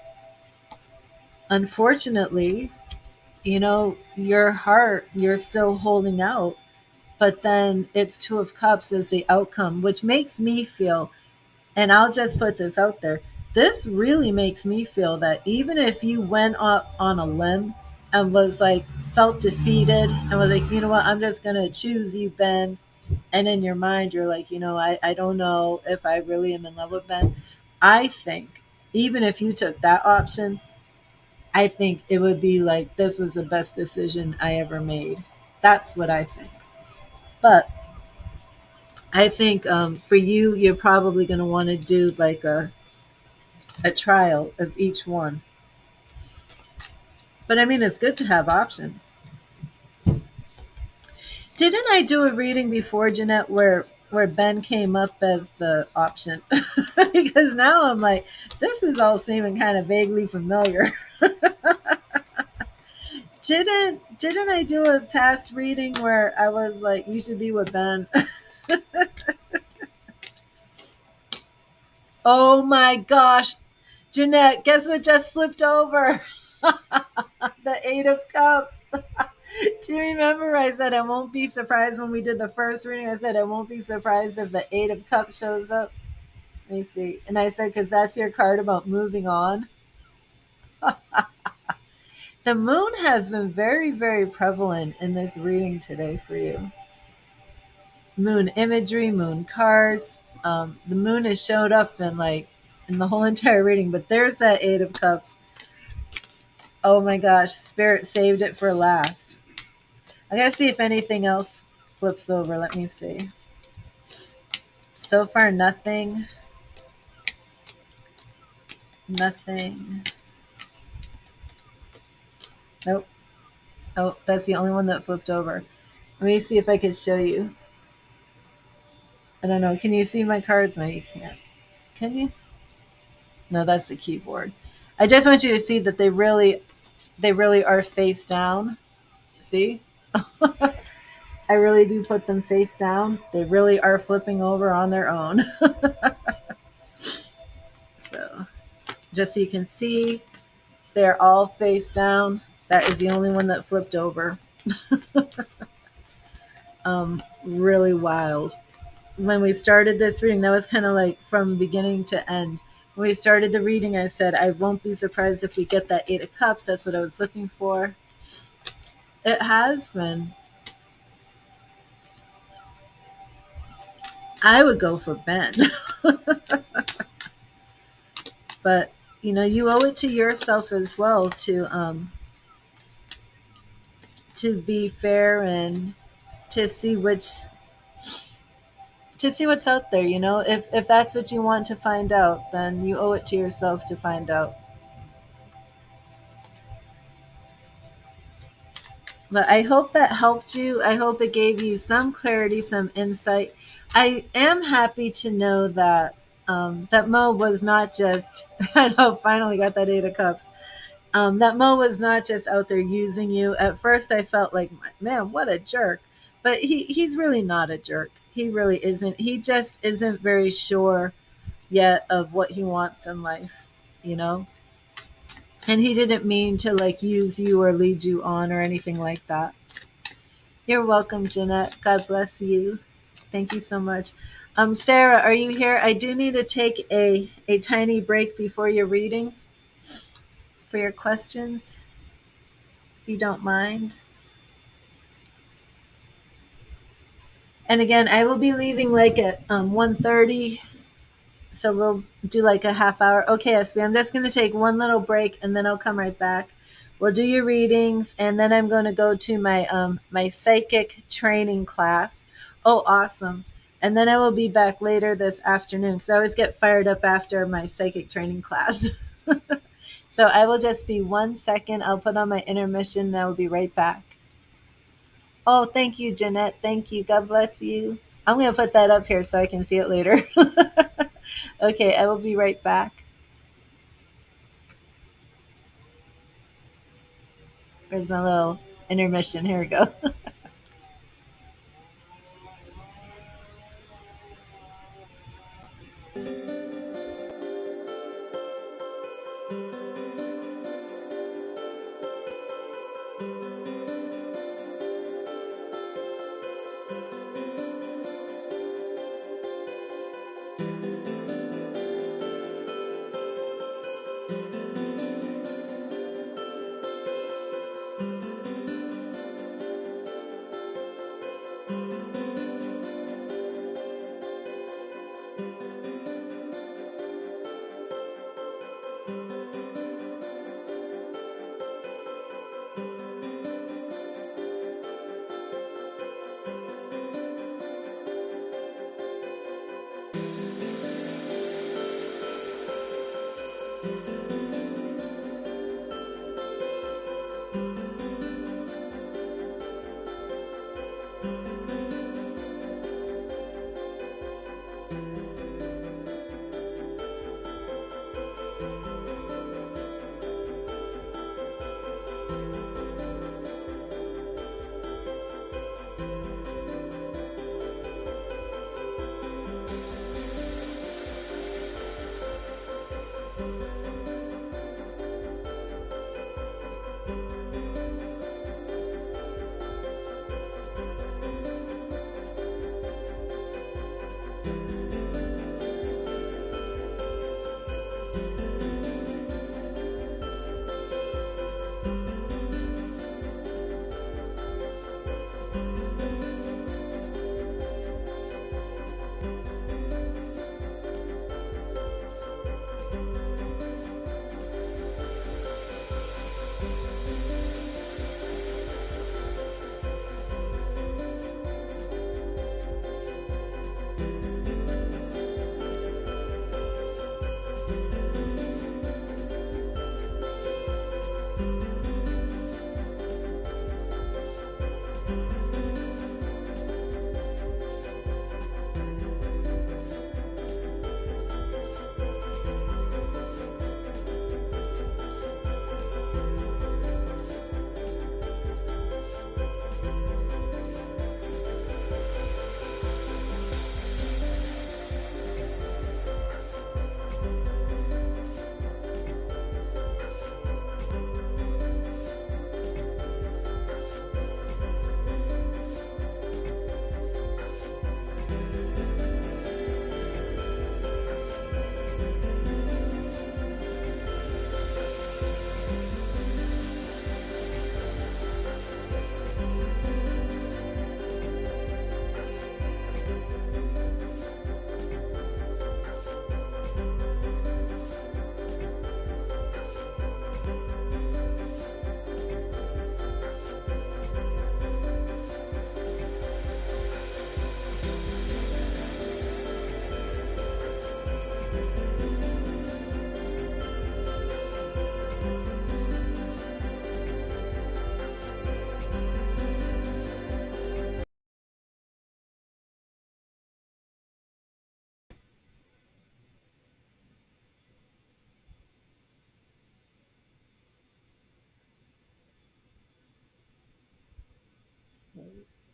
Unfortunately, your heart, you're still holding out, but then it's Two of Cups as the outcome, which makes me feel, and I'll just put this out there, this really makes me feel that even if you went up on a limb and was like, felt defeated and was like, you know what, I'm just going to choose you, Ben. And in your mind, you're like, I don't know if I really am in love with Ben. I think even if you took that option, I think it would be like, this was the best decision I ever made. That's what I think. But I think for you, you're probably going to want to do like a trial of each one. But I mean, it's good to have options. Didn't I do a reading before, Jeannette, where Ben came up as the option? Because now I'm like, this is all seeming kind of vaguely familiar. Didn't I do a past reading where I was like, you should be with Ben? Oh my gosh, Jeannette, guess what just flipped over? The Eight of Cups. Do you remember I said I won't be surprised when we did the first reading? I said I won't be surprised if the Eight of Cups shows up. Let me see. And I said, because that's your card about moving on. The moon has been very, very prevalent in this reading today for you. Moon imagery, moon cards. The moon has showed up in the whole entire reading, but there's that Eight of Cups. Oh my gosh, Spirit saved it for last. I gotta see if anything else flips over. Let me see. So far, nothing. Nothing. Nope. Oh, that's the only one that flipped over. Let me see if I could show you. I don't know. Can you see my cards? No, you can't. Can you? No, that's the keyboard. I just want you to see that they really are face down. See? I really do put them face down. They really are flipping over on their own. So, just so you can see, they're all face down. That is the only one that flipped over. Really wild. When we started this reading, that was kind of like from beginning to end. When we started the reading, I said, I won't be surprised if we get that Eight of Cups. That's what I was looking for. It has been. I would go for Ben. But you owe it to yourself as well to be fair and to see what's out there. If that's what you want to find out, then you owe it to yourself to find out. But I hope that helped you. I hope it gave you some clarity, some insight. I am happy to know that Mo was not just I know, finally got that 8 of Cups. That Mo was not just out there using you. At first I felt like, man, what a jerk. But he's really not a jerk. He really isn't. He just isn't very sure yet of what he wants in life, you know? And he didn't mean to like use you or lead you on or anything like that. You're welcome, Jeannette. God bless you. Thank you so much. Sarah, are you here? I do need to take a tiny break before your reading for your questions, if you don't mind. And again, I will be leaving like at 1:30, so we'll do like a half hour. Okay, SB, I'm just going to take one little break and then I'll come right back. We'll do your readings, and then I'm going to go to my psychic training class. Oh, awesome. And then I will be back later this afternoon because I always get fired up after my psychic training class. So I will just be 1 second. I'll put on my intermission and I will be right back. Oh, thank you, Jeannette. Thank you. God bless you. I'm going to put that up here so I can see it later. Okay, I will be right back. Where's my little intermission? Here we go.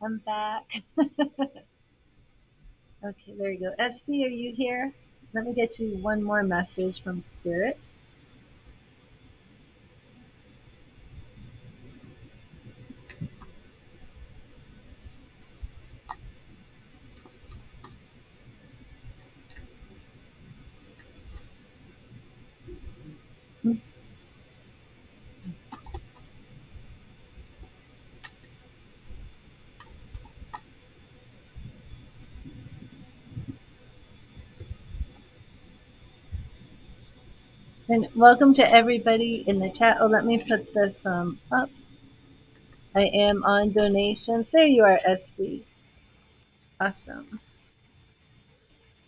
I'm back. Okay, there you go. SB, are you here? Let me get you one more message from Spirit. And welcome to everybody in the chat. Oh, let me put this up. I am on donations. There you are, SB. Awesome.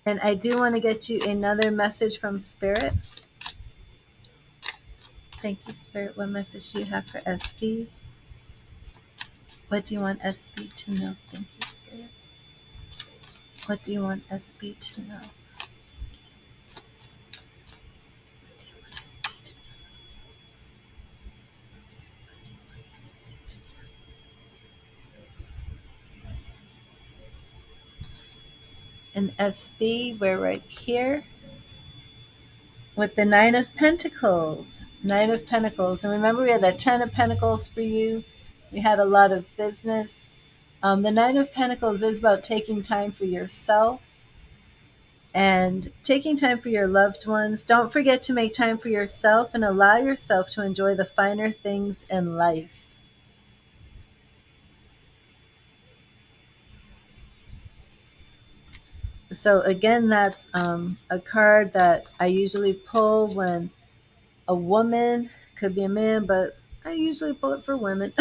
And I do want to get you another message from Spirit. Thank you, Spirit. What message do you have for SB? What do you want SB to know? Thank you, Spirit. What do you want SB to know? What do you want SB to know? Spirit, what do you want SB to know? And SB, we're right here with the Nine of Pentacles. Nine of Pentacles. And remember, we had that Ten of Pentacles for you. We had a lot of business. The Nine of Pentacles is about taking time for yourself and taking time for your loved ones. Don't forget to make time for yourself and allow yourself to enjoy the finer things in life. So again, that's a card that I usually pull when a woman, could be a man, but I usually pull it for women.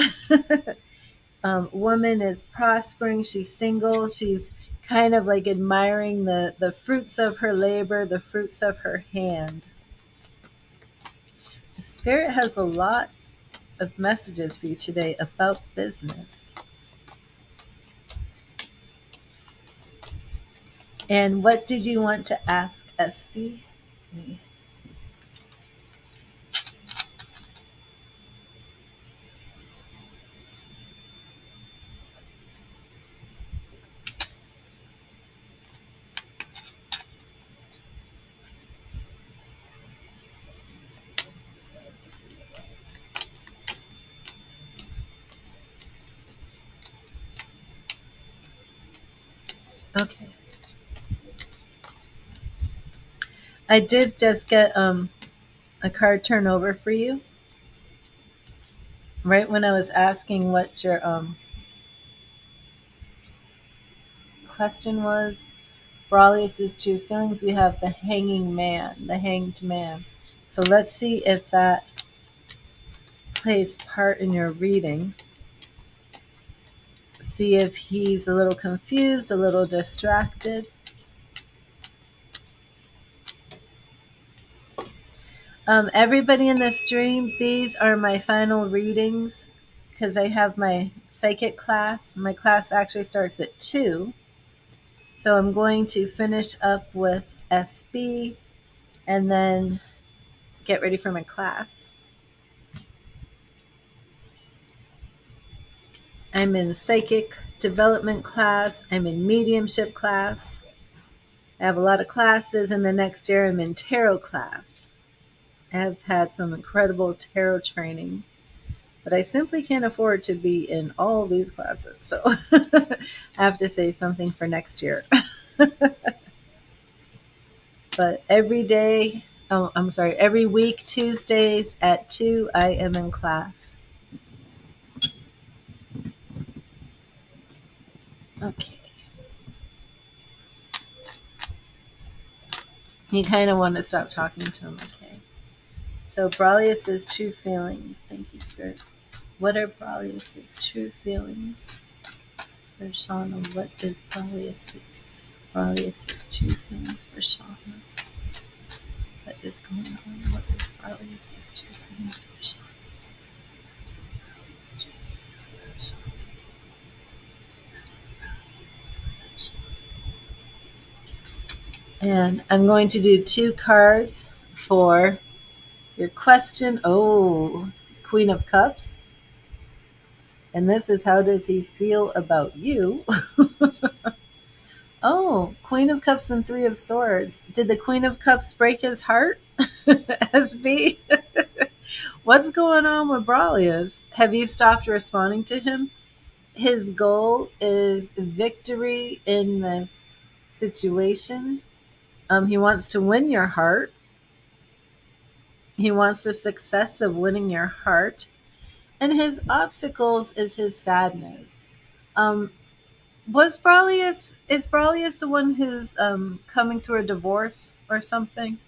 Woman is prospering. She's single. She's kind of like admiring the fruits of her labor, the fruits of her hand. The Spirit has a lot of messages for you today about business. And what did you want to ask, SB? Okay. I did just get a card turnover for you. Right when I was asking what your question was, Brawlius's two feelings, we have the hanging man, the hanged man. So let's see if that plays part in your reading. See if he's a little confused, a little distracted. Everybody in the stream, these are my final readings because I have my psychic class. My class actually starts at 2. So I'm going to finish up with SB and then get ready for my class. I'm in psychic development class. I'm in mediumship class. I have a lot of classes, and the next year I'm in tarot class. I have had some incredible tarot training, but I simply can't afford to be in all these classes. So I have to say something for next year. But every day, every week, Tuesdays at 2, I am in class. Okay. You kind of want to stop talking to him, okay? So Brawlius's true feelings. Thank you, Spirit. What are Brawlius's true feelings for Shauna? What is Brawlius's true feelings for Shauna? What is going on? What is Brawlius's true feelings for Shauna? What is Brawlius's true feelings for Shauna? What is Brawlius's feelings for Shauna? And I'm going to do 2 cards for your question. Oh, Queen of Cups. And this is, how does he feel about you? Oh, Queen of Cups and Three of Swords. Did the Queen of Cups break his heart? SB? What's going on with Brawlius? Have you stopped responding to him? His goal is victory in this situation. He wants to win your heart. He wants the success of winning your heart. And his obstacles is his sadness. Um, is Brawlius the one who's coming through a divorce or something?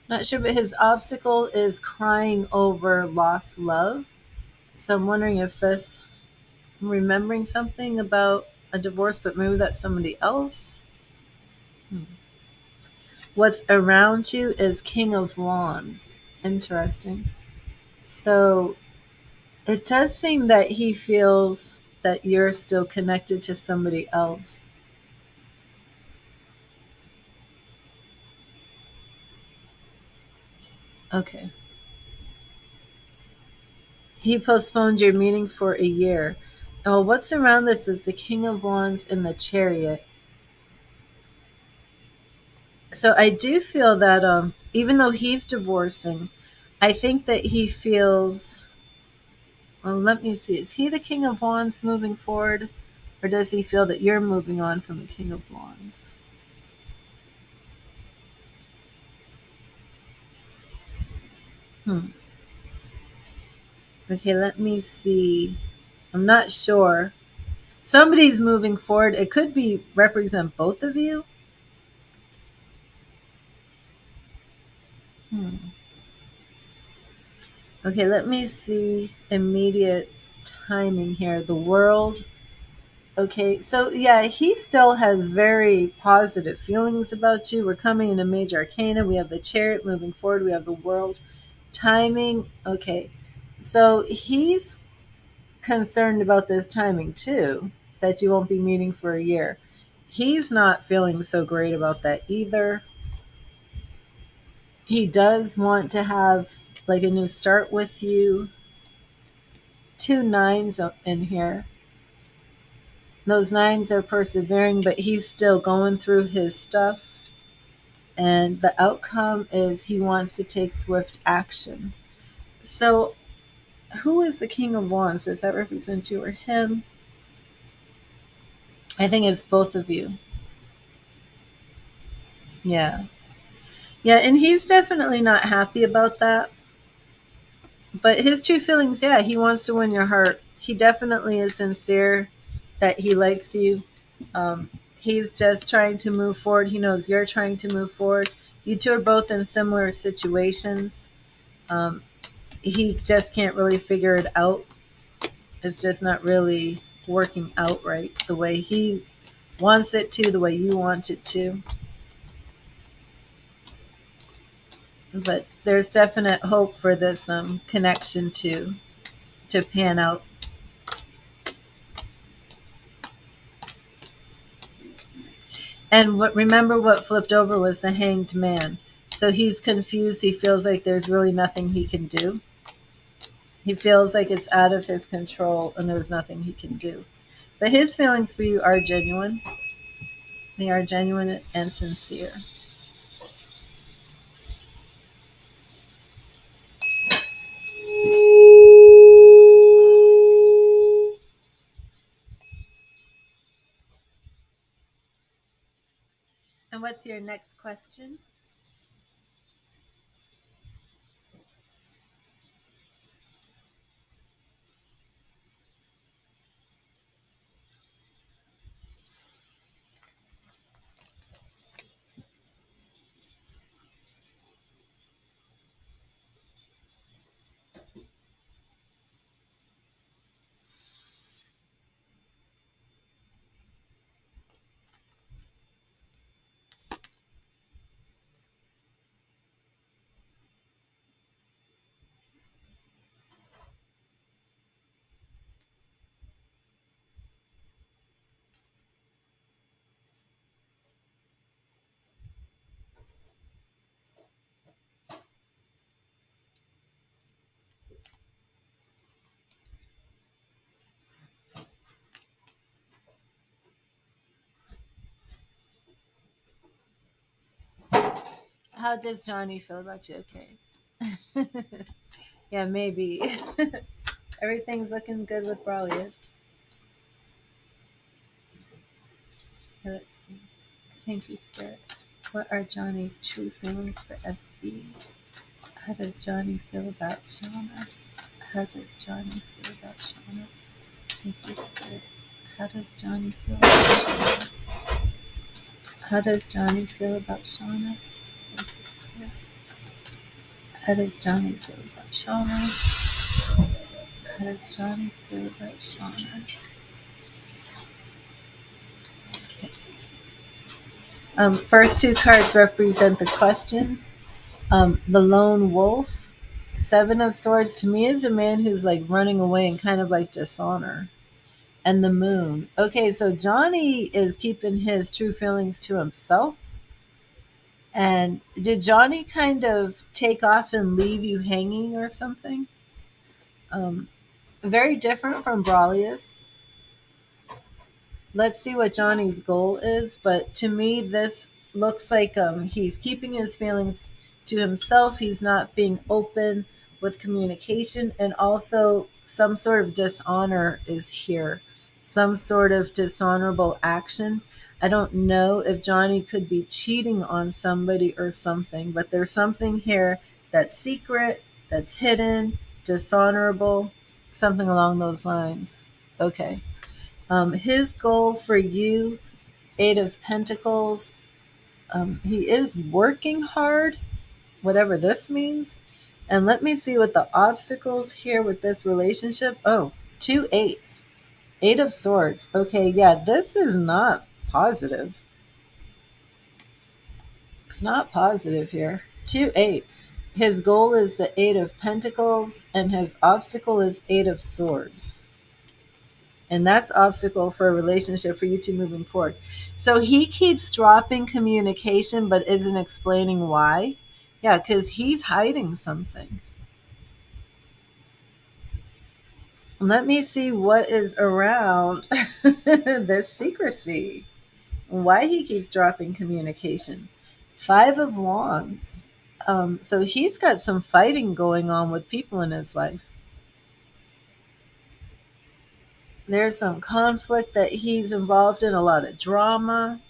Not sure, but his obstacle is crying over lost love. So I'm wondering if this, I'm remembering something about a divorce, but maybe that's somebody else. What's around you is King of Wands. Interesting. So it does seem that he feels that you're still connected to somebody else. Okay. He postponed your meeting for a year. Oh, what's around this is the King of Wands and the Chariot. So I do feel that even though he's divorcing, I think that he feels, well, let me see. Is he the King of Wands moving forward? Or does he feel that you're moving on from the King of Wands? Hmm. Okay, let me see. I'm not sure. Somebody's moving forward. It could be represent both of you. Hmm. Okay, let me see immediate timing here. The world. Okay, so yeah, he still has very positive feelings about you. We're coming in a major arcana. We have the Chariot moving forward. We have the world. Timing. Okay, so he's concerned about this timing too, that you won't be meeting for a year. He's not feeling so great about that either. He does want to have like a new start with you. Two nines up in here. Those nines are persevering, but he's still going through his stuff. And the outcome is he wants to take swift action. So, who is the King of Wands? Does that represent you or him? I think it's both of you. Yeah. Yeah, and he's definitely not happy about that. But his true feelings, yeah, he wants to win your heart. He definitely is sincere that he likes you. He's just trying to move forward. He knows you're trying to move forward. You two are both in similar situations. Um, he just can't really figure it out. It's just not really working out right the way he wants it to, the way you want it to. But there's definite hope for this connection to pan out. And remember what flipped over was the Hanged Man. So he's confused. He feels like there's really nothing he can do. He feels like it's out of his control and there's nothing he can do. But his feelings for you are genuine. They are genuine and sincere. And what's your next question? How does Johnny feel about you? Okay. Yeah, maybe. Everything's looking good with Brawlius. Let's see. Thank you, Spirit. What are Johnny's true feelings for SB? How does Johnny feel about Shauna? How does Johnny feel about Shauna? Thank you, Spirit. How does Johnny feel about Shauna? How does Johnny feel about Shauna? Thank you, Spirit. How does Johnny feel about Shauna? How does Johnny feel about Shauna? Okay. First two cards represent the question. The lone wolf, Seven of Swords, to me is a man who's like running away and kind of like dishonor. And the moon. Okay, so Johnny is keeping his true feelings to himself. And did Johnny kind of take off and leave you hanging or something? Very different from Brawlius. Let's see what Johnny's goal is. But to me, this looks like he's keeping his feelings to himself. He's not being open with communication. And also, some sort of dishonor is here, some sort of dishonorable action. I don't know if Johnny could be cheating on somebody or something, but there's something here that's secret, that's hidden, dishonorable, something along those lines. Okay. His goal for you, Eight of Pentacles, he is working hard, whatever this means. And let me see what the obstacles here with this relationship. Oh, two eights, Eight of Swords. Okay, yeah, this is not positive. It's not positive here. Two eights. His goal is the Eight of Pentacles, and his obstacle is Eight of Swords. And that's obstacle for a relationship for you two moving forward. So he keeps dropping communication but isn't explaining why. Yeah, because he's hiding something. Let me see what is around this secrecy. Why he keeps dropping communication. Five of Wands. So he's got some fighting going on with people in his life. There's some conflict that he's involved in, a lot of drama.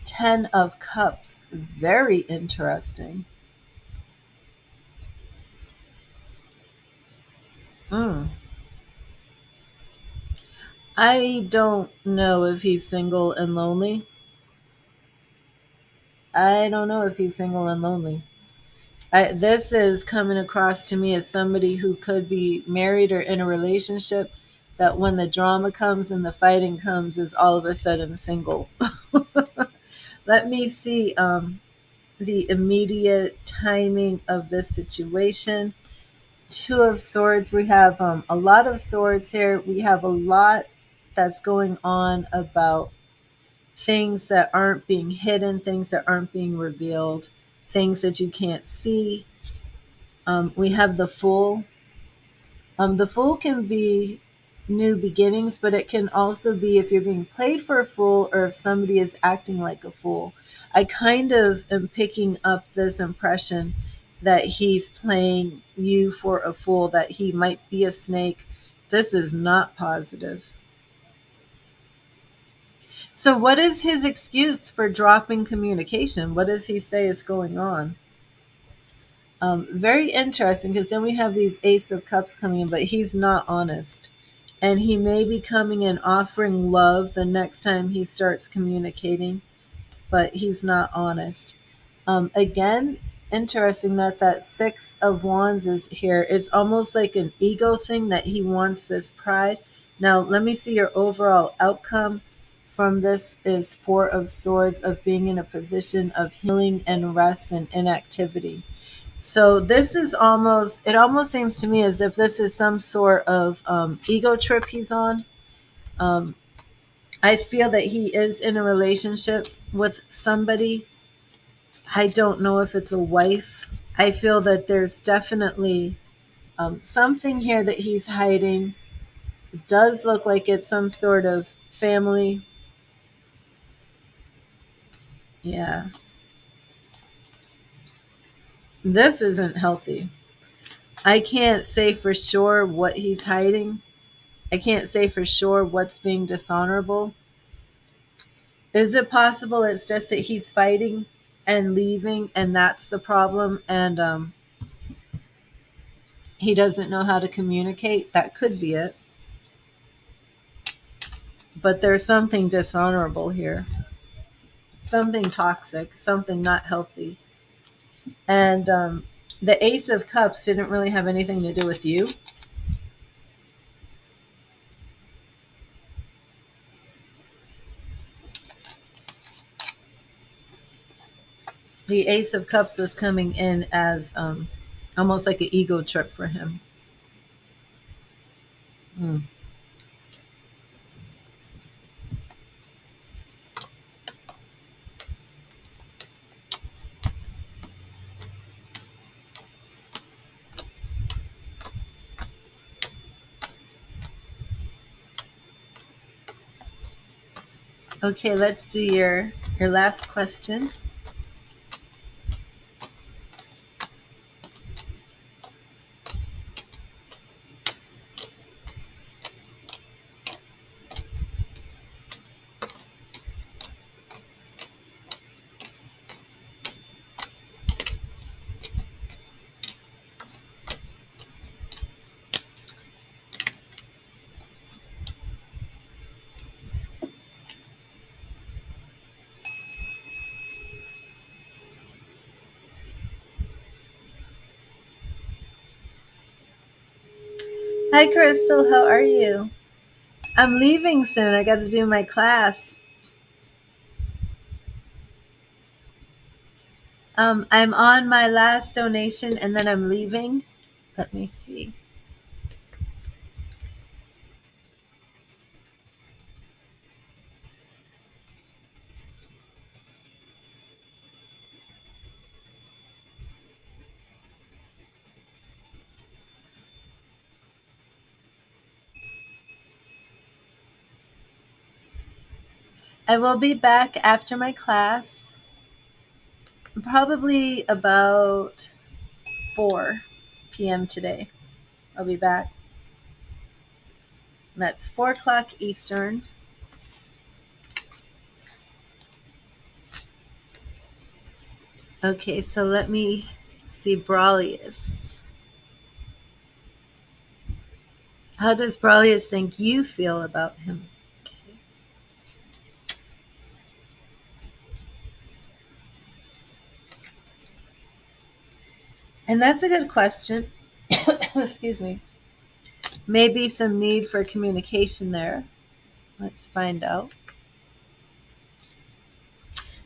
10 of Cups. Very interesting. I don't know if he's single and lonely. I don't know if he's single and lonely. This is coming across to me as somebody who could be married or in a relationship that when the drama comes and the fighting comes is all of a sudden single. Let me see the immediate timing of this situation. Two of Swords. We have a lot of swords here. We have a lot that's going on about things that aren't being hidden, things that aren't being revealed, things that you can't see. We have the Fool. The Fool can be new beginnings, but it can also be if you're being played for a fool or if somebody is acting like a fool. I kind of am picking up this impression that he's playing you for a fool, that he might be a snake. This is not positive. So, what is his excuse for dropping communication? What does he say is going on? Very interesting, because then we have these Ace of Cups coming in, but he's not honest. And he may be coming and offering love the next time he starts communicating, but he's not honest. Again, interesting that that Six of Wands is here. It's almost like an ego thing that he wants this pride. Now, let me see your overall outcome from this is Four of Swords, of being in a position of healing and rest and inactivity. So this is almost, it almost seems to me as if this is some sort of ego trip he's on. Um, I feel that he is in a relationship with somebody. I don't know if it's a wife. I feel that there's definitely something here that he's hiding. It does look like it's some sort of family. Yeah. This isn't healthy. I can't say for sure what he's hiding. I can't say for sure what's being dishonorable. Is it possible it's just that he's fighting and leaving, and that's the problem, and he doesn't know how to communicate? That could be it. But there's something dishonorable here, something toxic, something not healthy. And the Ace of Cups didn't really have anything to do with you. The Ace of Cups was coming in as almost like an ego trip for him. Mm. Okay, let's do your last question. Hi, Crystal. How are you? I'm leaving soon. I got to do my class. I'm on my last donation and then I'm leaving. Let me see. I will be back after my class, probably about 4 p.m. today. I'll be back. That's 4 o'clock Eastern. Okay, so let me see Brawlius. How does Brawlius think you feel about him? Okay. And that's a good question. Excuse me. Maybe some need for communication there. Let's find out.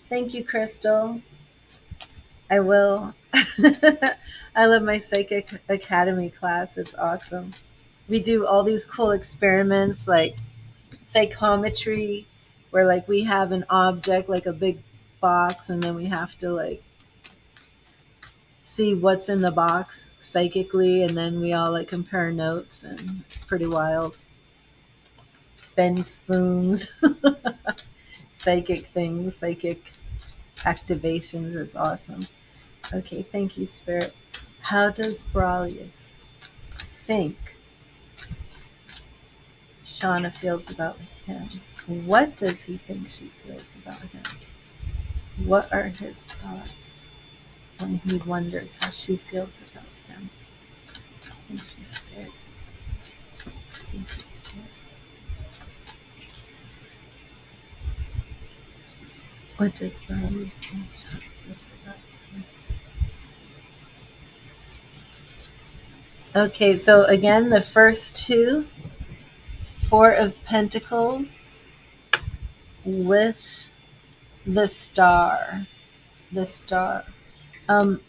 Thank you, Crystal. I will. I love my Psychic Academy class. It's awesome. We do all these cool experiments like psychometry, where like we have an object like a big box, and then we have to like see what's in the box psychically, and then we all like compare notes, and it's pretty wild. Bend spoons, psychic things, psychic activations. It's awesome. Okay, thank you, Spirit. How does Brawlius think Shauna feels about him? What does he think she feels about him? What are his thoughts when he wonders how she feels about him? Thank you, Spirit. Thank you, Spirit. Thank you, Spirit. What does Brawlius think Shauna feels about him? Okay, so again, the first two, 4 of Pentacles with the star. The star. Um,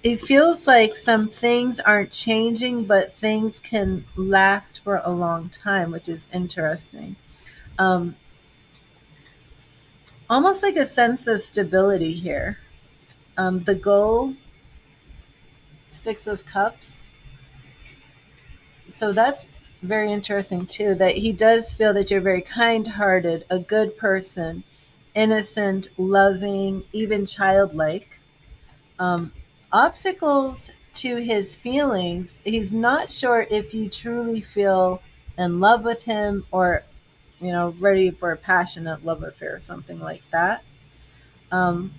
it feels like some things aren't changing, but things can last for a long time, which is interesting. Um, Almost like a sense of stability here. The goal, 6 of Cups. So that's very interesting too, that he does feel that you're very kind-hearted, a good person, innocent, loving, even childlike. Um, Obstacles to his feelings. He's not sure if you truly feel in love with him or, ready for a passionate love affair, something like that. Um,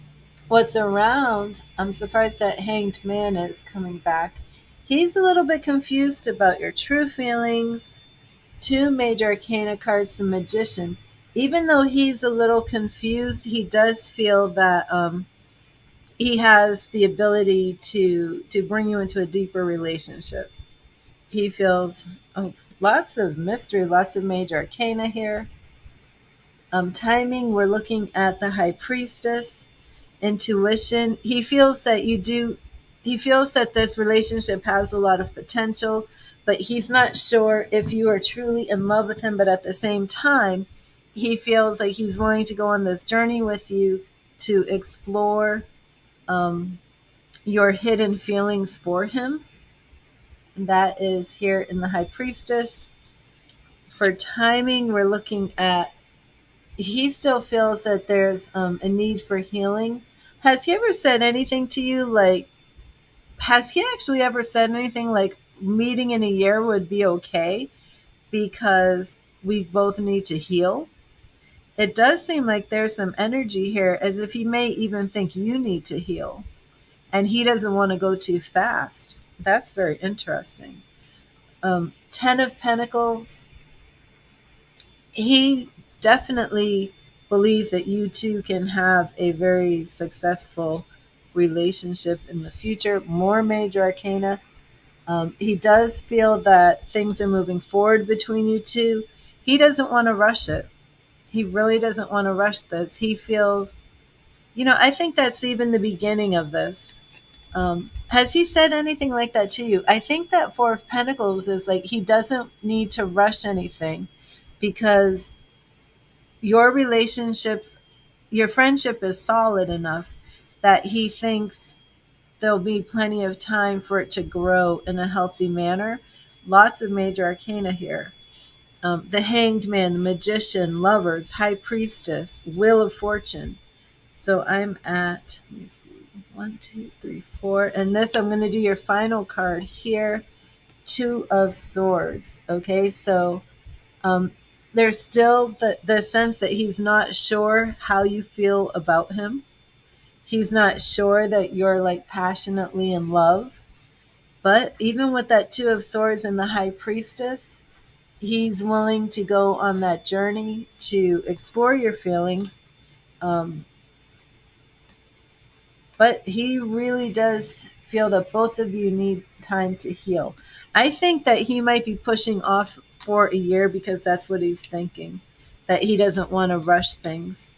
what's around, I'm surprised that Hanged Man is coming back. He's a little bit confused about your true feelings. Two major arcana cards, the Magician. Even though he's a little confused, he does feel that he has the ability to bring you into a deeper relationship. He feels, lots of mystery, lots of major arcana here. Timing, we're looking at the High Priestess. Intuition, he feels that this relationship has a lot of potential, but he's not sure if you are truly in love with him. But at the same time, he feels like he's willing to go on this journey with you to explore um, your hidden feelings for him. And that is here in the High Priestess. For timing, we're looking at, he still feels that there's a need for healing. Has he ever said anything to you like, has he actually ever said anything like meeting in a year would be okay because we both need to heal? It does seem like there's some energy here as if he may even think you need to heal and he doesn't want to go too fast. That's very interesting. Ten of Pentacles, he definitely believes that you two can have a very successful relationship in the future. More major arcana. He does feel that things are moving forward between you two. He doesn't want to rush it. He really doesn't want to rush this. He feels, I think that's even the beginning of this. Has he said anything like that to you? I think that Four of Pentacles is like he doesn't need to rush anything because your relationships, your friendship is solid enough that he thinks there'll be plenty of time for it to grow in a healthy manner. Lots of major arcana here. The Hanged Man, the Magician, Lovers, High Priestess, Wheel of Fortune. So I'm at, let me see, 1, 2, 3, 4. And this, I'm going to do your final card here, Two of Swords. Okay, so there's still the sense that he's not sure how you feel about him. He's not sure that you're like passionately in love. But even with that Two of Swords and the High Priestess, he's willing to go on that journey to explore your feelings. Um, but he really does feel that both of you need time to heal. I think that he might be pushing off for a year because that's what he's thinking, that he doesn't want to rush things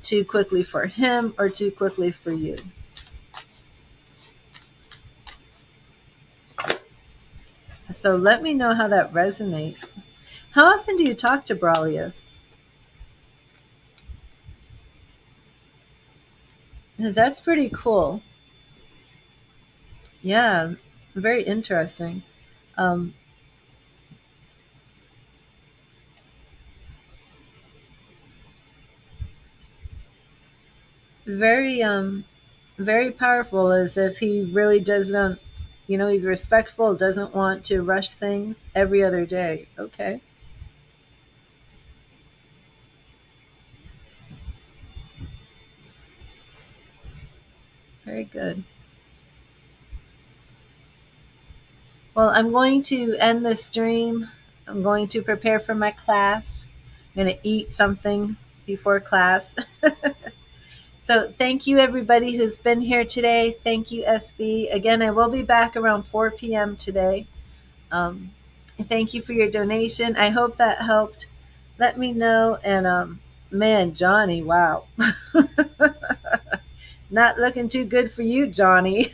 too quickly for him or too quickly for you. So let me know how that resonates. How often do you talk to Brawlius? That's pretty cool. Yeah, very interesting. Um, very very powerful, as if he really doesn't, he's respectful, doesn't want to rush things every other day. Okay, very good. Well, I'm going to end the stream. I'm going to prepare for my class. I'm going to eat something before class. So thank you everybody who's been here today. Thank you, SB. Again, I will be back around 4 p.m. today. Um, thank you for your donation. I hope that helped. Let me know. And man, Johnny, wow. Not looking too good for you, Johnny.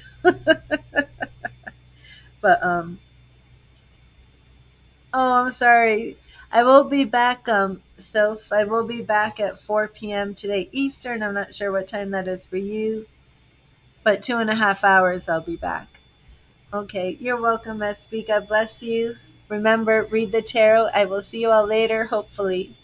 But oh, I'm sorry. I will be back. I will be back at 4 p.m. today Eastern. I'm not sure what time that is for you, but 2.5 hours I'll be back. Okay, you're welcome, SB. God bless you. Remember, read the tarot. I will see you all later, hopefully.